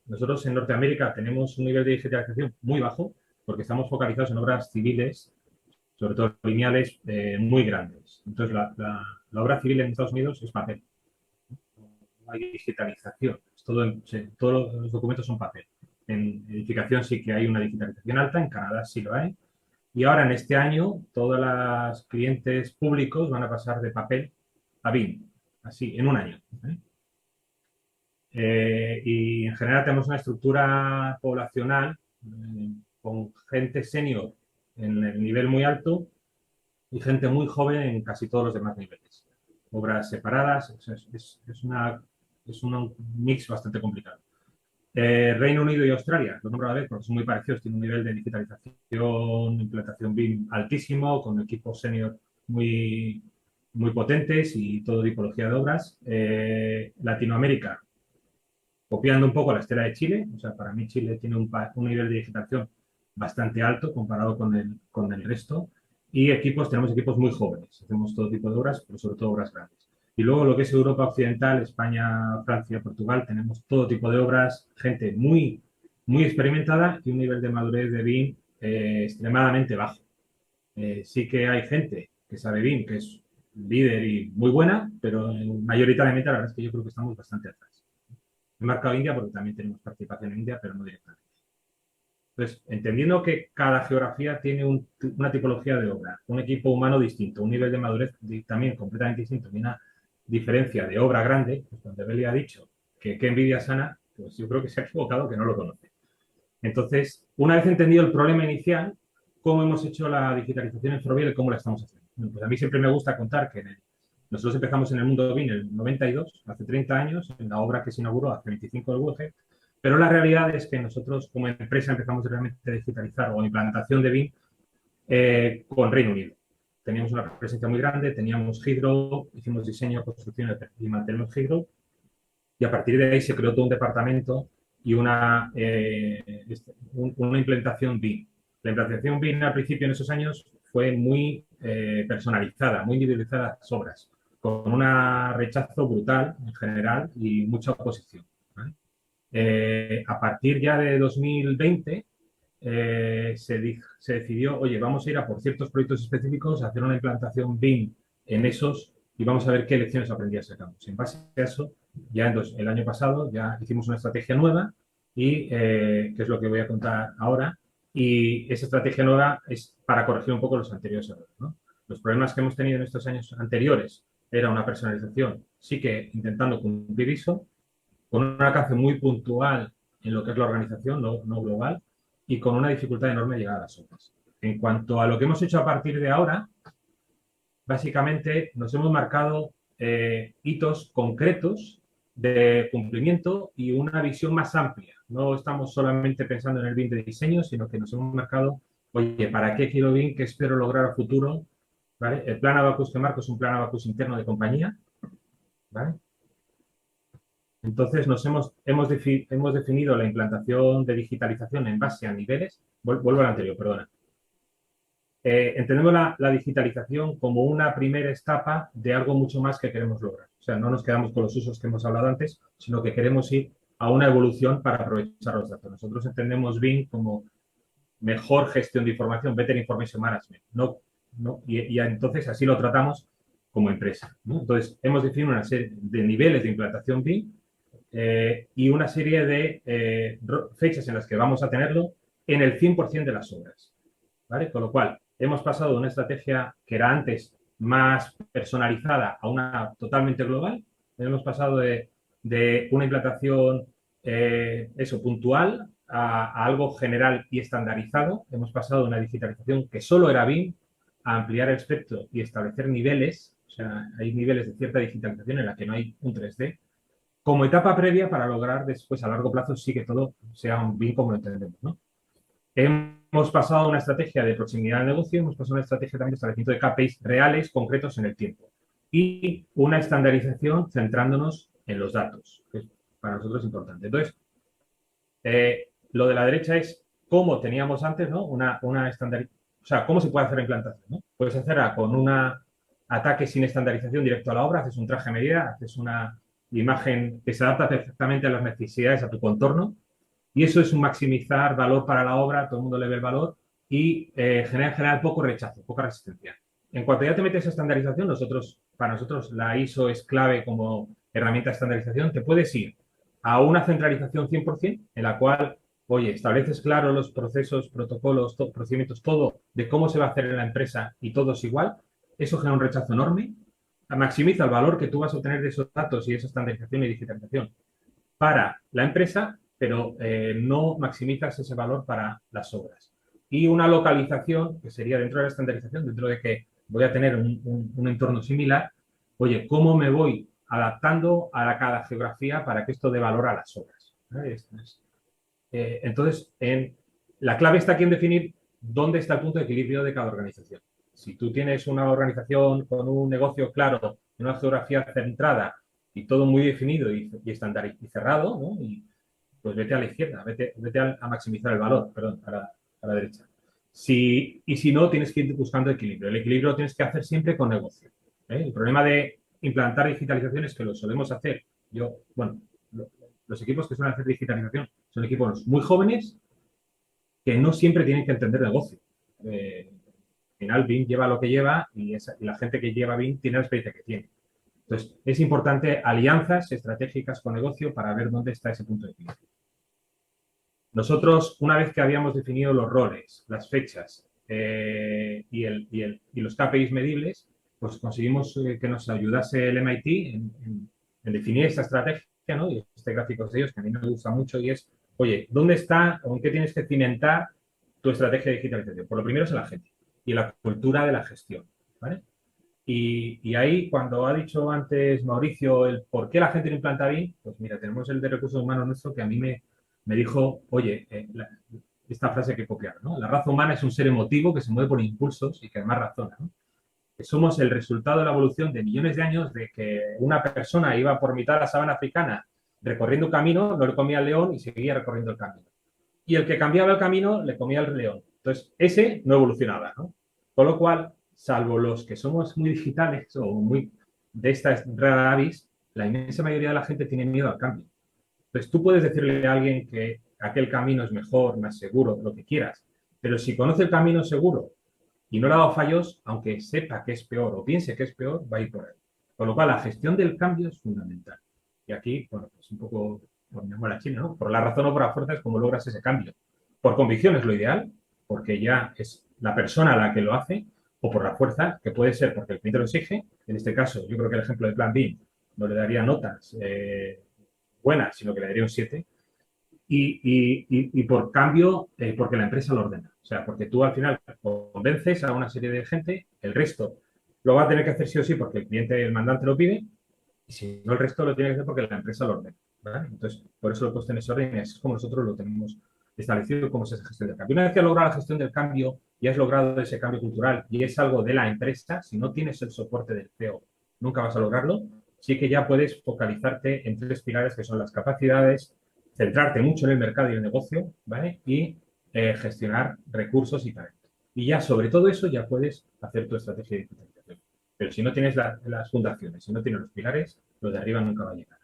[SPEAKER 4] nosotros en Norteamérica tenemos un nivel de digitalización muy bajo porque estamos focalizados en obras civiles, sobre todo lineales, muy grandes. Entonces, la obra civil en Estados Unidos es papel. No hay digitalización. Todos los documentos son papel. En edificación sí que hay una digitalización alta, en Canadá sí lo hay. Y ahora, en este año, todos los clientes públicos van a pasar de papel a BIM, así, en un año. Y en general tenemos una estructura poblacional con gente senior en el nivel muy alto y gente muy joven en casi todos los demás niveles. Obras separadas, es un mix bastante complicado. Reino Unido y Australia, los nombro a la vez porque son muy parecidos, tienen un nivel de digitalización, implantación BIM altísimo, con equipos senior muy potentes y todo tipología de obras. Latinoamérica, copiando un poco la estela de Chile, o sea, para mí Chile tiene un nivel de digitalización bastante alto comparado con el resto. Y tenemos equipos muy jóvenes, hacemos todo tipo de obras, pero sobre todo obras grandes. Y luego lo que es Europa Occidental, España, Francia, Portugal, tenemos todo tipo de obras, gente muy, muy experimentada y un nivel de madurez de BIM extremadamente bajo. Sí que hay gente que sabe BIM, que es líder y muy buena, pero mayoritariamente la verdad es que yo creo que estamos bastante atrás. He marcado India porque también tenemos participación en India, pero no directamente. Entonces, entendiendo que cada geografía tiene una tipología de obra, un equipo humano distinto, un nivel de madurez también completamente distinto y una diferencia de obra grande, pues cuando Beli ha dicho que qué envidia sana, pues yo creo que se ha equivocado, que no lo conoce. Entonces, una vez entendido el problema inicial, ¿cómo hemos hecho la digitalización en Ferrovial y cómo la estamos haciendo? Bueno, pues a mí siempre me gusta contar que nosotros empezamos en el mundo BIM en el 92, hace 30 años, en la obra que se inauguró hace 25 del WG, pero la realidad es que nosotros como empresa empezamos realmente a digitalizar o implantación de BIM con Reino Unido. Teníamos una presencia muy grande, teníamos Hydro, hicimos diseño, construcción y mantenemos Hydro, y a partir de ahí se creó todo un departamento y una implementación BIM. La implantación BIM al principio en esos años fue muy personalizada, muy individualizada las obras, con un rechazo brutal en general y mucha oposición, ¿vale? A partir ya de 2020 se decidió, oye, vamos a ir a por ciertos proyectos específicos, a hacer una implantación BIM en esos y vamos a ver qué lecciones aprendidas sacamos. En base a eso, ya el año pasado ya hicimos una estrategia nueva y que es lo que voy a contar ahora. Y esa estrategia nueva es para corregir un poco los anteriores errores, ¿no? Los problemas que hemos tenido en estos años anteriores era una personalización, sí que intentando cumplir ISO, con un alcance muy puntual en lo que es la organización, no global, y con una dificultad enorme de llegar a las obras. En cuanto a lo que hemos hecho a partir de ahora, básicamente nos hemos marcado hitos concretos de cumplimiento y una visión más amplia. No estamos solamente pensando en el BIM de diseño, sino que nos hemos marcado, oye, ¿para qué quiero BIM? ¿Qué espero lograr a futuro? ¿Vale? El plan Abacus que marco es un plan Abacus interno de compañía, ¿vale? Entonces, hemos definido la implantación de digitalización en base a niveles. Vuelvo al anterior, perdona. Entendemos la digitalización como una primera etapa de algo mucho más que queremos lograr. O sea, no nos quedamos con los usos que hemos hablado antes, sino que queremos ir a una evolución para aprovechar los datos. Nosotros entendemos BIM como mejor gestión de información, Better Information Management. Y entonces así lo tratamos como empresa, ¿no? Entonces, hemos definido una serie de niveles de implantación BIM y una serie de fechas en las que vamos a tenerlo en el 100% de las obras, ¿vale? Con lo cual, hemos pasado de una estrategia que era antes más personalizada a una totalmente global. Hemos pasado de una implantación puntual a algo general y estandarizado. Hemos pasado de una digitalización que solo era BIM a ampliar el espectro y establecer niveles. O sea, hay niveles de cierta digitalización en la que no hay un 3D. Como etapa previa para lograr después a largo plazo sí que todo sea un BIM como lo entendemos, ¿no? Hemos pasado a una estrategia de proximidad al negocio, hemos pasado a una estrategia también de establecimiento de KPIs reales, concretos en el tiempo. Y una estandarización centrándonos en los datos, que para nosotros es importante. Entonces, lo de la derecha es cómo teníamos antes, ¿no? Una estandarización, o sea, cómo se puede hacer la implantación, ¿no? Puedes hacerla con un ataque sin estandarización directo a la obra, haces un traje a medida, haces una imagen que se adapta perfectamente a las necesidades, a tu contorno, y eso es un maximizar valor para la obra, todo el mundo le ve el valor y genera en general poco rechazo, poca resistencia. En cuanto ya te metes a estandarización, para nosotros la ISO es clave como herramienta de estandarización. Te puedes ir a una centralización 100% en la cual, oye, estableces claro los procesos, protocolos, procedimientos, todo de cómo se va a hacer en la empresa y todo es igual. Eso genera un rechazo enorme. Maximiza el valor que tú vas a obtener de esos datos y esa estandarización y digitalización para la empresa, pero no maximizas ese valor para las obras. Y una localización, que sería dentro de la estandarización, dentro de que voy a tener un entorno similar, oye, ¿cómo me voy adaptando a cada geografía para que esto dé valor a las obras? Entonces, la clave está aquí en definir dónde está el punto de equilibrio de cada organización. Si tú tienes una organización con un negocio claro, en una geografía centrada y todo muy definido y estandarizado y cerrado, ¿no? Pues vete a la izquierda, vete a maximizar el valor, perdón, a la derecha. Y si no, tienes que ir buscando equilibrio. El equilibrio lo tienes que hacer siempre con negocio. El problema de implantar digitalización es que lo solemos hacer. Los equipos que suelen hacer digitalización son equipos muy jóvenes que no siempre tienen que entender negocio. Al final, BIM lleva lo que lleva y la gente que lleva BIM tiene la experiencia que tiene. Entonces, es importante alianzas estratégicas con negocio para ver dónde está ese punto de equilibrio. Nosotros, una vez que habíamos definido los roles, las fechas y los KPIs medibles, pues conseguimos que nos ayudase el MIT en definir esta estrategia, ¿no? Y este gráfico de ellos que a mí me gusta mucho y es, oye, ¿dónde está o en qué tienes que cimentar tu estrategia de digitalización? Por lo primero es en la gente y la cultura de la gestión, ¿vale? Y ahí, cuando ha dicho antes Mauricio el por qué la gente no implanta BIM, pues mira, tenemos el de recursos humanos nuestro que a mí me dijo, oye, esta frase que copiar, ¿no? La raza humana es un ser emotivo que se mueve por impulsos y que además razona, ¿no? Que somos el resultado de la evolución de millones de años de que una persona iba por mitad de la sabana africana recorriendo un camino, no le comía al león y seguía recorriendo el camino. Y el que cambiaba el camino le comía al león. Entonces, ese no evolucionaba, ¿no? Con lo cual, salvo los que somos muy digitales o muy de estas rara avis, la inmensa mayoría de la gente tiene miedo al cambio. Entonces, tú puedes decirle a alguien que aquel camino es mejor, más seguro, lo que quieras, pero si conoce el camino seguro y no le ha dado fallos, aunque sepa que es peor o piense que es peor, va a ir por ahí. Con lo cual, la gestión del cambio es fundamental. Y aquí, bueno, pues un poco por mi amor a China, ¿no? Por la razón o por la fuerza es como logras ese cambio. Por convicción es lo ideal, porque ya es la persona la que lo hace, o por la fuerza, que puede ser porque el cliente lo exige. En este caso, yo creo que el ejemplo de Plan B no le daría notas buenas, sino que le daría un 7. Y por cambio, porque la empresa lo ordena. O sea, porque tú al final convences a una serie de gente, el resto lo va a tener que hacer sí o sí porque el cliente, el mandante lo pide, y si no, el resto lo tiene que hacer porque la empresa lo ordena. ¿Vale? Entonces, por eso lo he puesto en ese orden y así es como nosotros lo tenemos establecido, cómo es esa gestión del cambio. Una vez que has logrado la gestión del cambio y has logrado ese cambio cultural y es algo de la empresa, si no tienes el soporte del CEO, nunca vas a lograrlo. Sí que ya puedes focalizarte en 3 pilares que son las capacidades, centrarte mucho en el mercado y el negocio, ¿vale? Y gestionar recursos y talento. Y ya sobre todo eso ya puedes hacer tu estrategia de digitalización. Pero si no tienes las fundaciones, si no tienes los pilares, lo de arriba nunca va a llegar.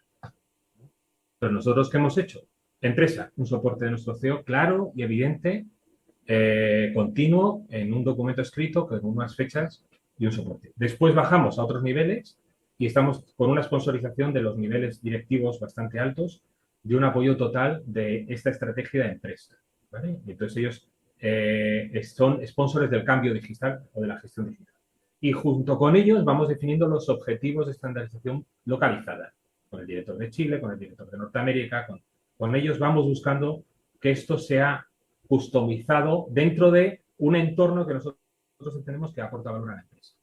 [SPEAKER 4] Pero nosotros, ¿qué hemos hecho? Empresa, un soporte de nuestro CEO claro y evidente, continuo, en un documento escrito con unas fechas y un soporte. Después bajamos a otros niveles y estamos con una sponsorización de los niveles directivos bastante altos de un apoyo total de esta estrategia de empresa. ¿Vale? Y entonces ellos son sponsors del cambio digital o de la gestión digital. Y junto con ellos vamos definiendo los objetivos de estandarización localizada, con el director de Chile, con el director de Norteamérica, con ellos vamos buscando que esto sea customizado dentro de un entorno que nosotros entendemos que aporta valor a la empresa.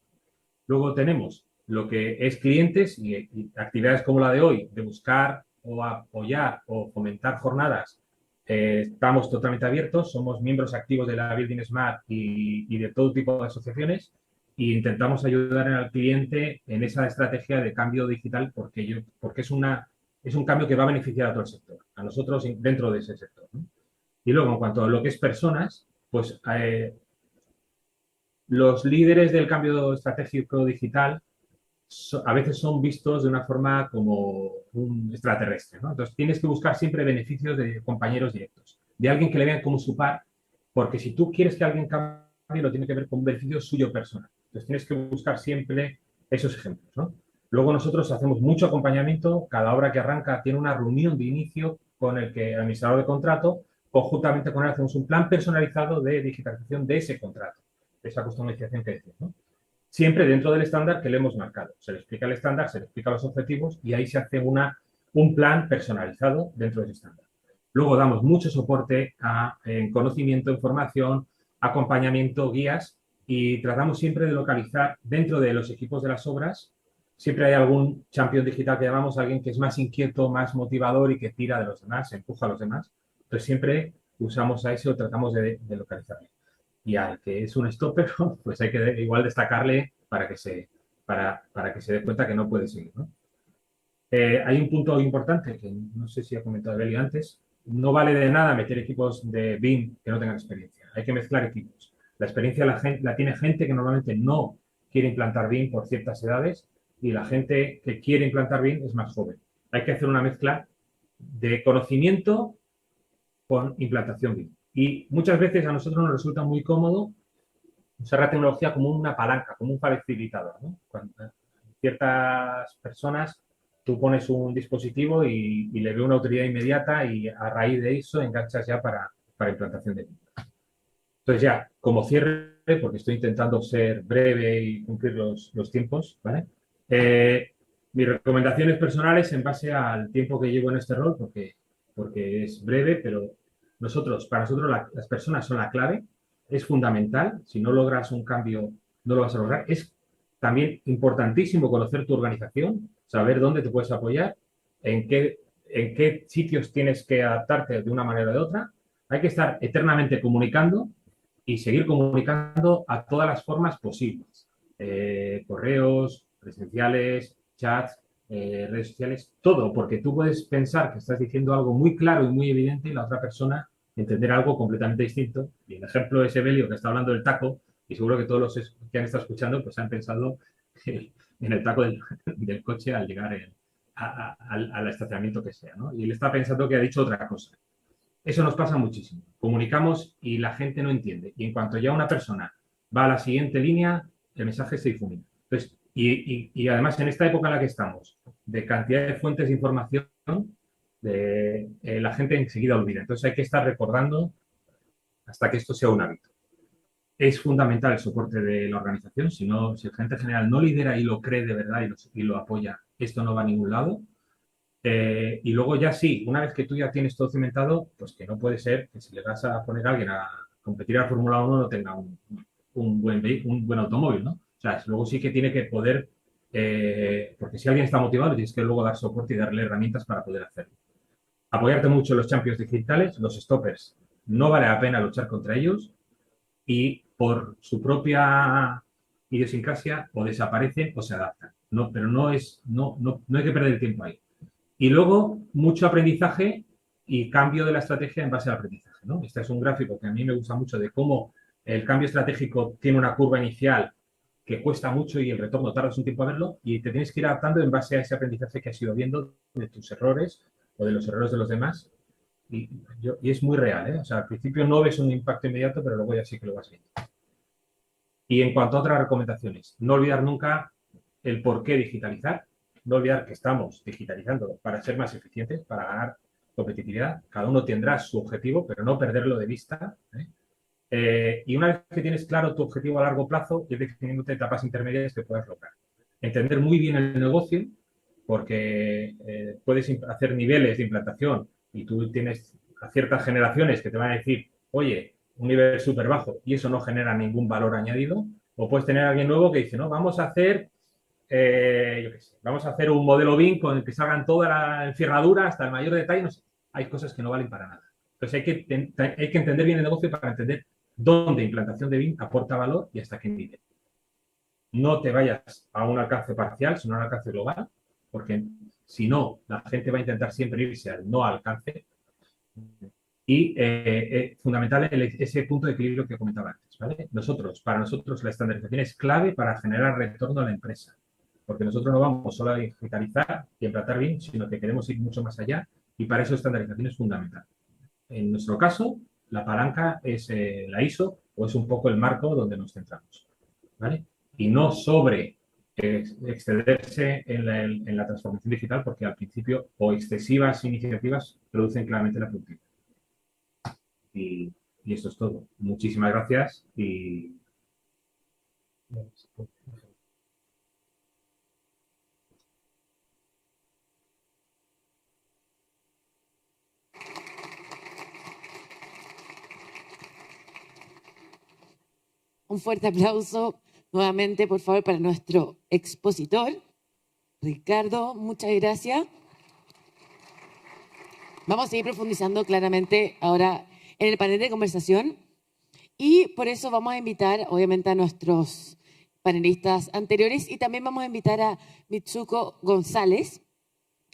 [SPEAKER 4] Luego tenemos lo que es clientes y actividades como la de hoy, de buscar o apoyar o fomentar jornadas. Estamos totalmente abiertos, somos miembros activos de la Building Smart y de todo tipo de asociaciones e intentamos ayudar al cliente en esa estrategia de cambio digital porque es un cambio que va a beneficiar a todo el sector, a nosotros dentro de ese sector, ¿no? Y luego, en cuanto a lo que es personas, pues los líderes del cambio estratégico digital a veces son vistos de una forma como un extraterrestre, ¿no? Entonces, tienes que buscar siempre beneficios de compañeros directos, de alguien que le vean como su par, porque si tú quieres que alguien cambie, lo tiene que ver con un beneficio suyo personal. Entonces, tienes que buscar siempre esos ejemplos, ¿no? Luego nosotros hacemos mucho acompañamiento, cada obra que arranca tiene una reunión de inicio con el administrador de contrato, conjuntamente con él hacemos un plan personalizado de digitalización de ese contrato, de esa customización que decía, ¿no? Siempre dentro del estándar que le hemos marcado. Se le explica el estándar, se le explica los objetivos y ahí se hace un plan personalizado dentro de ese estándar. Luego damos mucho soporte en conocimiento, información, acompañamiento, guías y tratamos siempre de localizar dentro de los equipos de las obras. Siempre hay algún champion digital que llamamos, alguien que es más inquieto, más motivador y que tira de los demás, se empuja a los demás. Entonces siempre usamos a ese o tratamos de localizarle. Y al que es un stopper, pues hay que igual destacarle para que se dé cuenta que no puede seguir, ¿no? Hay un punto importante que no sé si ha comentado Beli antes. No vale de nada meter equipos de BIM que no tengan experiencia. Hay que mezclar equipos. La experiencia la tiene gente que normalmente no quiere implantar BIM por ciertas edades y la gente que quiere implantar BIM es más joven. Hay que hacer una mezcla de conocimiento con implantación BIM. Y muchas veces a nosotros nos resulta muy cómodo usar la tecnología como una palanca, como un facilitador, ¿no? Cuando ciertas personas tú pones un dispositivo y le ve una utilidad inmediata y a raíz de eso enganchas ya para implantación de BIM. Entonces ya, como cierre, porque estoy intentando ser breve y cumplir los tiempos, ¿vale? Mis recomendaciones personales en base al tiempo que llevo en este rol, porque es breve, pero para nosotros las personas son la clave, es fundamental. Si no logras un cambio, no lo vas a lograr. Es también importantísimo conocer tu organización, saber dónde te puedes apoyar, en qué sitios tienes que adaptarte de una manera o de otra. Hay que estar eternamente comunicando y seguir comunicando a todas las formas posibles. Correos, presenciales, chats, redes sociales, todo, porque tú puedes pensar que estás diciendo algo muy claro y muy evidente y la otra persona entender algo completamente distinto. Y el ejemplo de ese Belio que está hablando del taco, y seguro que todos los que han estado escuchando pues han pensado en el taco del coche al llegar al estacionamiento que sea, ¿no? Y él está pensando que ha dicho otra cosa. Eso nos pasa muchísimo. Comunicamos y la gente no entiende. Y en cuanto ya una persona va a la siguiente línea, el mensaje se difumina. Entonces, y además en esta época en la que estamos, de cantidad de fuentes de información, la gente enseguida olvida. Entonces hay que estar recordando hasta que esto sea un hábito. Es fundamental el soporte de la organización. Si el gerente general no lidera y lo cree de verdad y lo apoya, esto no va a ningún lado. Y luego ya sí, una vez que tú ya tienes todo cimentado, pues que no puede ser que si le vas a poner a alguien a competir a la Fórmula 1 no tenga un buen automóvil, ¿no? O sea, luego sí que tiene que poder, porque si alguien está motivado, tienes que luego dar soporte y darle herramientas para poder hacerlo. Apoyarte mucho en los champions digitales, los stoppers. No vale la pena luchar contra ellos y por su propia idiosincrasia o desaparecen o se adaptan. No, pero no hay que perder el tiempo ahí. Y luego, mucho aprendizaje y cambio de la estrategia en base al aprendizaje, ¿no? Este es un gráfico que a mí me gusta mucho de cómo el cambio estratégico tiene una curva inicial que cuesta mucho y el retorno tardas un tiempo a verlo y te tienes que ir adaptando en base a ese aprendizaje que has ido viendo de tus errores o de los errores de los demás. Y es muy real, ¿eh? O sea, al principio no ves un impacto inmediato, pero luego ya sí que lo vas viendo. Y en cuanto a otras recomendaciones, no olvidar nunca el por qué digitalizar. No olvidar que estamos digitalizando para ser más eficientes, para ganar competitividad. Cada uno tendrá su objetivo, pero no perderlo de vista, ¿eh? Y una vez que tienes claro tu objetivo a largo plazo, ir definiéndote etapas intermedias que puedas lograr. Entender muy bien el negocio, porque puedes hacer niveles de implantación y tú tienes a ciertas generaciones que te van a decir, oye, un nivel súper bajo y eso no genera ningún valor añadido. O puedes tener a alguien nuevo que dice, no, vamos a hacer... yo qué sé, vamos a hacer un modelo BIM con el que salgan toda la encerradura hasta el mayor detalle. No sé, hay cosas que no valen para nada. Entonces hay que entender bien el negocio para entender dónde implantación de BIM aporta valor y hasta qué nivel. No te vayas a un alcance parcial, sino a un alcance global, porque si no, la gente va a intentar siempre irse al no alcance. Y fundamental ese punto de equilibrio que comentaba antes, ¿vale? Para nosotros la estandarización es clave para generar retorno a la empresa. Porque nosotros no vamos solo a digitalizar y implantar BIM, sino que queremos ir mucho más allá y para eso estandarización es fundamental. En nuestro caso, la palanca es la ISO o es un poco el marco donde nos centramos, ¿vale? Y no sobre excederse en la transformación digital porque al principio o excesivas iniciativas reducen claramente la productividad. Y esto es todo. Muchísimas gracias y...
[SPEAKER 1] Un fuerte aplauso nuevamente, por favor, para nuestro expositor. Ricardo, muchas gracias. Vamos a seguir profundizando claramente ahora en el panel de conversación y por eso vamos a invitar, obviamente, a nuestros panelistas anteriores y también vamos a invitar a Mitsuko González.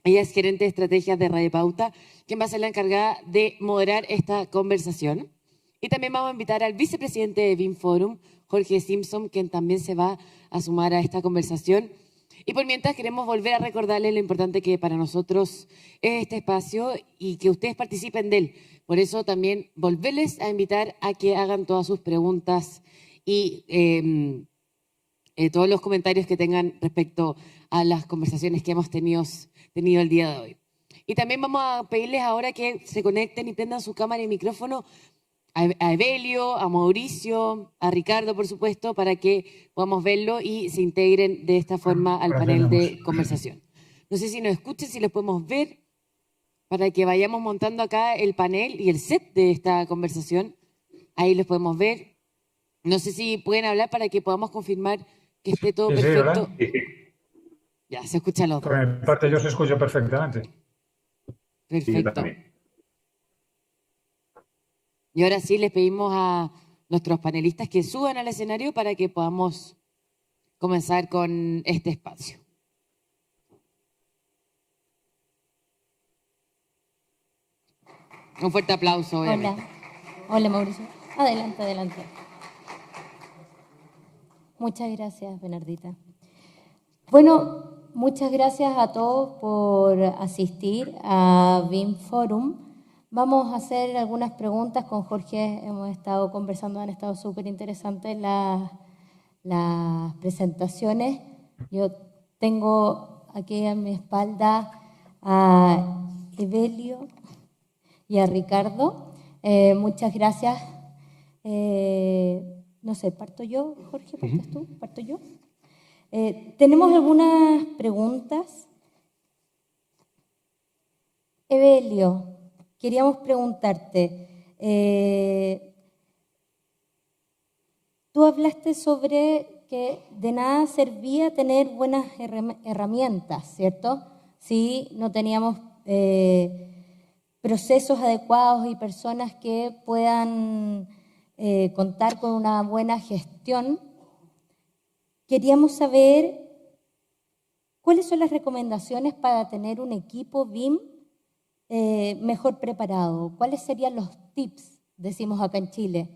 [SPEAKER 1] Ella es gerente de estrategias de Radio Pauta, quien va a ser la encargada de moderar esta conversación. Y también vamos a invitar al vicepresidente de BIM Forum, Jorge Simpson, quien también se va a sumar a esta conversación. Y por mientras queremos volver a recordarles lo importante que para nosotros es este espacio y que ustedes participen de él. Por eso también volverles a invitar a que hagan todas sus preguntas y todos los comentarios que tengan respecto a las conversaciones que hemos tenido el día de hoy. Y también vamos a pedirles ahora que se conecten y prendan su cámara y micrófono a Evelio, a Mauricio, a Ricardo, por supuesto, para que podamos verlo y se integren de esta forma al panel de conversación. No sé si nos escuchan, si los podemos ver, para que vayamos montando acá el panel y el set de esta conversación. Ahí los podemos ver. No sé si pueden hablar para que podamos confirmar que esté todo perfecto.
[SPEAKER 2] Sí,
[SPEAKER 1] ya, se escucha los dos.
[SPEAKER 2] Por mi parte yo os escucho perfectamente.
[SPEAKER 1] Perfecto. Y ahora sí les pedimos a nuestros panelistas que suban al escenario para que podamos comenzar con este espacio. Un fuerte aplauso, obviamente.
[SPEAKER 5] Hola Mauricio. Adelante. Muchas gracias, Bernardita. Bueno, muchas gracias a todos por asistir a BIM Forum. Vamos a hacer algunas preguntas con Jorge. Hemos estado conversando, han estado súper interesantes las presentaciones. Yo tengo aquí a mi espalda a Evelio y a Ricardo. Muchas gracias. No sé, ¿parto yo, Jorge? ¿Partes tú? ¿Parto yo? Tenemos algunas preguntas. Evelio, queríamos preguntarte, tú hablaste sobre que de nada servía tener buenas herramientas, ¿cierto? Si no teníamos procesos adecuados y personas que puedan contar con una buena gestión. Queríamos saber cuáles son las recomendaciones para tener un equipo BIM mejor preparado. ¿Cuáles serían los tips, decimos acá en Chile,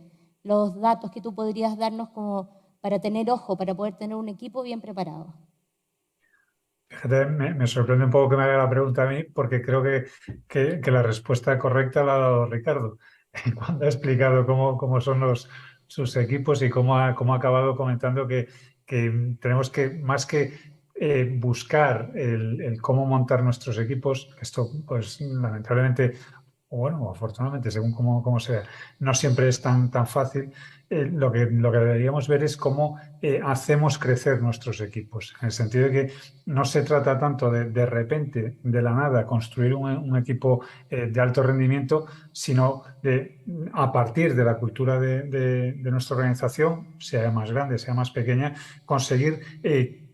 [SPEAKER 5] los datos que tú podrías darnos como para tener ojo, para poder tener un equipo bien preparado?
[SPEAKER 2] Fíjate, me sorprende un poco que me haga la pregunta a mí, porque creo que la respuesta correcta la ha dado Ricardo cuando ha explicado cómo son sus equipos y cómo ha acabado comentando que tenemos que, más que buscar el cómo montar nuestros equipos, esto pues lamentablemente, o bueno, o afortunadamente, según cómo sea, no siempre es tan fácil. Lo que deberíamos ver es cómo hacemos crecer nuestros equipos, en el sentido de que no se trata tanto de repente, de la nada, construir un equipo de alto rendimiento, sino de, a partir de la cultura de nuestra organización, sea más grande, sea más pequeña, conseguir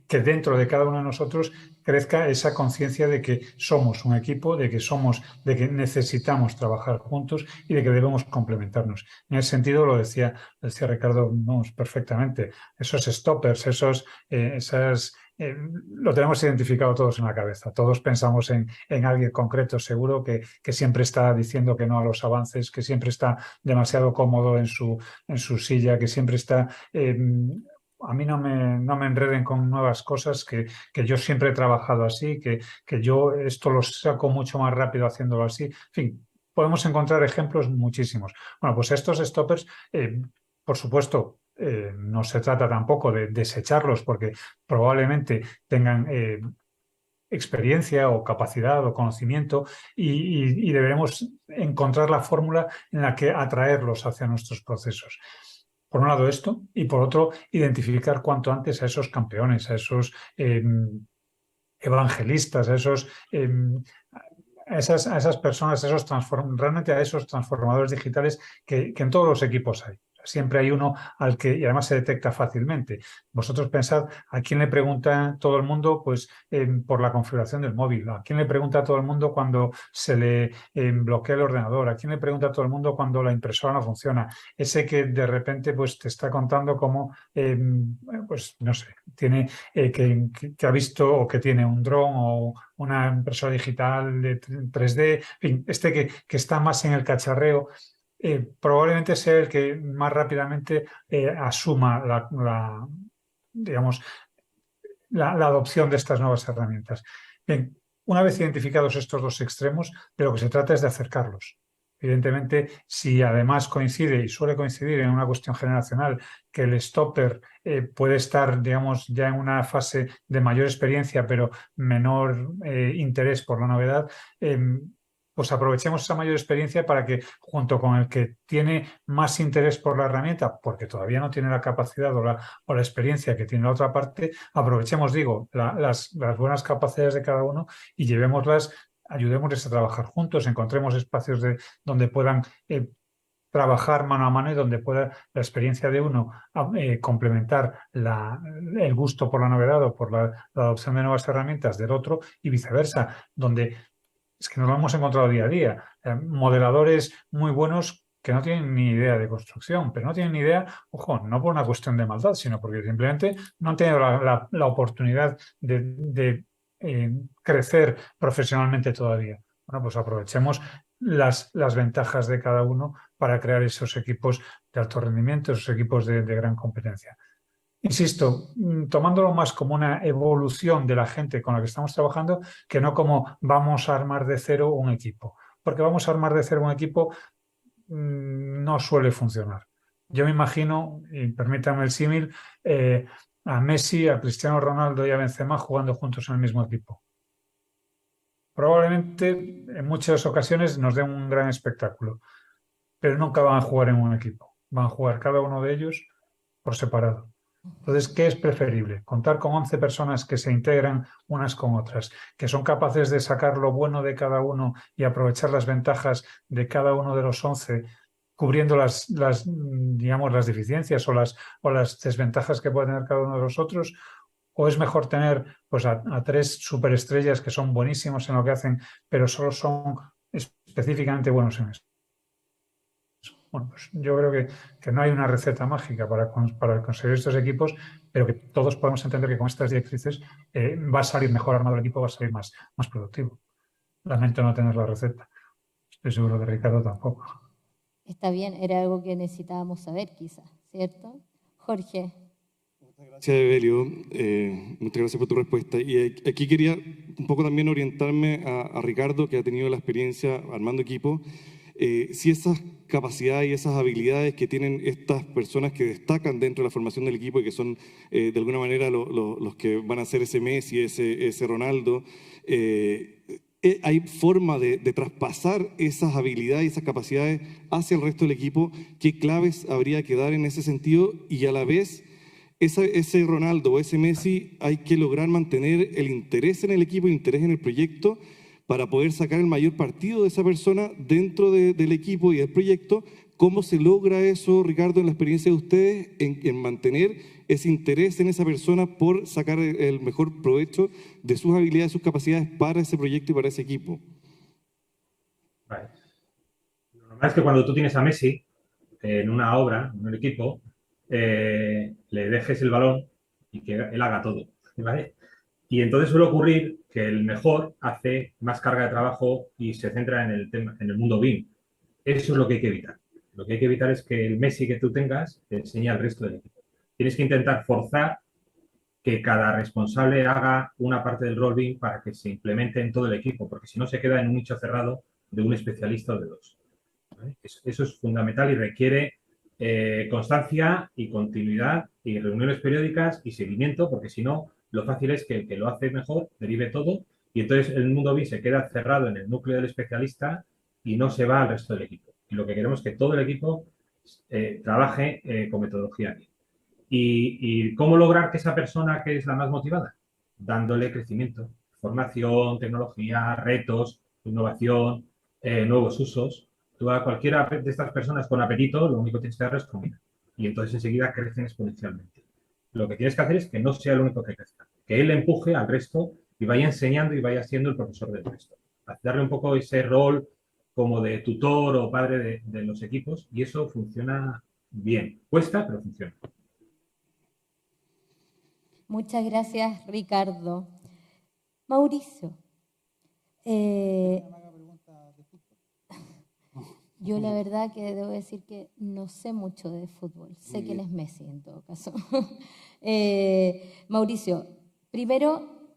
[SPEAKER 2] que dentro de cada uno de nosotros crezca esa conciencia de que somos un equipo, de que necesitamos trabajar juntos y de que debemos complementarnos. En ese sentido, lo decía Ricardo, vamos, perfectamente. Esos stoppers, lo tenemos identificado todos en la cabeza. Todos pensamos en alguien concreto, seguro, que siempre está diciendo que no a los avances, que siempre está demasiado cómodo en su silla, que siempre está... a mí no me enreden con nuevas cosas, que yo siempre he trabajado así, que yo esto lo saco mucho más rápido haciéndolo así. En fin, podemos encontrar ejemplos muchísimos. Bueno, pues estos stoppers, por supuesto, no se trata tampoco de desecharlos porque probablemente tengan experiencia o capacidad o conocimiento y deberemos encontrar la fórmula en la que atraerlos hacia nuestros procesos. Por un lado esto y por otro identificar cuanto antes a esos campeones, a esos evangelistas, a esas personas, realmente a esos transformadores digitales que en todos los equipos hay. Siempre hay uno al que, y además se detecta fácilmente. Vosotros pensad, ¿a quién le pregunta todo el mundo? Pues por la configuración del móvil. ¿A quién le pregunta a todo el mundo cuando se le bloquea el ordenador? ¿A quién le pregunta a todo el mundo cuando la impresora no funciona? Ese que de repente pues te está contando cómo, pues no sé, tiene que ha visto o que tiene un dron o una impresora digital de 3D, en fin, que está más en el cacharreo. Probablemente sea el que más rápidamente asuma digamos, la adopción de estas nuevas herramientas. Bien, una vez identificados estos dos extremos, de lo que se trata es de acercarlos. Evidentemente, si además coincide y suele coincidir en una cuestión generacional que el stopper puede estar, digamos, ya en una fase de mayor experiencia, pero menor interés por la novedad, pues aprovechemos esa mayor experiencia para que, junto con el que tiene más interés por la herramienta, porque todavía no tiene la capacidad o la experiencia que tiene la otra parte, aprovechemos, digo, las buenas capacidades de cada uno y llevémoslas, ayudémosles a trabajar juntos, encontremos espacios donde puedan trabajar mano a mano y donde pueda la experiencia de uno complementar el gusto por la novedad o por la adopción de nuevas herramientas del otro y viceversa, donde es que nos lo hemos encontrado día a día. Modeladores muy buenos que no tienen ni idea de construcción, pero no tienen ni idea, ojo, no por una cuestión de maldad, sino porque simplemente no han tenido la oportunidad de crecer profesionalmente todavía. Bueno, pues aprovechemos las ventajas de cada uno para crear esos equipos de alto rendimiento, esos equipos de gran competencia. Insisto, tomándolo más como una evolución de la gente con la que estamos trabajando que no como vamos a armar de cero un equipo. Porque vamos a armar de cero un equipo no suele funcionar. Yo me imagino, y permítame el símil, a Messi, a Cristiano Ronaldo y a Benzema jugando juntos en el mismo equipo. Probablemente en muchas ocasiones nos den un gran espectáculo, pero nunca van a jugar en un equipo. Van a jugar cada uno de ellos por separado. Entonces, ¿qué es preferible? Contar con 11 personas que se integran unas con otras, que son capaces de sacar lo bueno de cada uno y aprovechar las ventajas de cada uno de los 11, cubriendo digamos, las deficiencias o las desventajas que puede tener cada uno de los otros. ¿O es mejor tener pues, a tres superestrellas que son buenísimos en lo que hacen, pero solo son específicamente buenos en eso? Bueno, pues yo creo que no hay una receta mágica para conseguir estos equipos, pero que todos podemos entender que con estas directrices va a salir mejor armado el equipo, va a salir más productivo. Lamento no tener la receta. Estoy seguro que Ricardo tampoco.
[SPEAKER 5] Está bien, era algo que necesitábamos saber quizás, ¿cierto? Jorge.
[SPEAKER 6] Gracias, Evelio. Muchas gracias por tu respuesta. Y aquí quería un poco también orientarme a Ricardo, que ha tenido la experiencia armando equipo. Si esas capacidades y esas habilidades que tienen estas personas que destacan dentro de la formación del equipo y que son de alguna manera los que van a ser ese Messi, ese Ronaldo, ¿hay forma de traspasar esas habilidades y esas capacidades hacia el resto del equipo? ¿Qué claves habría que dar en ese sentido? Y a la vez, ese Ronaldo o ese Messi, hay que lograr mantener el interés en el equipo, el interés en el proyecto, para poder sacar el mayor partido de esa persona dentro del equipo y del proyecto. ¿Cómo se logra eso, Ricardo, en la experiencia de ustedes, en mantener ese interés en esa persona por sacar el mejor provecho de sus habilidades, sus capacidades para ese proyecto y para ese equipo?
[SPEAKER 4] Vale. Lo normal es que cuando tú tienes a Messi en una obra, en un equipo, le dejes el balón y que él haga todo, ¿vale? Y entonces suele ocurrir que el mejor hace más carga de trabajo y se centra en el tema, en el mundo BIM. Eso es lo que hay que evitar. Lo que hay que evitar es que el Messi que tú tengas te enseñe al resto del equipo. Tienes que intentar forzar que cada responsable haga una parte del rol BIM para que se implemente en todo el equipo, porque si no se queda en un nicho cerrado de un especialista o de dos. ¿Vale? Eso es fundamental y requiere constancia y continuidad y reuniones periódicas y seguimiento, porque si no, lo fácil es que el que lo hace mejor derive todo y entonces el mundo BIM se queda cerrado en el núcleo del especialista y no se va al resto del equipo. Y lo que queremos es que todo el equipo trabaje con metodología BIM. ¿Y cómo lograr que esa persona que es la más motivada? Dándole crecimiento, formación, tecnología, retos, innovación, nuevos usos. Tú a cualquiera de estas personas con apetito, lo único que tienes que darles es comida. Y entonces enseguida crecen exponencialmente. Lo que tienes que hacer es que no sea el único que crezca, que él empuje al resto y vaya enseñando y vaya siendo el profesor del resto. Darle un poco ese rol como de tutor o padre de los equipos y eso funciona bien. Cuesta, pero funciona.
[SPEAKER 5] Muchas gracias, Ricardo. Mauricio, yo la verdad que debo decir que no sé mucho de fútbol. Sé quién es Messi en todo caso. Mauricio, primero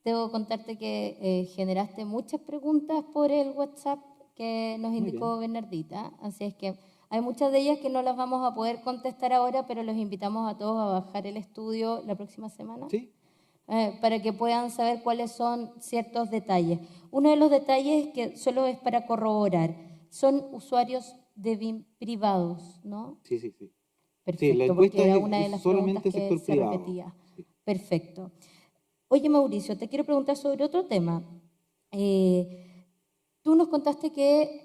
[SPEAKER 5] debo contarte que generaste muchas preguntas por el WhatsApp que nos indicó Bernardita, así es que hay muchas de ellas que no las vamos a poder contestar ahora, pero los invitamos a todos a bajar el estudio la próxima semana.
[SPEAKER 3] Sí.
[SPEAKER 5] Para que puedan saber cuáles son ciertos detalles. Uno de los detalles que solo es para corroborar, son usuarios de BIM privados, ¿no?
[SPEAKER 3] Sí, sí, sí.
[SPEAKER 5] Perfecto,
[SPEAKER 3] la
[SPEAKER 5] porque
[SPEAKER 3] encuesta
[SPEAKER 5] era
[SPEAKER 3] es
[SPEAKER 5] una de las
[SPEAKER 3] solamente
[SPEAKER 5] preguntas que
[SPEAKER 3] sector
[SPEAKER 5] se
[SPEAKER 3] privado.
[SPEAKER 5] repetía.
[SPEAKER 3] Sí.
[SPEAKER 5] Perfecto. Oye, Mauricio, te quiero preguntar sobre otro tema. Tú nos contaste que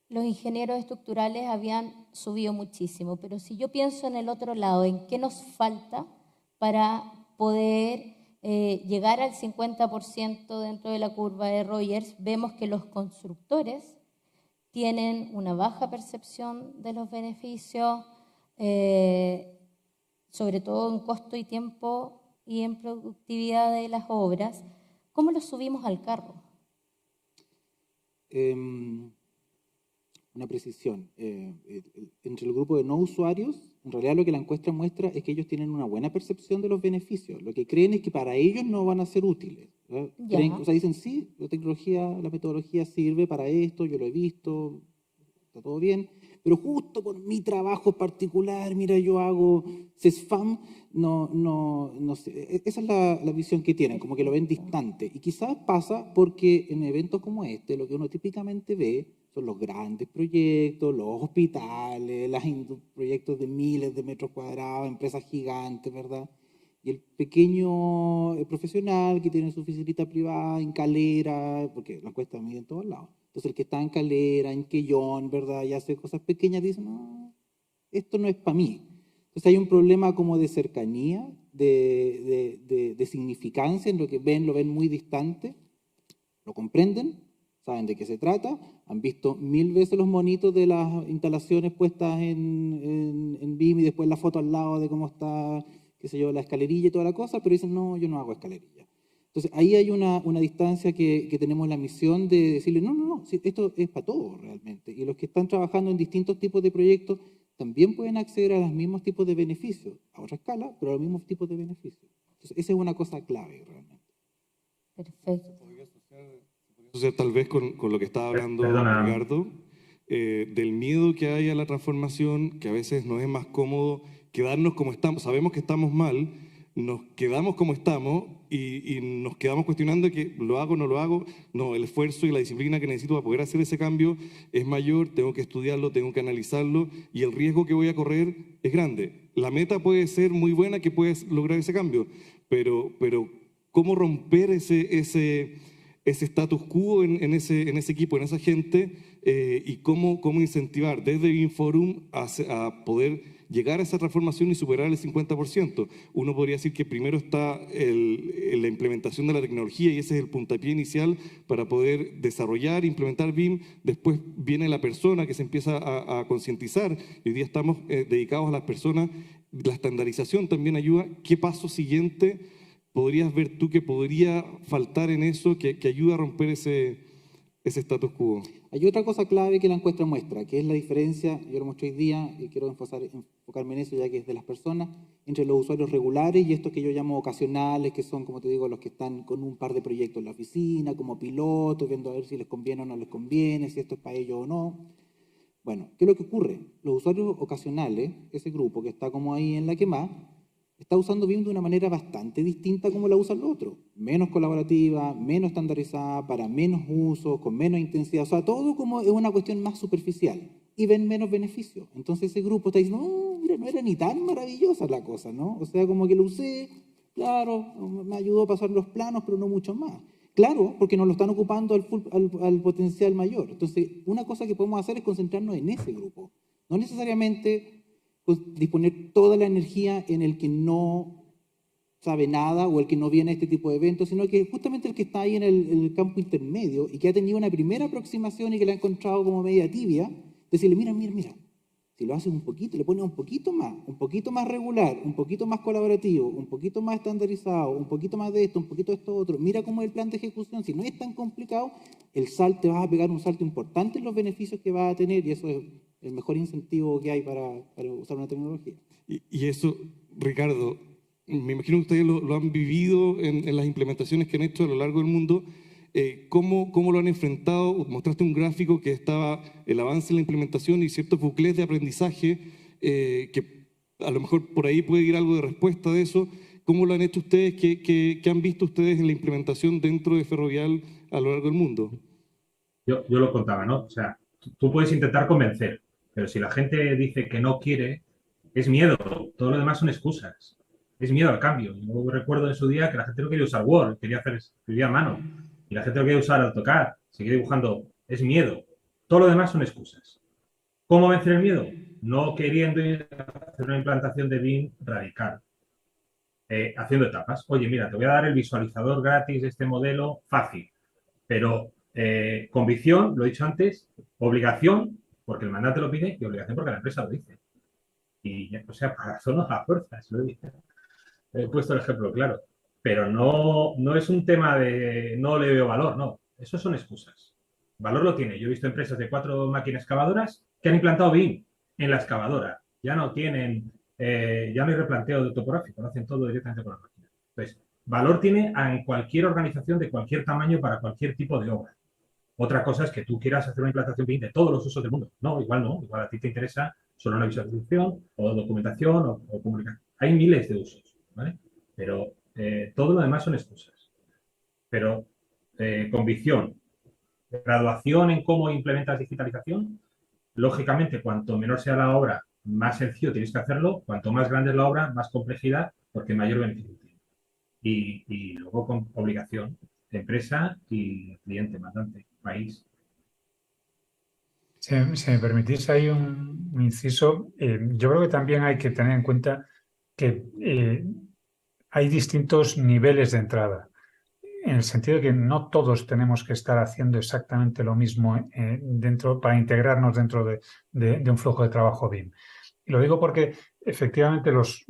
[SPEAKER 5] los ingenieros estructurales habían subido muchísimo, pero si yo pienso en el otro lado, ¿en qué nos falta para poder llegar al 50% dentro de la curva de Rogers? Vemos que los constructores tienen una baja percepción de los beneficios, sobre todo en costo y tiempo y en productividad de las obras. ¿Cómo los subimos al carro?
[SPEAKER 3] una precisión. Entre el grupo de no usuarios, en realidad lo que la encuesta muestra es que ellos tienen una buena percepción de los beneficios. Lo que creen es que para ellos no van a ser útiles. Creen, o sea, dicen, sí, la tecnología, la metodología sirve para esto, yo lo he visto, está todo bien, pero justo por mi trabajo particular, mira, yo hago CESFAM, no sé. Esa es la visión que tienen, como que lo ven distante. Y quizás pasa porque en eventos como este, lo que uno típicamente ve son los grandes proyectos, los hospitales, proyectos de miles de metros cuadrados, empresas gigantes, ¿verdad? Y el pequeño profesional que tiene su oficinita privada en Calera, porque la encuesta mide en todos lados. Entonces el que está en Calera, en Quellón, ¿verdad? Y hace cosas pequeñas, dice, no, esto no es para mí. Entonces hay un problema como de cercanía, de significancia en lo que ven, lo ven muy distante, lo comprenden, saben de qué se trata, han visto 1000 veces los monitos de las instalaciones puestas en BIM y después la foto al lado de cómo está, qué sé yo, la escalerilla y toda la cosa, pero dicen, no, yo no hago escalerilla. Entonces, ahí hay una distancia que tenemos la misión de decirle, no, sí, esto es para todos realmente. Y los que están trabajando en distintos tipos de proyectos también pueden acceder a los mismos tipos de beneficios, a otra escala, pero a los mismos tipos de beneficios. Entonces, esa es una cosa clave realmente.
[SPEAKER 5] Perfecto.
[SPEAKER 6] Asociar tal vez con lo que estaba hablando Ricardo, del miedo que hay a la transformación, que a veces nos es más cómodo quedarnos como estamos. Sabemos que estamos mal, nos quedamos como estamos y nos quedamos cuestionando que lo hago o no lo hago. No, el esfuerzo y la disciplina que necesito para poder hacer ese cambio es mayor, tengo que estudiarlo, tengo que analizarlo y el riesgo que voy a correr es grande. La meta puede ser muy buena, que puedes lograr ese cambio, pero ¿cómo romper ese status quo en ese equipo, en esa gente, y cómo incentivar desde BIMforum a poder llegar a esa transformación y superar el 50%. Uno podría decir que primero está la implementación de la tecnología y ese es el puntapié inicial para poder desarrollar, implementar BIM. Después viene la persona que se empieza a concientizar. Hoy día estamos dedicados a las personas. La estandarización también ayuda. ¿Qué paso siguiente podrías ver tú que podría faltar en eso, que ayuda a romper ese status quo?
[SPEAKER 3] Hay otra cosa clave que la encuesta muestra, que es la diferencia, yo lo muestro hoy día y quiero enfocarme en eso ya que es de las personas, entre los usuarios regulares y estos que yo llamo ocasionales, que son, como te digo, los que están con un par de proyectos en la oficina, como pilotos, viendo a ver si les conviene o no les conviene, si esto es para ellos o no. Bueno, ¿qué es lo que ocurre? Los usuarios ocasionales, ese grupo que está como ahí en la quemada, está usando BIM de una manera bastante distinta como la usan los otros. Menos colaborativa, menos estandarizada, para menos usos, con menos intensidad. O sea, todo como es una cuestión más superficial. Y ven menos beneficios. Entonces ese grupo está diciendo, no, mira, no era ni tan maravillosa la cosa, ¿no? O sea, como que lo usé, claro, me ayudó a pasar los planos, pero no mucho más. Claro, porque nos lo están ocupando al potencial mayor. Entonces, una cosa que podemos hacer es concentrarnos en ese grupo. No necesariamente disponer toda la energía en el que no sabe nada o el que no viene a este tipo de eventos, sino que justamente el que está ahí en el campo intermedio y que ha tenido una primera aproximación y que la ha encontrado como media tibia, decirle, mira, si lo haces un poquito, le pones un poquito más regular, un poquito más colaborativo, un poquito más estandarizado, un poquito más de esto, un poquito de esto otro, mira cómo es el plan de ejecución, si no es tan complicado, te vas a pegar un salto importante en los beneficios que vas a tener y eso es el mejor incentivo que hay para usar una tecnología.
[SPEAKER 6] Y eso, Ricardo, me imagino que ustedes lo han vivido en las implementaciones que han hecho a lo largo del mundo. ¿Cómo lo han enfrentado? Mostraste un gráfico que estaba el avance en la implementación y ciertos bucles de aprendizaje, que a lo mejor por ahí puede ir algo de respuesta de eso. ¿Cómo lo han hecho ustedes? ¿Qué han visto ustedes en la implementación dentro de Ferrovial a lo largo del mundo?
[SPEAKER 4] Yo lo contaba, ¿no? O sea, tú puedes intentar convencer, pero si la gente dice que no quiere, es miedo. Todo lo demás son excusas. Es miedo al cambio. Yo recuerdo en su día que la gente no quería usar Word, quería escribir a mano. Y la gente no quiere usar AutoCAD, seguir dibujando. Es miedo. Todo lo demás son excusas. ¿Cómo vencer el miedo? No queriendo hacer una implantación de BIM radical. Haciendo etapas. Oye, mira, te voy a dar el visualizador gratis de este modelo fácil. Pero convicción, lo he dicho antes, obligación, porque el mandato lo pide, y obligación porque la empresa lo dice. Y, o sea, para eso no da fuerzas, lo he puesto el ejemplo claro. Pero no es un tema de no le veo valor, no. Eso son excusas. Valor lo tiene. Yo he visto empresas de 4 máquinas excavadoras que han implantado BIM en la excavadora. Ya no tienen, ya no hay replanteo topográfico, lo hacen todo directamente con la máquina. Entonces, valor tiene en cualquier organización de cualquier tamaño para cualquier tipo de obra. Otra cosa es que tú quieras hacer una implantación BIM de todos los usos del mundo. No, igual no. Igual a ti te interesa solo una visualización o documentación o comunicación. Hay miles de usos, ¿vale? Pero todo lo demás son excusas. Pero con visión, graduación en cómo implementas digitalización, lógicamente, cuanto menor sea la obra, más sencillo tienes que hacerlo. Cuanto más grande es la obra, más complejidad, porque mayor beneficio tiene. Y luego con obligación de empresa y cliente, mandante, país.
[SPEAKER 2] Si me permitís ahí un inciso, yo creo que también hay que tener en cuenta que hay distintos niveles de entrada, en el sentido de que no todos tenemos que estar haciendo exactamente lo mismo dentro para integrarnos dentro de un flujo de trabajo BIM. Y lo digo porque efectivamente los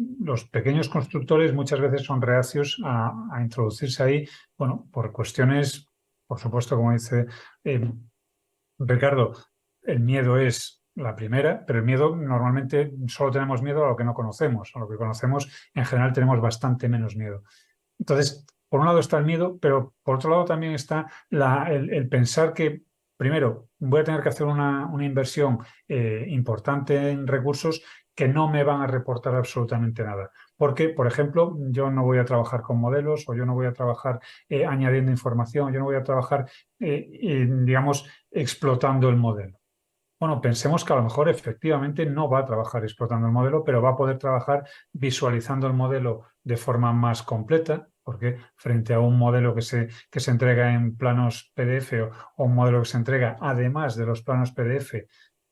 [SPEAKER 2] pequeños constructores muchas veces son reacios a introducirse ahí, bueno, por cuestiones, por supuesto, como dice Ricardo, el miedo es la primera, pero el miedo normalmente solo tenemos miedo a lo que no conocemos. A lo que conocemos, en general, tenemos bastante menos miedo. Entonces, por un lado está el miedo, pero por otro lado también está el pensar que, primero, voy a tener que hacer una inversión importante en recursos que no me van a reportar absolutamente nada. Porque, por ejemplo, yo no voy a trabajar con modelos o yo no voy a trabajar añadiendo información, yo no voy a trabajar, digamos, explotando el modelo. Bueno, pensemos que a lo mejor efectivamente no va a trabajar explotando el modelo, pero va a poder trabajar visualizando el modelo de forma más completa, porque frente a un modelo que se entrega en planos PDF o un modelo que se entrega además de los planos PDF,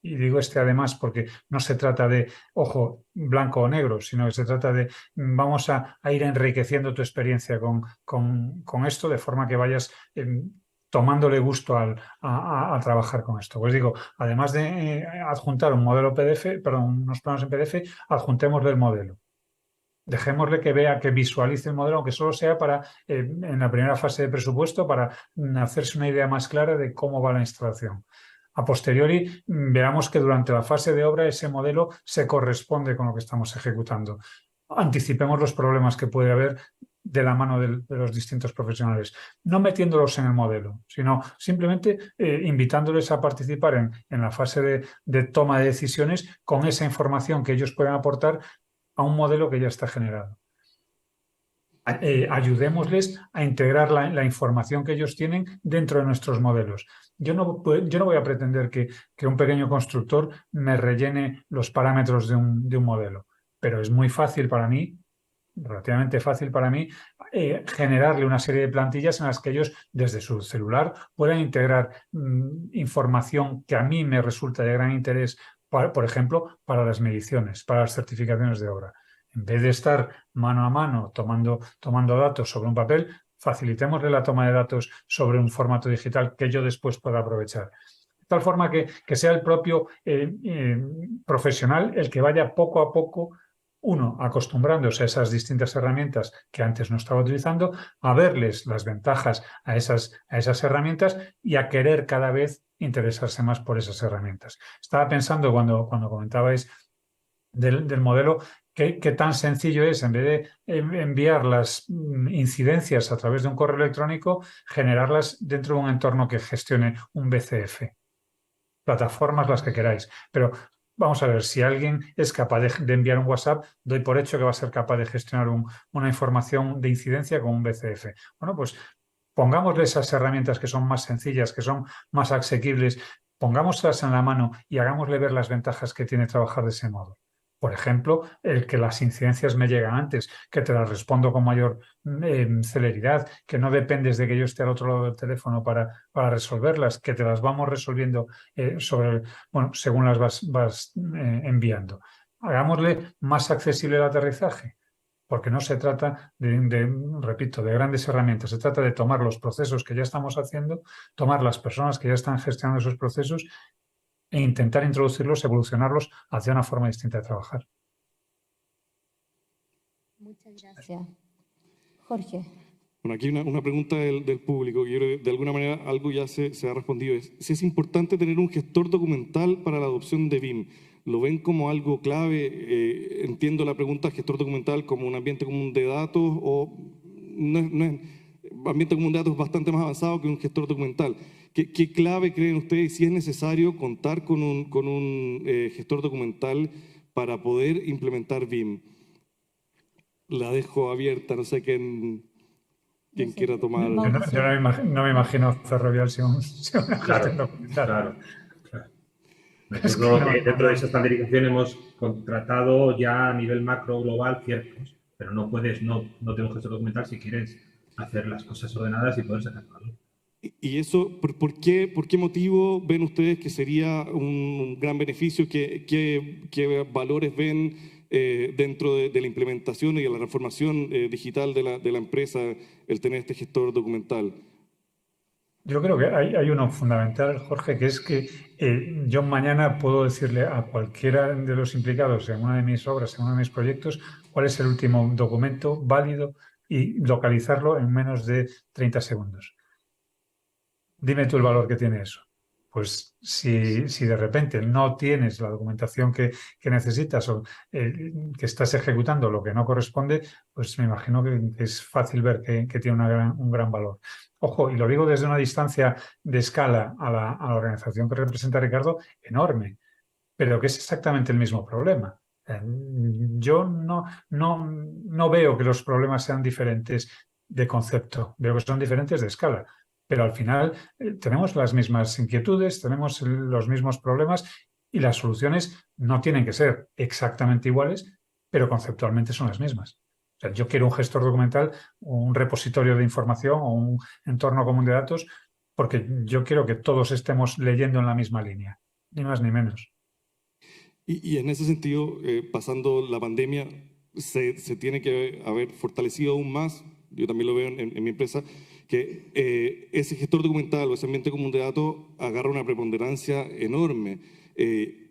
[SPEAKER 2] y digo además porque no se trata de, ojo, blanco o negro, sino que se trata de vamos a ir enriqueciendo tu experiencia con esto de forma que vayas tomándole gusto a trabajar con esto. Pues digo, además de adjuntar un modelo PDF, perdón, unos planos en PDF, adjuntémosle el modelo. Dejémosle que vea, que visualice el modelo, aunque solo sea para, en la primera fase de presupuesto, para hacerse una idea más clara de cómo va la instalación. A posteriori, veamos que durante la fase de obra ese modelo se corresponde con lo que estamos ejecutando. Anticipemos los problemas que puede haber de la mano de los distintos profesionales, no metiéndolos en el modelo, sino simplemente invitándoles a participar en la fase de toma de decisiones con esa información que ellos pueden aportar a un modelo que ya está generado. Ayudémosles a integrar la información que ellos tienen dentro de nuestros modelos. Yo no voy a pretender que un pequeño constructor me rellene los parámetros de un modelo, pero es muy fácil para mí, relativamente fácil para mí, generarle una serie de plantillas en las que ellos desde su celular puedan integrar información que a mí me resulta de gran interés, por ejemplo, para las mediciones, para las certificaciones de obra. En vez de estar mano a mano tomando datos sobre un papel, facilitémosle la toma de datos sobre un formato digital que yo después pueda aprovechar. De tal forma que sea el propio profesional el que vaya poco a poco, uno, acostumbrándose a esas distintas herramientas que antes no estaba utilizando, a verles las ventajas a esas herramientas y a querer cada vez interesarse más por esas herramientas. Estaba pensando cuando comentabais del modelo, qué tan sencillo es, en vez de enviar las incidencias a través de un correo electrónico, generarlas dentro de un entorno que gestione un BCF. Plataformas las que queráis. Pero vamos a ver, si alguien es capaz de enviar un WhatsApp, doy por hecho que va a ser capaz de gestionar una información de incidencia con un BCF. Bueno, pues pongámosle esas herramientas que son más sencillas, que son más asequibles, pongámoslas en la mano y hagámosle ver las ventajas que tiene trabajar de ese modo. Por ejemplo, el que las incidencias me llegan antes, que te las respondo con mayor celeridad, que no dependes de que yo esté al otro lado del teléfono para resolverlas, que te las vamos resolviendo según las vas enviando. Hagámosle más accesible el aterrizaje, porque no se trata repito, de grandes herramientas, se trata de tomar los procesos que ya estamos haciendo, tomar las personas que ya están gestionando esos procesos e intentar introducirlos, evolucionarlos hacia una forma distinta de trabajar.
[SPEAKER 5] Muchas gracias. Jorge.
[SPEAKER 6] Bueno, aquí una pregunta del público, que yo creo que de alguna manera algo ya se ha respondido, es si es importante tener un gestor documental para la adopción de BIM. ¿Lo ven como algo clave? Entiendo la pregunta, gestor documental como un ambiente común de datos, o no es ambiente común de datos bastante más avanzado que un gestor documental. ¿Qué clave creen ustedes si es necesario contar con un gestor documental para poder implementar BIM? La dejo abierta, no sé quién quiera tomar.
[SPEAKER 2] Yo no me imagino Ferrovial sin una
[SPEAKER 4] Claro,
[SPEAKER 2] gestión documental.
[SPEAKER 4] claro.
[SPEAKER 2] Es
[SPEAKER 4] Nosotros
[SPEAKER 2] que no,
[SPEAKER 4] dentro de
[SPEAKER 2] no.
[SPEAKER 4] esa estandarización hemos contratado ya a nivel macro global ciertos, pero no puedes no tener un gestor documental si quieres hacer las cosas ordenadas y poder sacar valor.
[SPEAKER 6] ¿Y eso, por qué motivo ven ustedes que sería un gran beneficio? ¿Qué valores ven dentro de la implementación y de la transformación digital de la empresa el tener este gestor documental?
[SPEAKER 2] Yo creo que hay uno fundamental, Jorge, que es que yo mañana puedo decirle a cualquiera de los implicados en una de mis obras, en uno de mis proyectos, cuál es el último documento válido y localizarlo en menos de 30 segundos. Dime tú el valor que tiene eso. Pues si de repente no tienes la documentación que necesitas o que estás ejecutando lo que no corresponde, pues me imagino que es fácil ver que tiene un gran valor. Ojo, y lo digo desde una distancia de escala a la organización que representa Ricardo, enorme, pero que es exactamente el mismo problema. Yo no veo que los problemas sean diferentes de concepto, veo que son diferentes de escala. Pero al final tenemos las mismas inquietudes, tenemos los mismos problemas y las soluciones no tienen que ser exactamente iguales, pero conceptualmente son las mismas. O sea, yo quiero un gestor documental, un repositorio de información o un entorno común de datos, porque yo quiero que todos estemos leyendo en la misma línea, ni más ni menos.
[SPEAKER 6] Y en ese sentido, pasando la pandemia, se tiene que haber fortalecido aún más, yo también lo veo en mi empresa, que ese gestor documental o ese ambiente común de datos agarra una preponderancia enorme,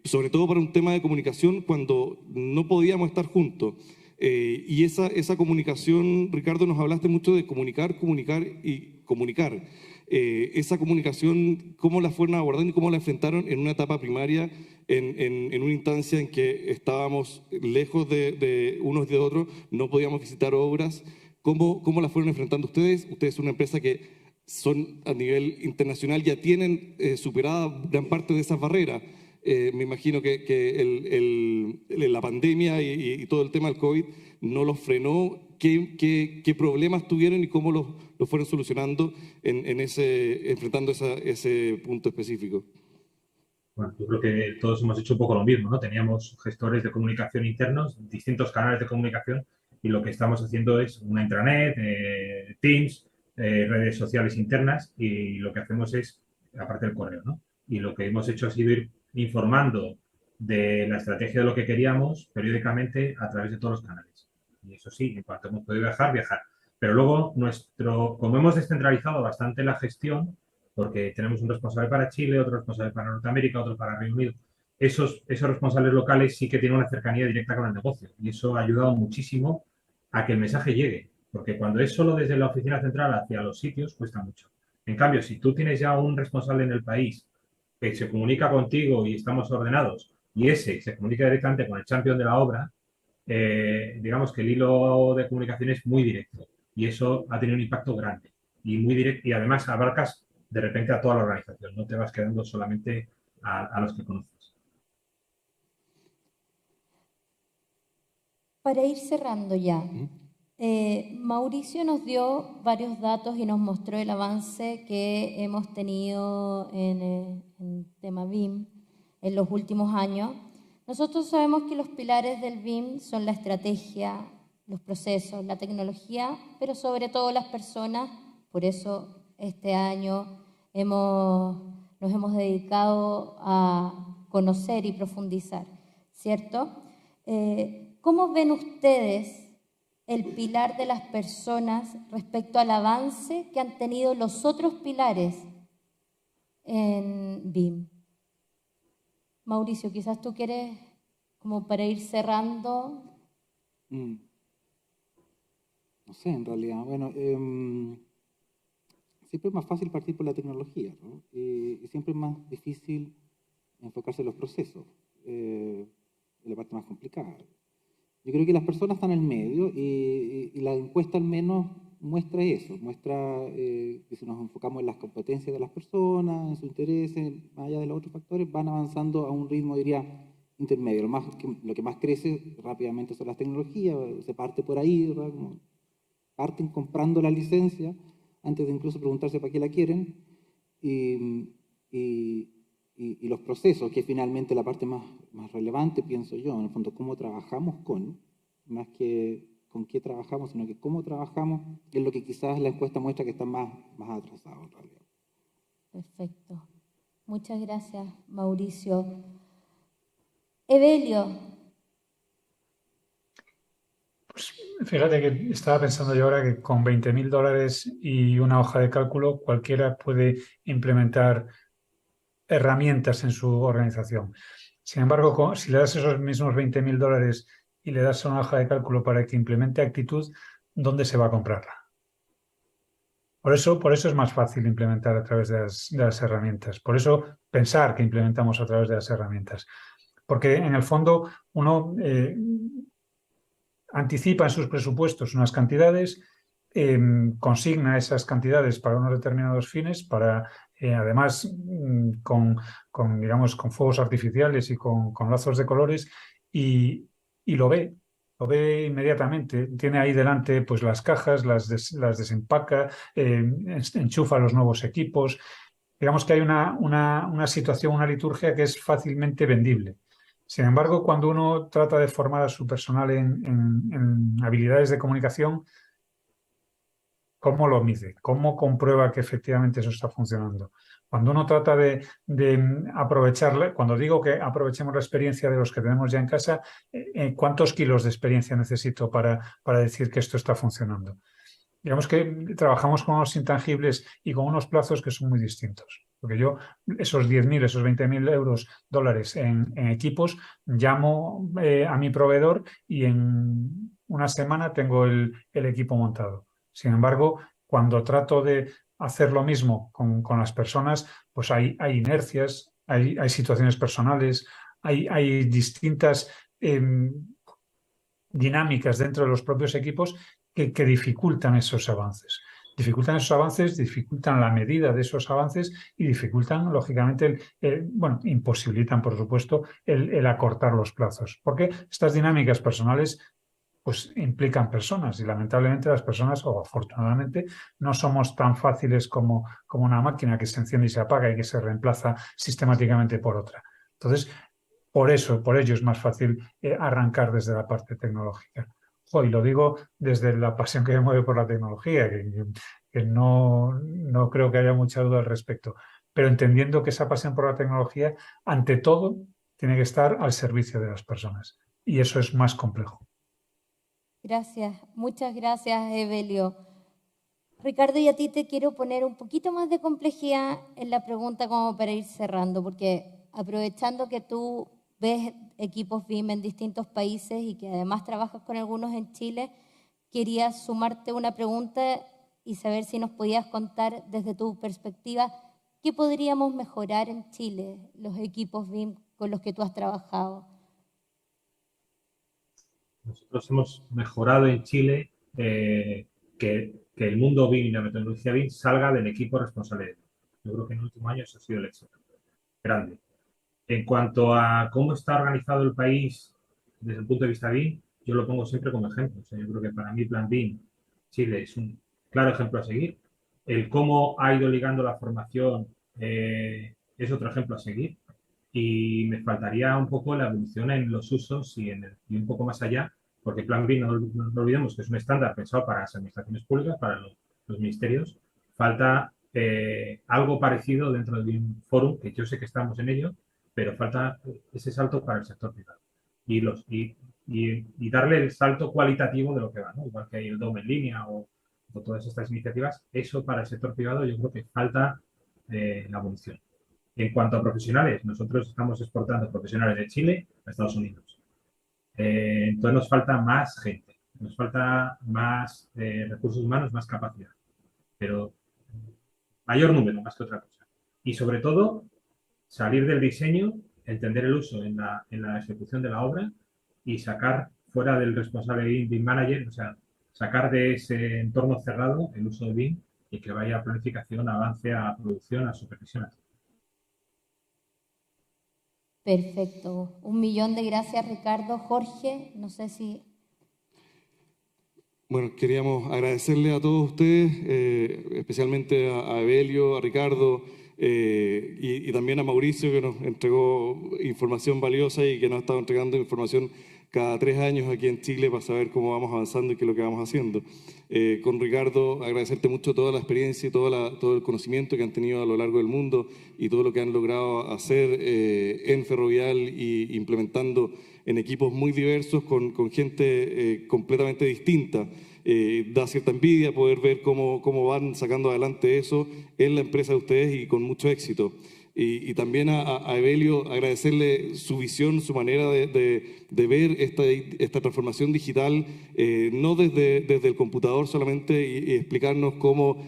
[SPEAKER 6] sobre todo para un tema de comunicación cuando no podíamos estar juntos. Y esa comunicación, Ricardo, nos hablaste mucho de comunicar, comunicar y comunicar. Esa comunicación, ¿cómo la fueron abordando y cómo la enfrentaron en una etapa primaria, en una instancia en que estábamos lejos de unos y de otros, no podíamos visitar obras? ¿Cómo la fueron enfrentando ustedes? Ustedes son una empresa que son a nivel internacional, ya tienen superada gran parte de esas barreras. Me imagino que la pandemia y todo el tema del COVID no los frenó. ¿Qué problemas tuvieron y cómo los fueron solucionando enfrentando ese punto específico?
[SPEAKER 4] Bueno, yo creo que todos hemos hecho un poco lo mismo, ¿no? Teníamos gestores de comunicación internos, distintos canales de comunicación, y lo que estamos haciendo es una intranet, Teams, redes sociales internas, y lo que hacemos es, aparte del correo, ¿no? Y lo que hemos hecho ha sido ir informando de la estrategia de lo que queríamos periódicamente a través de todos los canales. Y eso sí, en cuanto hemos podido viajar. Pero luego, como hemos descentralizado bastante la gestión, porque tenemos un responsable para Chile, otro responsable para Norteamérica, otro para Reino Unido. Esos responsables locales sí que tienen una cercanía directa con el negocio y eso ha ayudado muchísimo a que el mensaje llegue, porque cuando es solo desde la oficina central hacia los sitios cuesta mucho. En cambio, si tú tienes ya un responsable en el país que se comunica contigo y estamos ordenados y ese se comunica directamente con el champion de la obra, digamos que el hilo de comunicación es muy directo y eso ha tenido un impacto grande y muy directo y además abarcas de repente a toda la organización, no te vas quedando solamente a los que conoces.
[SPEAKER 5] Para ir cerrando ya, Mauricio nos dio varios datos y nos mostró el avance que hemos tenido en el tema BIM en los últimos años. Nosotros sabemos que los pilares del BIM son la estrategia, los procesos, la tecnología, pero sobre todo las personas. Por eso este año nos hemos dedicado a conocer y profundizar, ¿cierto? ¿Cómo ven ustedes el pilar de las personas respecto al avance que han tenido los otros pilares en BIM? Mauricio, quizás tú quieres, como para ir cerrando.
[SPEAKER 3] No sé, en realidad, bueno, siempre es más fácil partir por la tecnología, ¿no? Y siempre es más difícil enfocarse en los procesos, es la parte más complicada. Yo creo que las personas están en el medio y la encuesta al menos muestra eso, muestra que si nos enfocamos en las competencias de las personas, en sus intereses, más allá de los otros factores, van avanzando a un ritmo, diría, intermedio. Lo que más crece rápidamente son las tecnologías, se parte por ahí, ¿verdad? Como parten comprando la licencia antes de incluso preguntarse para qué la quieren, y los procesos, que es finalmente la parte más relevante, pienso yo, en el fondo, cómo trabajamos más que con qué trabajamos, sino que cómo trabajamos, es lo que quizás la encuesta muestra que está más atrasado en realidad.
[SPEAKER 5] Perfecto. Muchas gracias, Mauricio. Evelio.
[SPEAKER 2] Pues fíjate que estaba pensando yo ahora que con $20.000 y una hoja de cálculo cualquiera puede implementar herramientas en su organización. Sin embargo, si le das esos mismos $20.000 y le das una hoja de cálculo para que implemente actitud, ¿dónde se va a comprarla? Por eso es más fácil implementar a través de las herramientas. Por eso pensar que implementamos a través de las herramientas. Porque en el fondo uno anticipa en sus presupuestos unas cantidades, consigna esas cantidades para unos determinados fines, para además digamos, con fuegos artificiales y con lazos de colores, y lo ve inmediatamente. Tiene ahí delante pues, las cajas, las desempaca, enchufa los nuevos equipos. Digamos que hay una situación, una liturgia que es fácilmente vendible. Sin embargo, cuando uno trata de formar a su personal en habilidades de comunicación, ¿cómo lo mide? ¿Cómo comprueba que efectivamente eso está funcionando? Cuando uno trata de aprovecharle, cuando digo que aprovechemos la experiencia de los que tenemos ya en casa, ¿cuántos kilos de experiencia necesito para decir que esto está funcionando? Digamos que trabajamos con unos intangibles y con unos plazos que son muy distintos. Porque yo, esos 10.000, esos 20.000 dólares en equipos, llamo a mi proveedor y en una semana tengo el equipo montado. Sin embargo, cuando trato de hacer lo mismo con las personas, pues hay inercias, hay situaciones personales, hay distintas dinámicas dentro de los propios equipos que dificultan esos avances. Dificultan la medida de esos avances y dificultan, lógicamente, bueno, imposibilitan, por supuesto, el acortar los plazos. Porque estas dinámicas personales pues implican personas y lamentablemente las personas, o afortunadamente, no somos tan fáciles como una máquina que se enciende y se apaga y que se reemplaza sistemáticamente por otra. Entonces, por ello es más fácil arrancar desde la parte tecnológica. Y lo digo desde la pasión que me mueve por la tecnología, que no creo que haya mucha duda al respecto, pero entendiendo que esa pasión por la tecnología, ante todo, tiene que estar al servicio de las personas. Y eso es más complejo.
[SPEAKER 5] Gracias, muchas gracias, Evelio. Ricardo, y a ti te quiero poner un poquito más de complejidad en la pregunta como para ir cerrando, porque aprovechando que tú ves equipos BIM en distintos países y que además trabajas con algunos en Chile, quería sumarte una pregunta y saber si nos podías contar desde tu perspectiva qué podríamos mejorar en Chile, los equipos BIM con los que tú has trabajado.
[SPEAKER 4] Nosotros hemos mejorado en Chile que el mundo BIM y la metodología BIM salga del equipo responsable. Yo creo que en el último año eso ha sido el éxito grande. En cuanto a cómo está organizado el país desde el punto de vista BIM, yo lo pongo siempre como ejemplo. O sea, yo creo que para mí Plan BIM Chile es un claro ejemplo a seguir. El cómo ha ido ligando la formación es otro ejemplo a seguir. Y me faltaría un poco la evolución en los usos y un poco más allá, porque Plan BIM, no olvidemos que es un estándar pensado para las administraciones públicas, para los ministerios. Falta algo parecido dentro de un fórum, que yo sé que estamos en ello, pero falta ese salto para el sector privado. Y darle el salto cualitativo de lo que va, ¿no? Igual que hay el DOM en línea o todas estas iniciativas, eso para el sector privado yo creo que falta la evolución. En cuanto a profesionales, nosotros estamos exportando profesionales de Chile a Estados Unidos. Entonces nos falta más gente. Nos falta más recursos humanos, más capacidad, pero mayor número, más que otra cosa. Y sobre todo, salir del diseño, entender el uso en la ejecución de la obra y sacar fuera del responsable BIM Manager, o sea, sacar de ese entorno cerrado el uso de BIM y que vaya a planificación, avance a producción, a supervisión.
[SPEAKER 5] Perfecto. 1.000.000 de gracias, Ricardo. Jorge, no sé si...
[SPEAKER 6] Bueno, queríamos agradecerle a todos ustedes, especialmente a Evelio, a Ricardo y también a Mauricio, que nos entregó información valiosa y que nos ha estado entregando información cada 3 años aquí en Chile para saber cómo vamos avanzando y qué es lo que vamos haciendo. Con Ricardo, agradecerte mucho toda la experiencia y todo el conocimiento que han tenido a lo largo del mundo y todo lo que han logrado hacer en Ferrovial y implementando en equipos muy diversos con gente completamente distinta. Da cierta envidia poder ver cómo van sacando adelante eso en la empresa de ustedes y con mucho éxito. Y también a Evelio agradecerle su visión, su manera de ver esta transformación digital, no desde el computador solamente, y explicarnos cómo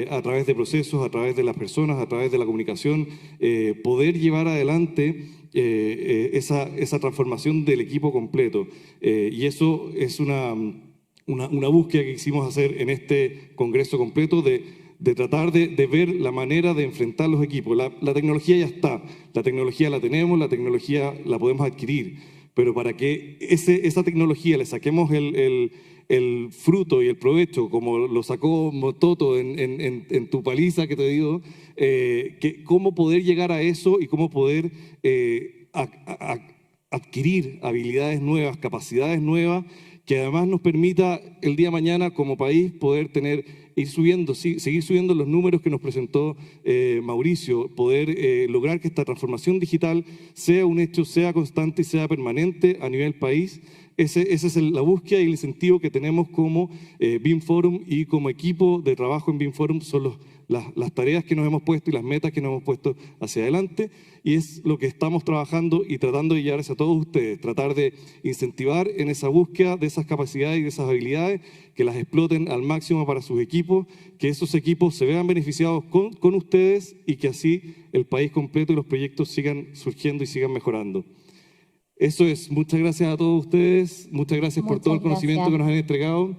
[SPEAKER 6] a través de procesos, a través de las personas, a través de la comunicación, poder llevar adelante esa transformación del equipo completo. Y eso es una búsqueda que quisimos hacer en este congreso completo de tratar de ver la manera de enfrentar los equipos. La tecnología ya está, la tecnología la tenemos, la tecnología la podemos adquirir, pero para que esa tecnología le saquemos el fruto y el provecho, como lo sacó Mototo en tu paliza que te dio, cómo poder llegar a eso y cómo poder adquirir habilidades nuevas, capacidades nuevas, que además nos permita el día de mañana como país poder seguir subiendo los números que nos presentó Mauricio, poder lograr que esta transformación digital sea un hecho, sea constante y sea permanente a nivel país. Esa es la búsqueda y el incentivo que tenemos como BIM Forum y como equipo de trabajo en BIM Forum. Son las tareas que nos hemos puesto y las metas que nos hemos puesto hacia adelante, y es lo que estamos trabajando y tratando de llevar a todos ustedes, tratar de incentivar en esa búsqueda de esas capacidades y de esas habilidades, que las exploten al máximo para sus equipos, que esos equipos se vean beneficiados con ustedes y que así el país completo y los proyectos sigan surgiendo y sigan mejorando. Eso es. Muchas gracias a todos ustedes, muchas gracias por todo el conocimiento que nos han entregado.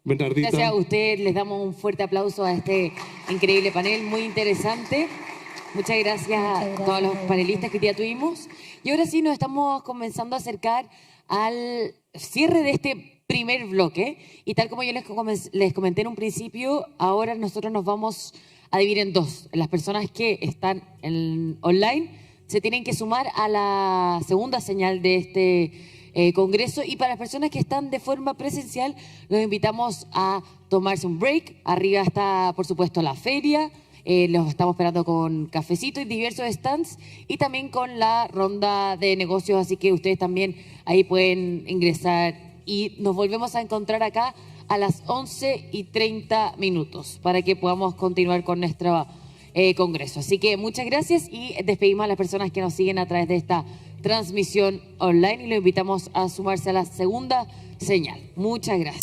[SPEAKER 6] Bernardita.
[SPEAKER 1] Gracias a usted, les damos un fuerte aplauso a este increíble panel, muy interesante. Muchas gracias a todos los panelistas que hoy día tuvimos. Y ahora sí nos estamos comenzando a acercar al cierre de este primer bloque. Y tal como yo les comenté en un principio, ahora nosotros nos vamos a dividir en dos. Las personas que están online se tienen que sumar a la segunda señal de este congreso, y para las personas que están de forma presencial los invitamos a tomarse un break. Arriba está, por supuesto, la feria, los estamos esperando con cafecito y diversos stands, y también con la ronda de negocios, así que ustedes también ahí pueden ingresar, y nos volvemos a encontrar acá a las 11:30 para que podamos continuar con nuestro congreso. Así que muchas gracias y despedimos a las personas que nos siguen a través de esta transmisión online y los invitamos a sumarse a la segunda señal. Muchas gracias.